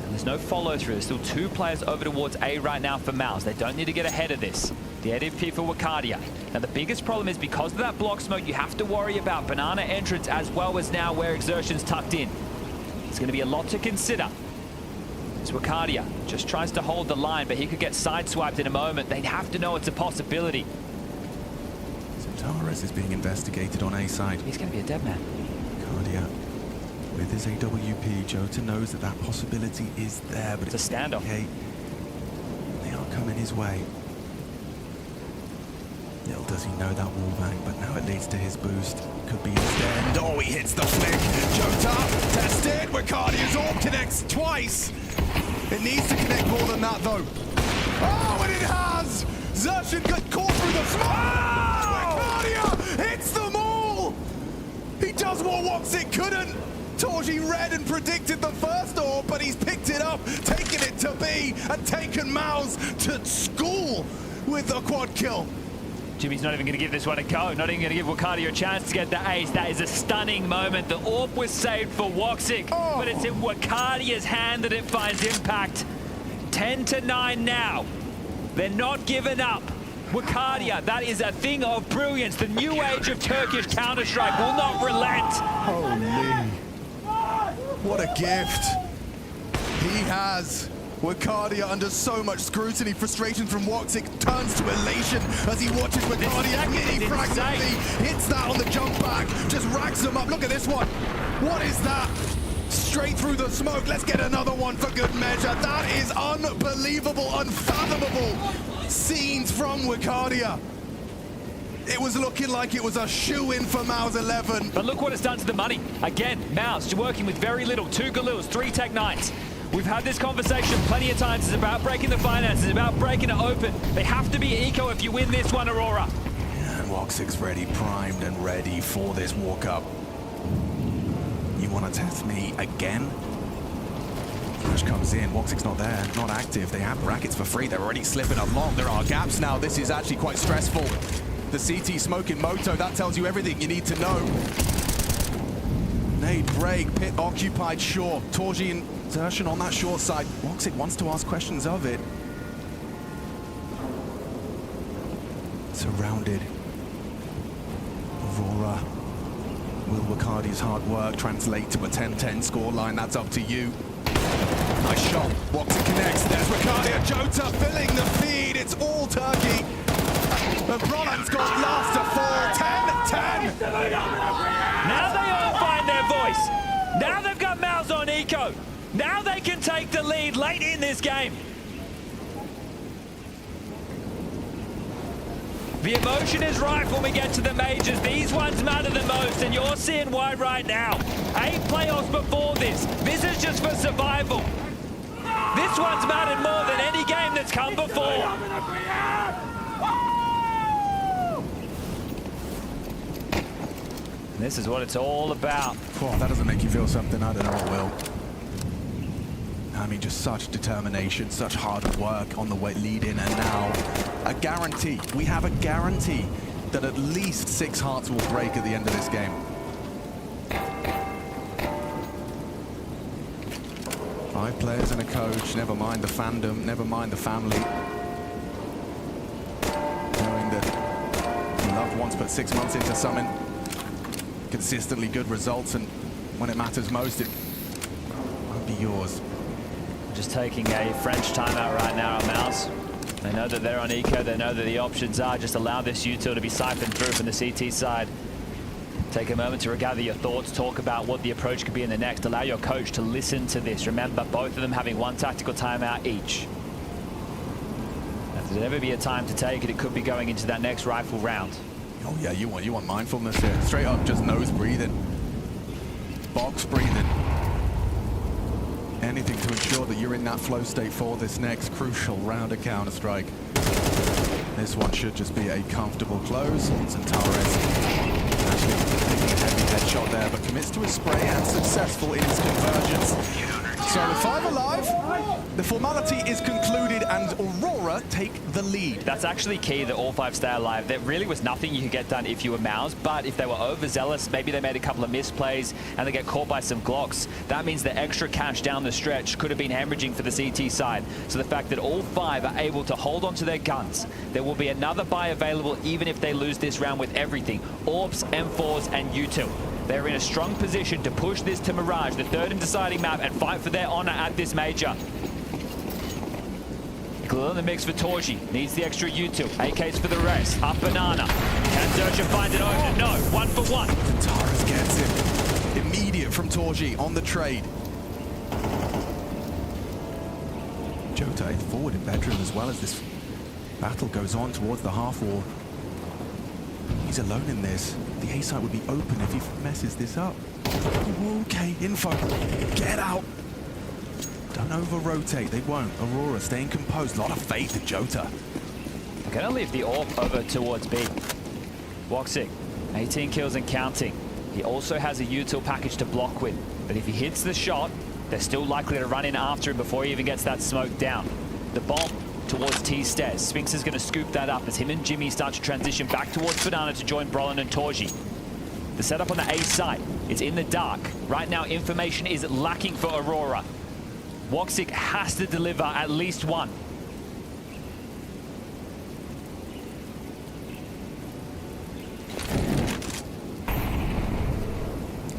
And there's no follow through. There's still 2 players over towards A right now for Maus. They don't need to get ahead of this. The ADP for Wakadia. Now the biggest problem is because of that block smoke, you have to worry about banana entrance as well as now where Xerxen's tucked in. It's going to be a lot to consider. As Wakadia just tries to hold the line, but he could get sideswiped in a moment. They'd have to know it's a possibility. Xantares is being investigated on A side. He's going to be a dead man. Wakadia with his AWP. Jota knows that that possibility is there, but it's a standoff. Okay. They are coming his way. Little does he know that wallbang, but now it leads to his boost. Could be his end. Oh, he hits the flick. Jota, tested. Wakadia's AWP connects twice. It needs to connect more than that, though. Oh, and it has! Xerxen got caught through the smoke! Wakadia hits them all! He does what Woxic couldn't. Torji read and predicted the first AWP, but he's picked it up, taken it to B, and taken Maus to school with a quad kill. Jimmy's not even going to give this one a go. Not even going to give Wakadia a chance to get the ace. That is a stunning moment. The AWP was saved for Woxic, but it's in Wakadia's hand that it finds impact. 10-9 now. They're not giving up. Wakadia, that is a thing of brilliance. The new age of Turkish Counter-Strike will not relent. Holy. What a gift. He has. Wakadia under so much scrutiny, frustration from Woxic turns to elation as he watches Wakadia mini fragmently hits that on the jump back, just racks him up. Look at this one. What is that? Straight through the smoke. Let's get another one for good measure. That is unbelievable, unfathomable scenes from Wakadia. It was looking like it was a shoe-in for Maus 11. But look what it's done to the money. Again, Maus working with very little. 2 Galils, 3 Tech 9s. We've had this conversation plenty of times. It's about breaking the finances, it's about breaking it open. They have to be eco if you win this one, Aurora. And Woxic's ready, primed and ready for this walk-up. You want to test me again? Flash comes in, Woxic's not there, not active. They have brackets for free, they're already slipping along. There are gaps now, this is actually quite stressful. The CT smoking Moto, that tells you everything you need to know. Nade break, pit occupied, sure. Torji and Xerxen on that short side. Woxic wants to ask questions of it. Surrounded. Aurora Will Wacardi's hard work translate to a 10-10 scoreline? That's up to you. Nice shot. Woxic connects. There's Wacardi and Jota filling the feed. It's all turkey. And Brolan's got last to fall. 10-10. Now they all find their voice. Now they've got Mouse on Eco. Now they can take the lead late in this game. The emotion is right when we get to the majors. These ones matter the most, and you're seeing why right now. 8 playoffs before this. This is just for survival. This one's mattered more than any game that's come before. And this is what it's all about. Oh, that doesn't make you feel something. I don't know what will. I mean, just such determination, such hard work on the way lead in, and now a guarantee. We have a guarantee that at least 6 hearts will break at the end of this game. 5 players and a coach, never mind the fandom, never mind the family. Knowing that loved ones put 6 months into something, consistently good results, and when it matters most, it won't be yours. Just taking a French timeout right now on Mouse. They know that they're on Eco. They know that the options are just allow this util to be siphoned through from the CT side. Take a moment to regather your thoughts. Talk about what the approach could be in the next. Allow your coach to listen to this. Remember, both of them having 1 tactical timeout each. If there's ever be a time to take it, it could be going into that next rifle round. Oh yeah, you want mindfulness here. Straight up, just nose breathing. Box breathing. Anything to ensure that you're in that flow state for this next crucial round of Counter-Strike. This one should just be a comfortable close. Centaurus actually taking a heavy headshot there, but commits to a spray and successful in his convergence. So with 5 alive, the formality is concluded and Aurora take the lead. That's actually key that all 5 stay alive. There really was nothing you could get done if you were Mouse, but if they were overzealous, maybe they made a couple of misplays and they get caught by some Glocks, that means the extra cash down the stretch could have been hemorrhaging for the CT side. So the fact that all 5 are able to hold on to their guns, there will be another buy available even if they lose this round with everything. Orbs, M4s, and U2. They're in a strong position to push this to Mirage, the 3rd and deciding map, and fight for their honor at this major. Glue in the mix for Torji. Needs the extra U2. AKs for the rest. Up Banana. Can Zercha find it open? No. 1 for 1. Taras gets it. Immediate from Torji on the trade. Jota forward in bedroom as well as this battle goes on towards the half wall. He's alone in this. The A site would be open if he messes this up. Okay, info. Get out. Don't over-rotate. They won't. Aurora staying composed. A lot of faith in Jota. I'm going to leave the AWP over towards B. Woxic, 18 kills and counting. He also has a util package to block with. But if he hits the shot, they're still likely to run in after him before he even gets that smoke down. The bomb towards T-Stairs. Spinx is going to scoop that up as him and Jimmy start to transition back towards Banana to join Brolin and Torji. The setup on the A site, it's in the dark. Right now, information is lacking for Aurora. Woxic has to deliver at least 1.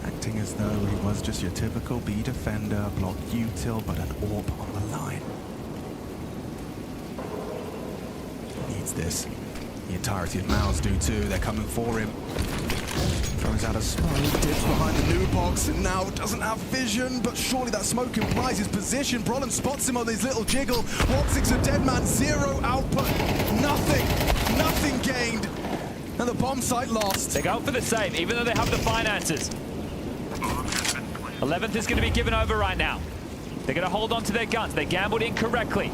Acting as though he was just your typical B defender, block util, but an AWP on the line. Needs this. The entirety of Mouse do too. They're coming for him. Throws out a smoke, dips behind the new box, and now doesn't have vision, but surely that smoke implies his position. Brolin spots him on his little jiggle. Woxic's a dead man, 0 output. Nothing gained. And the bomb site lost. They go for the save, even though they have the finances. 11th is going to be given over right now. They're going to hold on to their guns. They gambled incorrectly.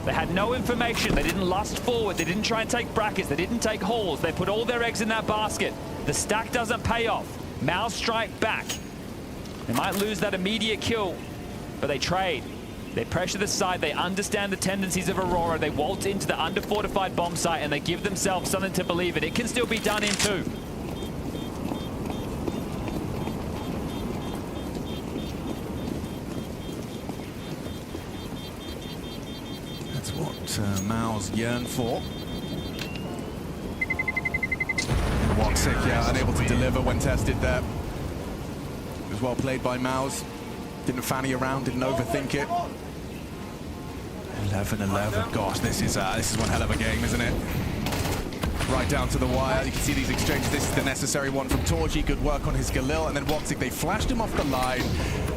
They had no information. They didn't lust forward. They didn't try and take brackets. They didn't take hauls. They put all their eggs in that basket. The stack doesn't pay off. Mouse strike back. They might lose that immediate kill, but they trade. They pressure the side. They understand the tendencies of Aurora. They waltz into the under-fortified bomb site, and they give themselves something to believe in. It can still be done in 2. That's what Mao's yearn for. Woxic, yeah, unable to deliver when tested there. was well played by Mouse. Didn't fanny around, didn't overthink it. 11-11. Gosh, this is one hell of a game, isn't it? Right down to the wire. You can see these exchanges. This is the necessary one from Torji. Good work on his Galil. And then Woxic, they flashed him off the line.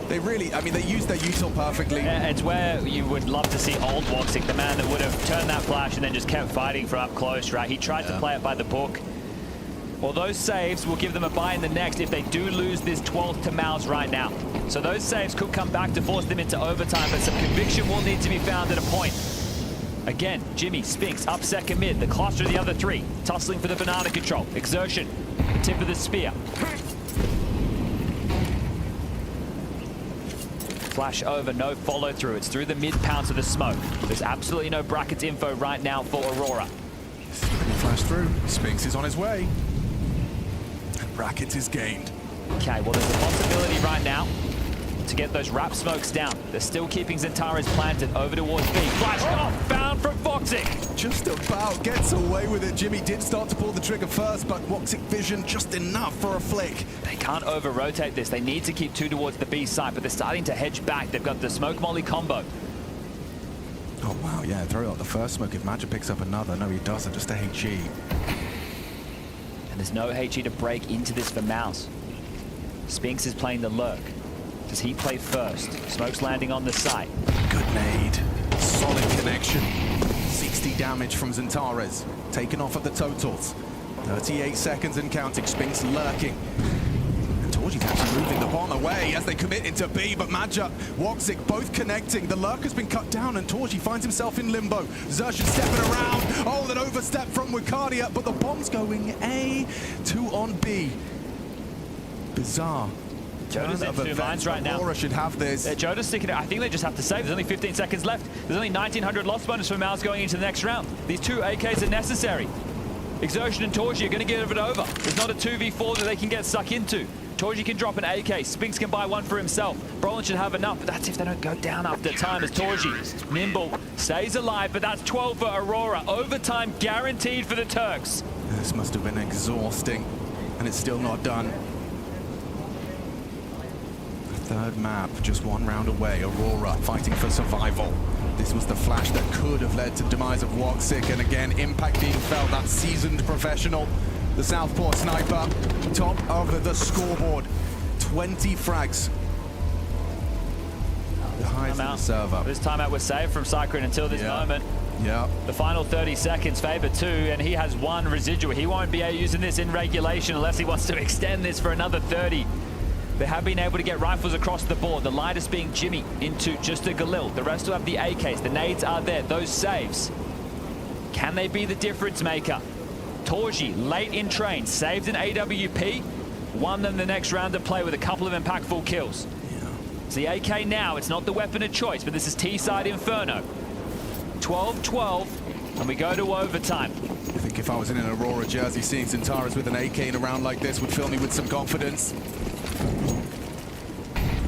They really, I mean, they used their util perfectly. It's where you would love to see old Woxic, the man that would have turned that flash and then just kept fighting from up close, right? He tried to play it by the book. Well, those saves will give them a bye in the next if they do lose this 12th to Mouse right now. So those saves could come back to force them into overtime, but some conviction will need to be found at a point. Again, Jimmy, Spinks, up second mid, the cluster of the other three, tussling for the banana control. Exertion, tip of the spear. Flash over, no follow through. It's through the mid pounce of the smoke. There's absolutely no brackets info right now for Aurora. Flash through, Spinks is on his way. And brackets is gained. Okay, well there's a possibility right now to get those wrap smokes down. They're still keeping Zentaris planted over towards B. Flash off, found from Woxic. Just about gets away with it. Jimmy did start to pull the trigger first, but Woxic vision just enough for a flick. They can't over-rotate this. They need to keep two towards the B side, but they're starting to hedge back. They've got the smoke molly combo. Oh wow, yeah, throw out the first smoke. If Magic picks up another, no he doesn't, just a HE. And there's no HE to break into this for Mouse. Spinks is playing the lurk. Does he play first? Smoke's landing on the site. Good nade. Solid connection. 60 damage from Zentares. Taken off at the totals. 38 seconds and counting. Spinks lurking. And Torji's actually moving the bomb away as they commit into B, but Madja, Woxic both connecting. The lurk has been cut down and Torji finds himself in limbo. Xerxes stepping around. Oh, that overstep from Wicardia, but the bomb's going A. 2 on B. Bizarre. Joda's in two minds right now. Aurora should have this. Joda's sticking it. I think they just have to save. There's only 15 seconds left. There's only 1900 loss bonus for Mouse going into the next round. These two AKs are necessary. Exertion and Torji are going to give it over. There's not a 2v4 that they can get stuck into. Torji can drop an AK. Spinks can buy one for himself. Brolin should have enough, but that's if they don't go down after time as Torji, nimble, stays alive, but that's 12 for Aurora. Overtime guaranteed for the Turks. This must have been exhausting, and it's still not done. Third map, just one round away. Aurora fighting for survival. This was the flash that could have led to demise of Woxic, and again, impact being felt. That seasoned professional, the Southpaw sniper, top of the scoreboard. 20 frags. The highest in the server. This timeout was saved from Cyclone until this moment. Yeah. The final 30 seconds favor 2, and he has 1 residual. He won't be using this in regulation unless he wants to extend this for another 30. They have been able to get rifles across the board. The lightest being Jimmy into just a Galil. The rest will have the AKs. The nades are there. Those saves. Can they be the difference maker? Torji, late in train, saved an AWP. Won them the next round of play with a couple of impactful kills. Yeah. It's the AK now. It's not the weapon of choice, but this is T-side Inferno. 12-12, and we go to overtime. I think if I was in an Aurora jersey, seeing Zentaris with an AK in a round like this would fill me with some confidence.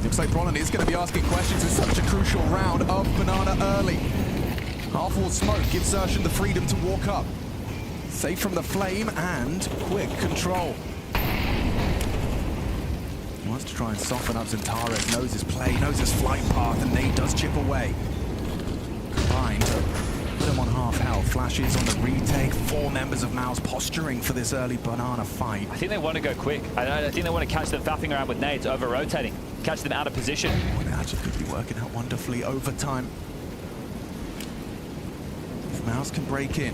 Looks like Brolin is going to be asking questions in such a crucial round of Banana early. Half-wall smoke gives Xerxes the freedom to walk up. Safe from the flame and quick control. He wants to try and soften up Zentaris, knows his play, knows his flight path, and Nate does chip away. Combined, put him on half health. Flashes on the retake. 4 members of Mouse posturing for this early Banana fight. I think they want to go quick. I think they want to catch them faffing around with nades, over-rotating. Catch them out of position. Oh, that actually could be working out wonderfully overtime. If Mouse can break in.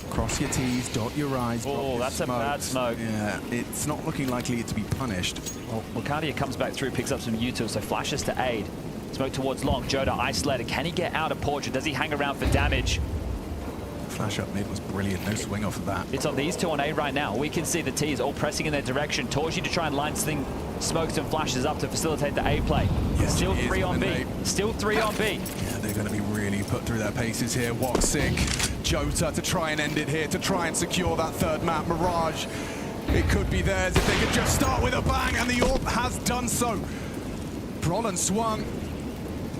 Cross your T's, dot your I's. Oh, that's a bad smoke. Yeah, it's not looking likely to be punished. Well, Wicardia comes back through, picks up some utils, so flashes to aid. Smoke towards long. Joda isolated. Can he get out of portrait? Does he hang around for damage? Flash up mid was brilliant. No swing off of that. It's on these two on A right now. We can see the T's all pressing in their direction. Torji to try and line smokes and flashes up to facilitate the A play. Yes, still 3 on B. Still 3 on B. Yeah, they're going to be really put through their paces here. Woxic, Jota to try and end it here, to try and secure that third map. Mirage, it could be theirs if they could just start with a bang, and the AWP has done so. Brolin swung,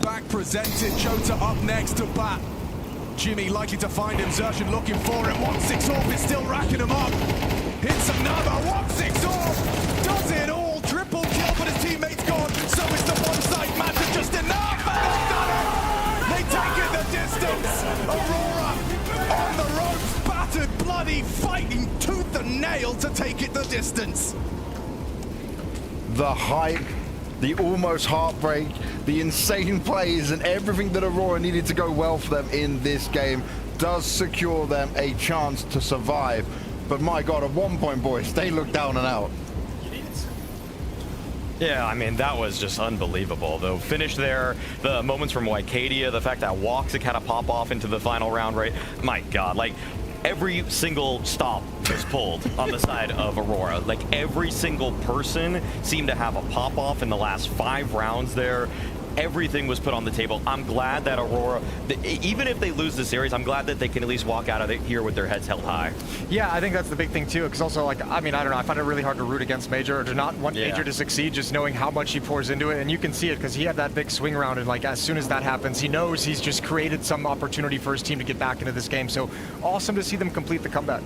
back presented. Jota up next to bat. Jimmy likely to find him. Xerxes looking for him. 1-6 AWP is still racking him up. It's another 1-6 off. Does it all. Triple kill, but his teammate's gone. So it's the one side matter just enough. And they've done it. They take it the distance. Aurora on the ropes, battered, bloody, fighting tooth and nail to take it the distance. The hype, the almost heartbreak, the insane plays, and everything that Aurora needed to go well for them in this game does secure them a chance to survive. But my God, at one point, boys, they look down and out. Yeah, I mean, that was just unbelievable. The finish there, the moments from Wycadia, the fact that Woxic had to pop off into the final round, right? My God, like, every single stop was pulled on the side of Aurora. Like, every single person seemed to have a pop-off in the last 5 rounds there. Everything was put on the table. I'm glad that Aurora, even if they lose the series, I'm glad that they can at least walk out of it here with their heads held high. Yeah, I think that's the big thing too, because also, like, I mean, I don't know, I find it really hard to root against Major or to not want Major to succeed, just knowing how much he pours into it. And you can see it because he had that big swing round, and like as soon as that happens, he knows he's just created some opportunity for his team to get back into this game. So awesome to see them complete the comeback.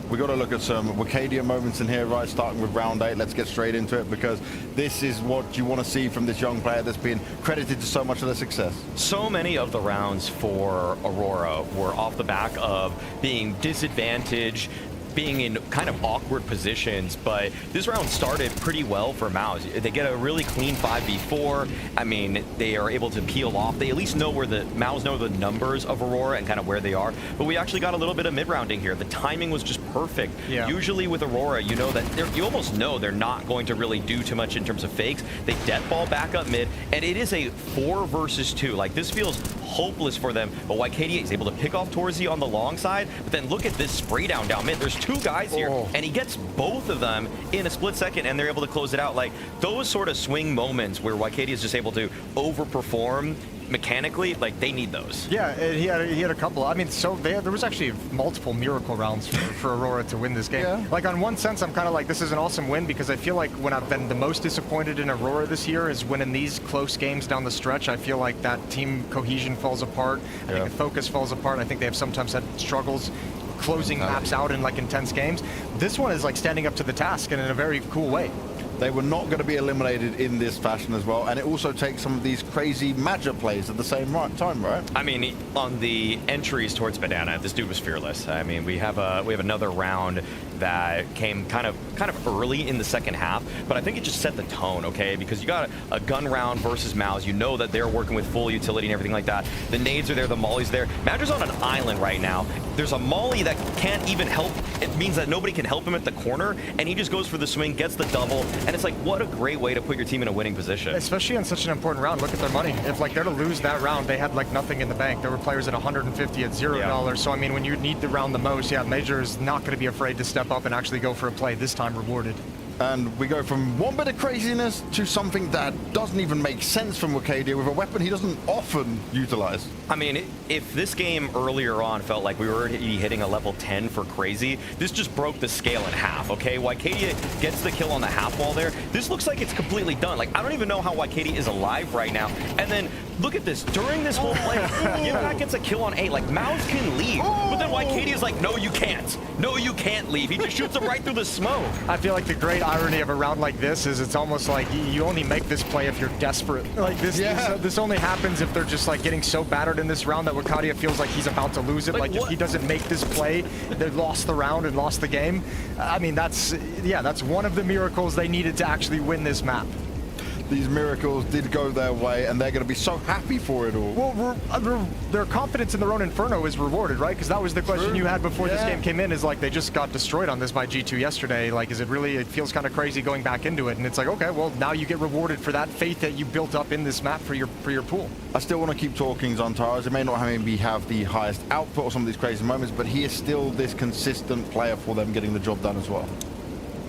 We got to look at some Wycadia moments in here, right? Starting with round 8. Let's get straight into it, because this is what you want to see from this young player that's been credited to so much of their success. So many of the rounds for Aurora were off the back of being disadvantaged, being in kind of awkward positions, but this round started pretty well for MOUZ. They get a really clean 5v4. I mean, they are able to peel off. They at least know where MOUZ know the numbers of Aurora and kind of where they are, but we actually got a little bit of mid-rounding here. The timing was just perfect. Yeah. Usually with Aurora, you know that you almost know they're not going to really do too much in terms of fakes. They death ball back up mid, and it is a 4 versus 2. Like, this feels hopeless for them, but Wycadia is able to pick off Torzy on the long side, but then look at this spray down mid. There's 2 guys here, and he gets both of them in a split second, and they're able to close it out. Like, those sort of swing moments where Wycadia is just able to overperform mechanically, like, they need those. Yeah, he had a couple. I mean, so there was actually multiple miracle rounds for Aurora to win this game. Yeah. Like, on one sense, I'm kind of like, this is an awesome win, because I feel like when I've been the most disappointed in Aurora this year is when in these close games down the stretch, I feel like that team cohesion falls apart. I think the focus falls apart. I think they have sometimes had struggles closing maps out in like intense games. This one is like standing up to the task and in a very cool way. They were not going to be eliminated in this fashion as well, and it also takes some of these crazy magic plays at the same time, right? I mean, on the entries towards Banana, this dude was fearless. I mean, we have another round that came kind of early in the second half, but I think it just set the tone, okay? Because you got a gun round versus MOUZ. You know that they're working with full utility and everything like that. The nades are there, the molly's there. Magi's on an island right now. There's a molly that can't even help. It means that nobody can help him at the corner, and he just goes for the swing, gets the double, and it's like, what a great way to put your team in a winning position. Especially on such an important round. Look at their money. If like they're to lose that round, they had like nothing in the bank. There were players at 150 at $0. So I mean, when you need the round the most, yeah, Major is not going to be afraid to step up and actually go for a play, this time rewarded. And we go from one bit of craziness to something that doesn't even make sense from Wycadia with a weapon he doesn't often utilize. I mean, if this game earlier on felt like we were already hitting a level 10 for crazy, this just broke the scale in half, okay? Wycadia gets the kill on the half wall there. This looks like it's completely done. Like, I don't even know how Wycadia is alive right now. And then, look at this. During this whole play, Yimpak gets a kill on 8. Like, MOUZ can leave. But then Wycadia is like, no, you can't. No, you can't leave. He just shoots him right through the smoke. I feel like the great irony of a round like this is it's almost like you only make this play if you're desperate. Like, this only happens if they're just, like, getting so battered in this round that Wycadia feels like he's about to lose it. Like if he doesn't make this play, they lost the round and lost the game. I mean, that's one of the miracles they needed to actually win this map. These miracles did go their way, and they're going to be so happy for it all. Well, their confidence in their own Inferno is rewarded, right? Because that was the question you had before this game came in, is like, they just got destroyed on this by G2 yesterday. Like, is it really, it feels kind of crazy going back into it. And it's like, okay, well, now you get rewarded for that faith that you built up in this map for your pool. I still want to keep talking Zontaras. It may not have the highest output or some of these crazy moments, but he is still this consistent player for them getting the job done as well.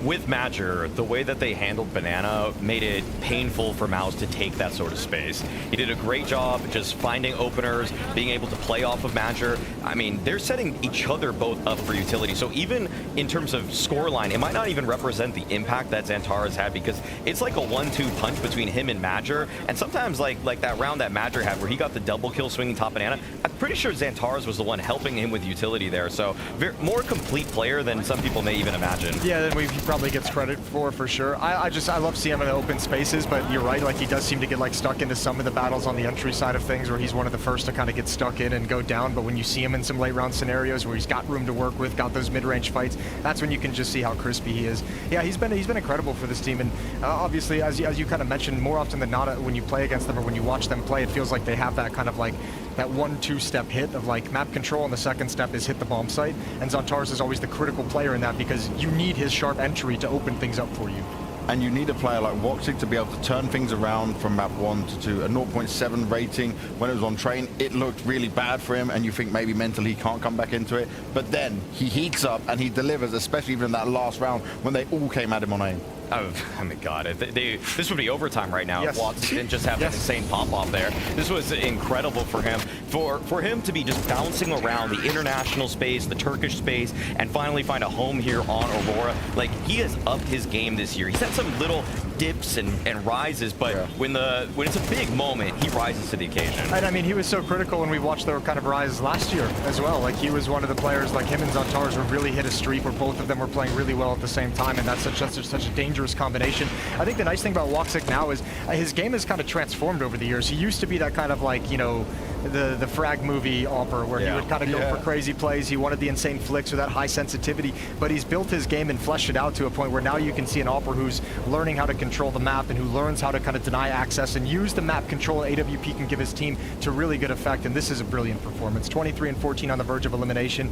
With Major, the way that they handled Banana made it painful for MOUZ to take that sort of space. He did a great job just finding openers, being able to play off of Major. I mean, they're setting each other both up for utility. So even in terms of scoreline, it might not even represent the impact that Xantar's had, because it's like a 1-2 punch between him and Madger. And sometimes like that round that Madger had where he got the double kill swinging top banana, I'm pretty sure Xantar's was the one helping him with utility there. So more complete player than some people may even imagine. Yeah, then he probably gets credit for sure. I love seeing him in the open spaces, but you're right, like he does seem to get like stuck into some of the battles on the entry side of things where he's one of the first to kind of get stuck in and go down. But when you see him in some late round scenarios where he's got room to work with, got those mid-range fights, that's when you can just see how crispy he is. Yeah, he's been incredible for this team, and obviously as you kind of mentioned, more often than not when you play against them or when you watch them play, it feels like they have that kind of like that 1-2 step hit of like map control, and the second step is hit the bomb site. And Xantar's is always the critical player in that because you need his sharp entry to open things up for you. And you need a player like Woxic to be able to turn things around from map 1 to 2. A 0.7 rating when it was on train, it looked really bad for him, and you think maybe mentally he can't come back into it. But then he heats up and he delivers, especially even in that last round when they all came at him on aim. Oh my God! This would be overtime right now. Yes. If Watson didn't just have an insane pop-off there. This was incredible for him. For him to be just bouncing around the international space, the Turkish space, and finally find a home here on Aurora. Like, he has upped his game this year. He's had some little dips and rises, but when it's a big moment, he rises to the occasion. And I mean, he was so critical when we watched their kind of rise last year as well. Like, he was one of the players, like him and Xantar's, who really hit a streak where both of them were playing really well at the same time, and that's such a dangerous combination. I think the nice thing about Woxic now is his game has kind of transformed over the years. He used to be that kind of like, you know, the frag movie Opper where he would kind of go for crazy plays. He wanted the insane flicks or that high sensitivity, but he's built his game and fleshed it out to a point where now you can see an Opper who's learning how to control the map and who learns how to kind of deny access and use the map control AWP can give his team to really good effect. And this is a brilliant performance. 23 and 14 on the verge of elimination.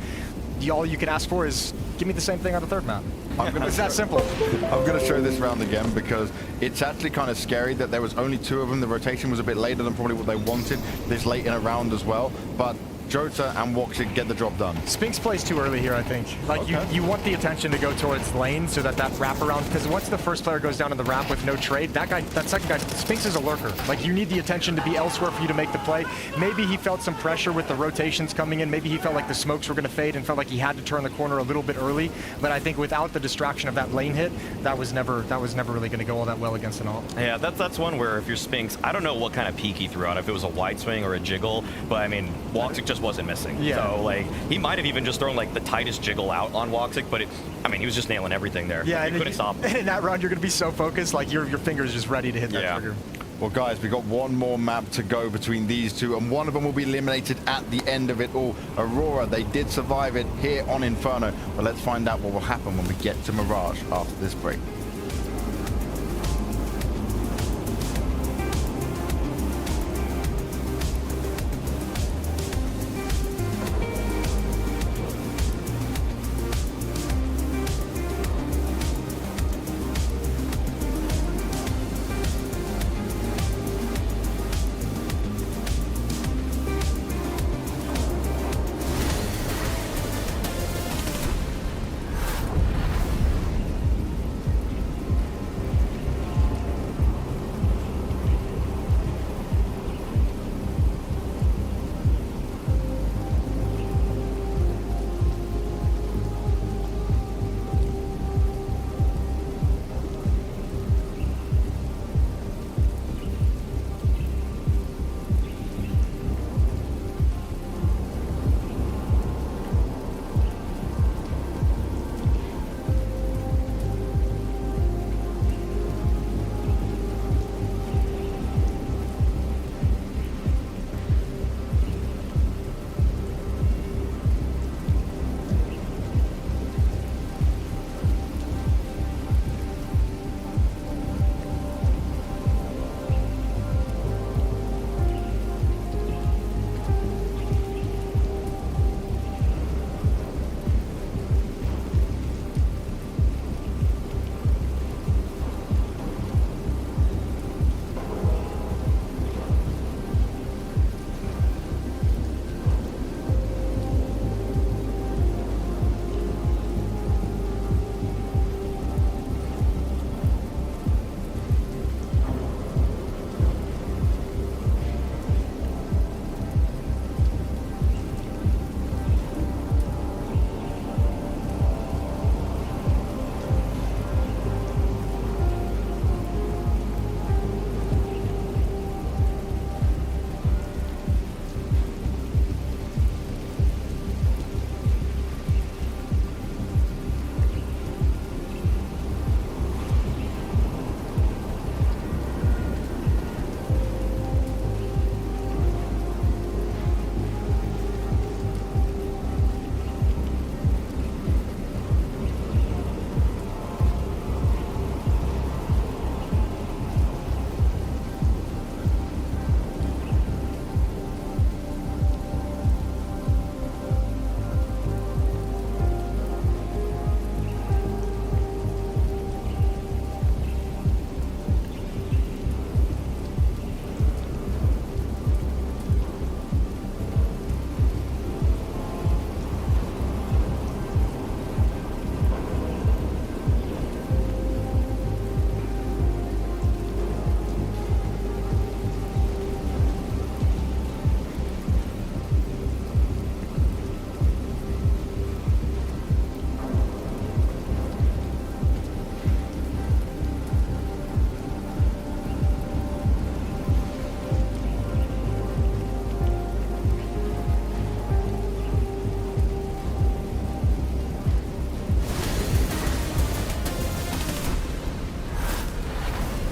All you can ask for is give me the same thing on the third map. It's that simple. I'm going to show this round again because it's actually kind of scary that there was only 2 of them. The rotation was a bit later than probably what they wanted this late in a round as well. But Jota and Woxic get the job done. Spinks plays too early here, I think. Like, you want the attention to go towards lane so that wraparound, because once the first player goes down in the ramp with no trade, that second guy, Spinks is a lurker. Like, you need the attention to be elsewhere for you to make the play. Maybe he felt some pressure with the rotations coming in. Maybe he felt like the smokes were going to fade and felt like he had to turn the corner a little bit early. But I think without the distraction of that lane hit, that was never really going to go all that well against an alt. Yeah, that's one where if you're Spinks, I don't know what kind of peak he threw out, if it was a wide swing or a jiggle, but I mean, Woxic just wasn't missing. Yeah. So, like, he might have even just thrown, like, the tightest jiggle out on Woxic, but I mean, he was just nailing everything there. Yeah, he couldn't stop him. And in that round, you're going to be so focused, like, your finger's just ready to hit that trigger. Well, guys, we've got one more map to go between these two, and one of them will be eliminated at the end of it all. Aurora, they did survive it here on Inferno, but let's find out what will happen when we get to Mirage after this break.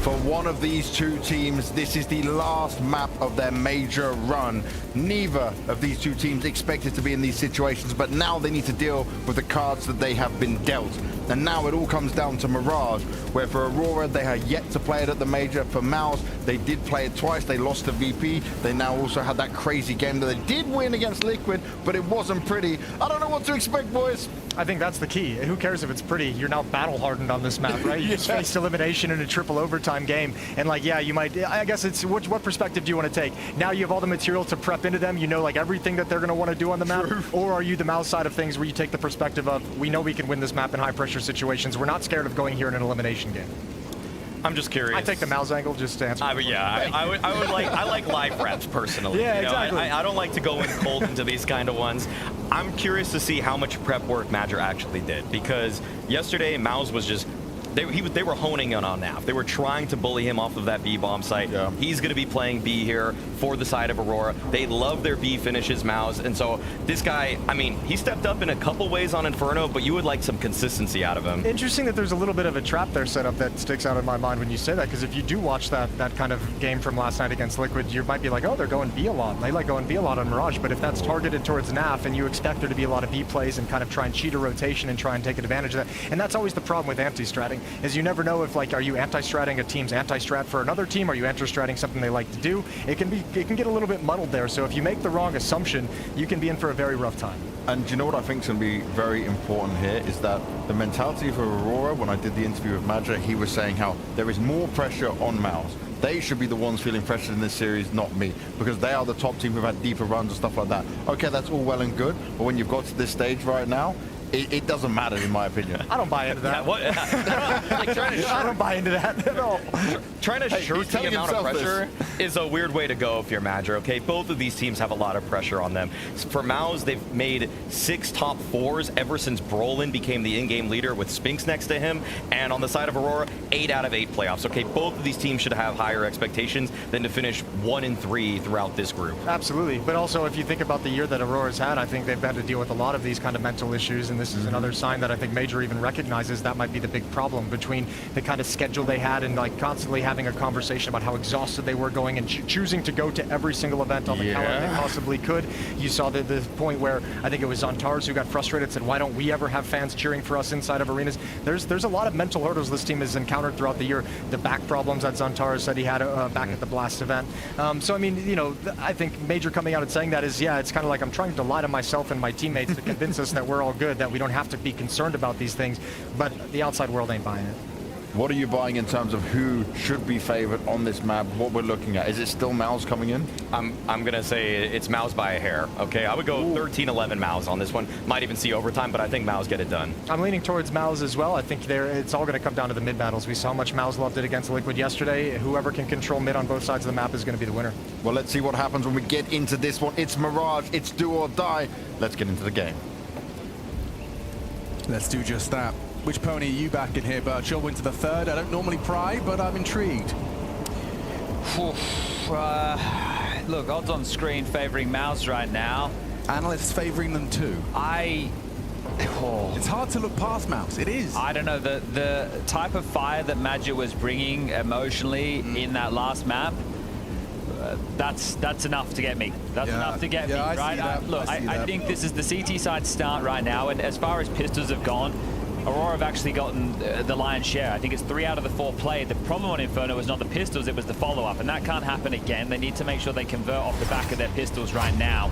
For one of these two teams, this is the last map of their major run. Neither of these two teams expected to be in these situations, but now they need to deal with the cards that they have been dealt. And now it all comes down to Mirage, where for Aurora, they had yet to play it at the major. For Mouse, they did play it twice. They lost to VP. They now also had that crazy game that they did win against Liquid, but it wasn't pretty. I don't know what to expect, boys. I think that's the key. Who cares if it's pretty? You're now battle hardened on this map, right? You just faced elimination in a triple overtime game. And like, yeah, you might, I guess it's, what perspective do you want to take? Now you have all the material to prep into them. You know, like everything that they're going to want to do on the map. True. Or are you the Mouse side of things where you take the perspective of, we know we can win this map in high pressure situations. We're not scared of going here in an elimination game. I'm just curious. I take the Mouse angle just to answer. I like live reps personally. Yeah, you know? exactly. I don't like to go in cold into these kind of ones. I'm curious to see how much prep work Madger actually did, because yesterday Mouse was just they were honing in on Nav. They were trying to bully him off of that B bomb site. Yeah. He's going to be playing B here for the side of Aurora. They love their B finishes, Mouse, and so this guy, I mean, he stepped up in a couple ways on Inferno, but you would like some consistency out of him. Interesting that there's a little bit of a trap there set up that sticks out in my mind when you say that, because if you do watch that kind of game from last night against Liquid, you might be like, oh, they're going B a lot. They like going B a lot on Mirage, but if that's targeted towards NAF and you expect there to be a lot of B plays and kind of try and cheat a rotation and try and take advantage of that, and that's always the problem with anti-stratting, is you never know if, like, are you anti-stratting a team's anti-strat for another team? Are you anti-stratting something they like to do? It can get a little bit muddled there, so if you make the wrong assumption, you can be in for a very rough time. And do you know what I think is going to be very important here is that the mentality for Aurora, when I did the interview with Madger, he was saying how there is more pressure on Mouse. They should be the ones feeling pressure in this series, not me, because they are the top team who've had deeper runs and stuff like that. Okay, that's all well and good, but when you've got to this stage right now, it doesn't matter, in my opinion. I don't buy into that. I don't buy into that at all. Trying to shirt the amount of pressure is a weird way to go if you're Madger, okay? Both of these teams have a lot of pressure on them. For Maus, they've made 6 top 4s ever since Brolin became the in-game leader with Spinks next to him. And on the side of Aurora, 8 out of 8 playoffs, okay? Both of these teams should have higher expectations than to finish 1 and 3 throughout this group. Absolutely. But also, if you think about the year that Aurora's had, I think they've had to deal with a lot of these kind of mental issues, and this is another sign that I think Major even recognizes that might be the big problem between the kind of schedule they had and like constantly having a conversation about how exhausted they were going and choosing to go to every single event on the calendar they possibly could. You saw the point where I think it was Zontars who got frustrated, said, why don't we ever have fans cheering for us inside of arenas? There's a lot of mental hurdles this team has encountered throughout the year. The back problems that Zontars said he had back at the Blast event. So I mean, you know, I think Major coming out and saying that is, yeah, it's kind of like I'm trying to lie to myself and my teammates to convince us that we're all good, that we don't have to be concerned about these things, but the outside world ain't buying it. What are you buying in terms of who should be favored on this map? What we're looking at? Is it still Mouse coming in? I'm gonna say it's Mouse by a hair. Okay, I would go 13-11 Mouse on this one. Might even see overtime, but I think Mouse get it done. I'm leaning towards Mouse as well. I think it's all going to come down to the mid battles. We saw how much Mouse loved it against Liquid yesterday. Whoever can control mid on both sides of the map is going to be the winner. Well, let's see what happens when we get into this one. It's Mirage. It's do or die. Let's get into the game. Let's do just that. Which pony are you back in here, Birch? You'll win to the third. I don't normally pry, but I'm intrigued. Look, odds on screen favoring Mouse right now. Analysts favoring them too. It's hard to look past Mouse. It is. I don't know. The type of fire that Madger was bringing emotionally in that last map, that's enough to get me. That's enough to get me, right? Look, I think this is the CT side start right now, and as far as pistols have gone, Aurora have actually gotten the lion's share. I think it's 3 out of the 4 played. The problem on Inferno was not the pistols, it was the follow-up, and that can't happen again. They need to make sure they convert off the back of their pistols right now.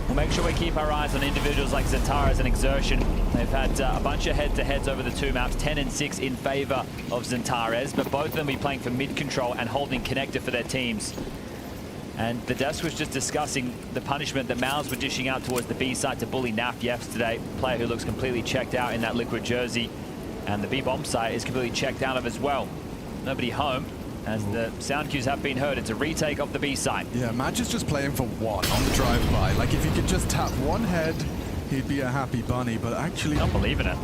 We'll make sure we keep our eyes on individuals like Zentares and Exertion. They've had a bunch of head-to-heads over the 2 maps, 10 and 6 in favor of Zentares, but both of them will be playing for mid-control and holding connector for their teams. And the desk was just discussing the punishment that Mouse were dishing out towards the B side to bully Naf yesterday. Player who looks completely checked out in that Liquid jersey. And the B bomb site is completely checked out of as well. Nobody home, as the sound cues have been heard. It's a retake of the B site. Yeah, Madger's just playing for one on the drive-by. Like, if he could just tap one head, he'd be a happy bunny. But actually, not believing it.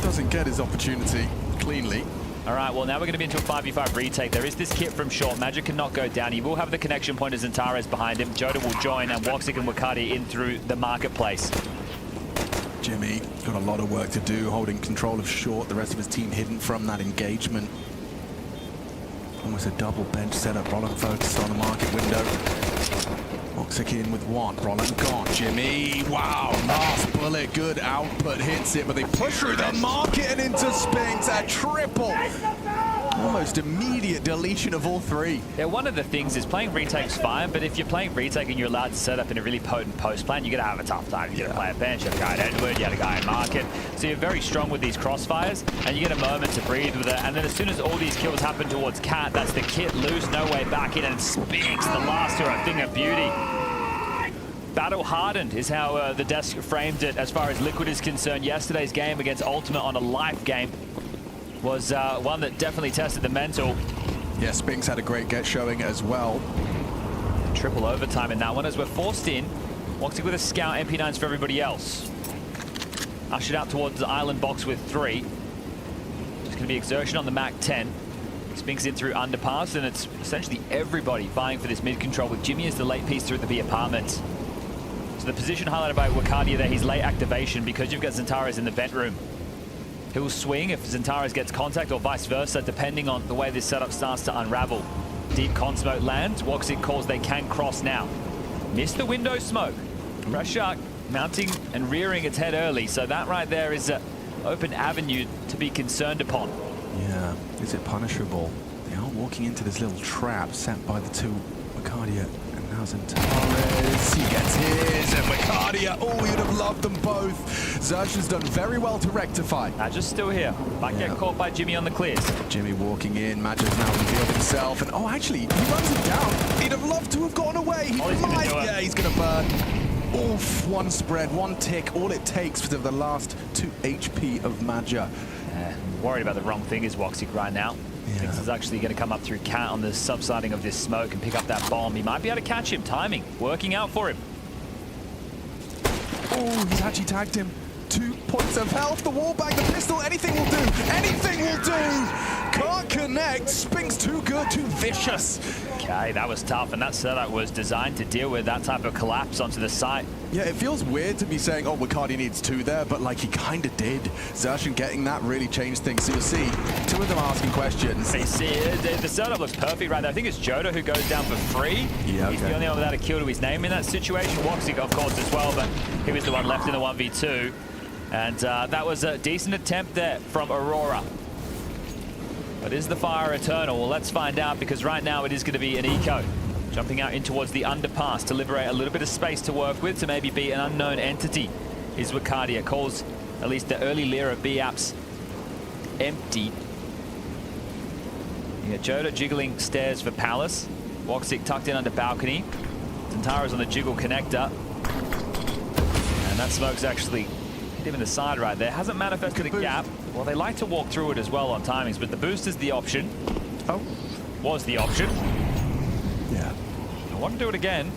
Doesn't get his opportunity cleanly. All right, well, now we're going to be into a 5v5 retake. There is this kit from Short. Madger cannot go down. He will have the connection point as Zentares behind him. Joda will join, and Woxic and Wakati in through the marketplace. Jimmy got a lot of work to do, holding control of Short. The rest of his team hidden from that engagement. Almost a double bench setup. Roland focused on the market window. Voxic in with one. Roland gone. Jimmy. Wow. Last bullet. Good output. Hits it, but they push through the market and into Spinks. A triple. Almost immediate deletion of all three. Yeah, one of the things is playing retake's fine, but if you're playing retake and you're allowed to set up in a really potent post plan, you're going to have a tough time. You're going to play a bench, you have a guy at Edward, you have a guy at market. So you're very strong with these crossfires, and you get a moment to breathe with it. And then as soon as all these kills happen towards Cat, that's the kit loose, no way back in, and Spinks, the last two, a thing of beauty. Battle hardened is how the desk framed it as far as Liquid is concerned. Yesterday's game against Ultimate on a life game was one that definitely tested the mental. Yeah, Spinks had a great get showing as well. Triple overtime in that one as we're forced in. Voxic with a scout, MP9s for everybody else. Ushered out towards the island box with 3. It's going to be exertion on the Mac 10. Spinks in through underpass, and it's essentially everybody vying for this mid control with Jimmy as the late piece through the B apartments. So the position highlighted by Wakadia there, he's late activation because you've got Zentares in the vent room. He'll swing if Zentares gets contact or vice versa, depending on the way this setup starts to unravel. Deep con smoke lands. Voxic calls they can cross now. Missed the window smoke. Fresh Shark mounting and rearing its head early, so that right there is an open avenue to be concerned upon. Yeah, is it punishable? They are walking into this little trap set by the two Wakadia and now Zentares. He gets his, and Wakadia, oh, you'd have loved them both. Zersh's done very well to rectify. Madja's still here. Might get caught by Jimmy on the clears. Jimmy walking in, Madja's now revealed himself, and oh, actually, he runs him down. He'd have loved to have gotten away. He might, yeah, he's gonna burn. Oof, one spread, one tick, all it takes for the last 2 HP of Madja. Worried about the wrong thing is Voxic right now. Thinks he's actually going to come up through Cat on the subsiding of this smoke and pick up that bomb. He might be able to catch him. Timing working out for him. Oh, he's actually tagged him. 2 points of health, the wall bag, the pistol, anything will do. Anything will do. Can't connect. Spinks too good, too vicious. Okay, that was tough, and that setup was designed to deal with that type of collapse onto the site. Yeah, it feels weird to be saying, oh, Wakadia needs 2 there, but like he kind of did. Zershin getting that really changed things. So you'll see 2 of them asking questions. You see, the setup looks perfect right there. I think it's Joda who goes down for free. Yeah, He's the only one without a kill to his name in that situation. Voxic, of course, as well, but he was the one left in the 1v2. And that was a decent attempt there from Aurora. But is the fire eternal? Well, let's find out, because right now it is going to be an eco. Jumping out in towards the underpass to liberate a little bit of space to work with, to maybe be an unknown entity. Is Wakadia. Calls at least the early Lyra B-apps empty. You got Joda jiggling stairs for Palace. Voxic tucked in under balcony. Zentares on the jiggle connector. And that smoke's actually hit him in the side right there. Hasn't manifested a gap. Well, they like to walk through it as well on timings, but the boost is the option. Oh. Was the option. Yeah. I want to do it again.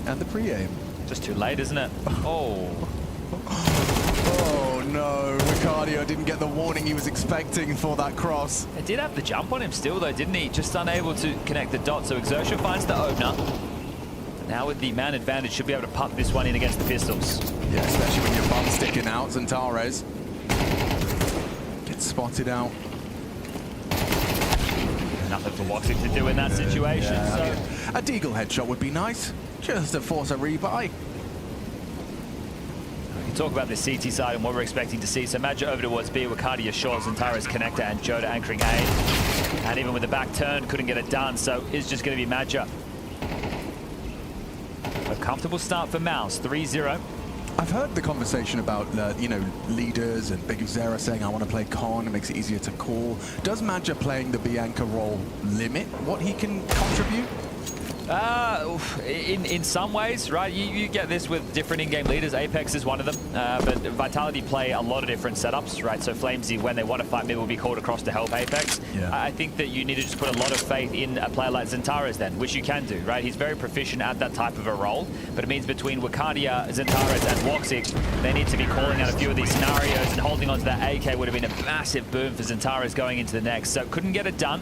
And the pre-aim. Just too late, isn't it? Oh. Oh, no. Wakadia didn't get the warning he was expecting for that cross. They did have the jump on him still, though, didn't he? Just unable to connect the dots. So Exertion finds the opener. Now with the man advantage, should be able to putt this one in against the pistols. Yeah, especially when your bum's sticking out. Zentares gets spotted out. Nothing for Voxic to do in that situation. Yeah, so I mean, a deagle headshot would be nice, just to force a rebuy. We can talk about the CT side and what we're expecting to see. So Madja over towards B, Wakadia short, Zentares connector, and Joda anchoring A. And even with the back turn, couldn't get it done. So it's just going to be Madja. A comfortable start for Mouse, 3-0. I've heard the conversation about, you know, leaders and Big Zera saying, I want to play con, it makes it easier to call. Does Madja playing the Bianca role limit what he can contribute? In some ways, right? You get this with different in-game leaders. Apex is one of them, but Vitality play a lot of different setups, right? So Flamesy, when they want to fight mid, will be called across to help Apex. Yeah. I think that you need to just put a lot of faith in a player like Zentares then, which you can do, right? He's very proficient at that type of a role, but it means between Wakadia, Zentares, and Voxic, they need to be calling out a few of these scenarios, and holding on to that AK would have been a massive boom for Zentares going into the next. So couldn't get it done.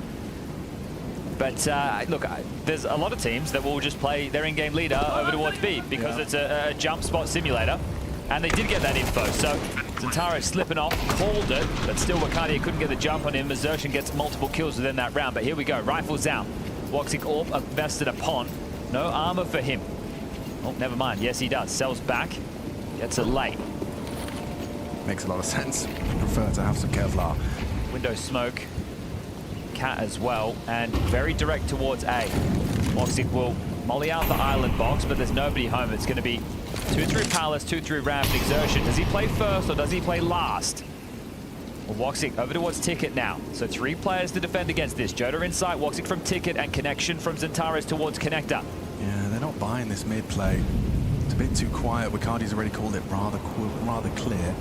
But look, there's a lot of teams that will just play their in-game leader over towards B because it's a jump spot simulator, and they did get that info. So Zentaro slipping off, called it, but still Wakardia couldn't get the jump on him. Xerxin gets multiple kills within that round, but here we go. Rifles out. Woxic Orb invested upon. No armor for him. Oh, never mind. Yes, he does. Sells back. Gets it late. Makes a lot of sense. Prefer to have some Kevlar. Window smoke. Cat as well, and very direct towards A. Woxic will molly out the island box, but there's nobody home. It's going to be 2 through Palace, 2 through Ramp and Xerxin. Does he play first or does he play last? Well, Woxic over towards Ticket now. So 3 players to defend against this. Joda inside, Woxic from Ticket, and connection from Zentares towards Connector. Yeah, they're not buying this mid play. It's a bit too quiet. Wakardia's already called it rather clear.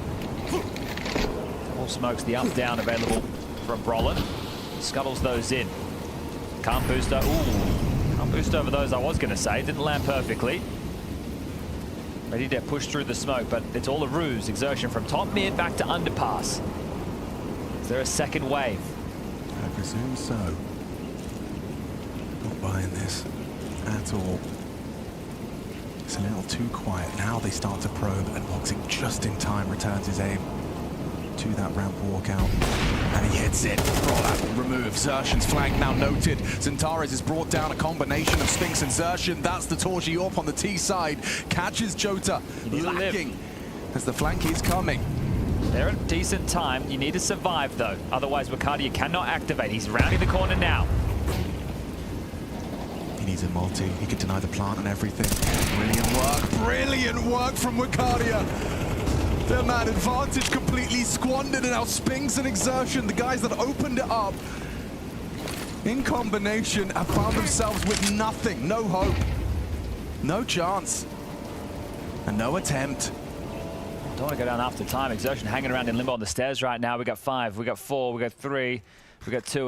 All smokes the up-down available from Brolin. Scuttles those in. Can't boost over. Ooh, can't boost over those, I was going to say. Didn't land perfectly. Ready to push through the smoke, but it's all a ruse. Exertion from top mid back to underpass. Is there a second wave? I presume so. Not buying this at all. It's a little too quiet. Now they start to probe, and Woxic just in time returns his aim to that ramp walkout. And he hits it. Oh, that removes. Xerxin's flank now noted. Zentares has brought down a combination of Spinks and Xerxin. That's the Torchy Orp on the T side. Catches Jota lacking as the flank is coming. They're at decent time. You need to survive, though. Otherwise, Wakardia cannot activate. He's rounding the corner now. He needs a multi. He can deny the plant and everything. Brilliant work. Brilliant work from Wakardia. Their man advantage completely squandered, and now Spinks and Xerxin, the guys that opened it up, in combination, have found themselves with nothing. No hope. No chance. And no attempt. Don't want to go down after time. Xerxin hanging around in limbo on the stairs right now. We got 5, we got 4, we got 3, we got 2.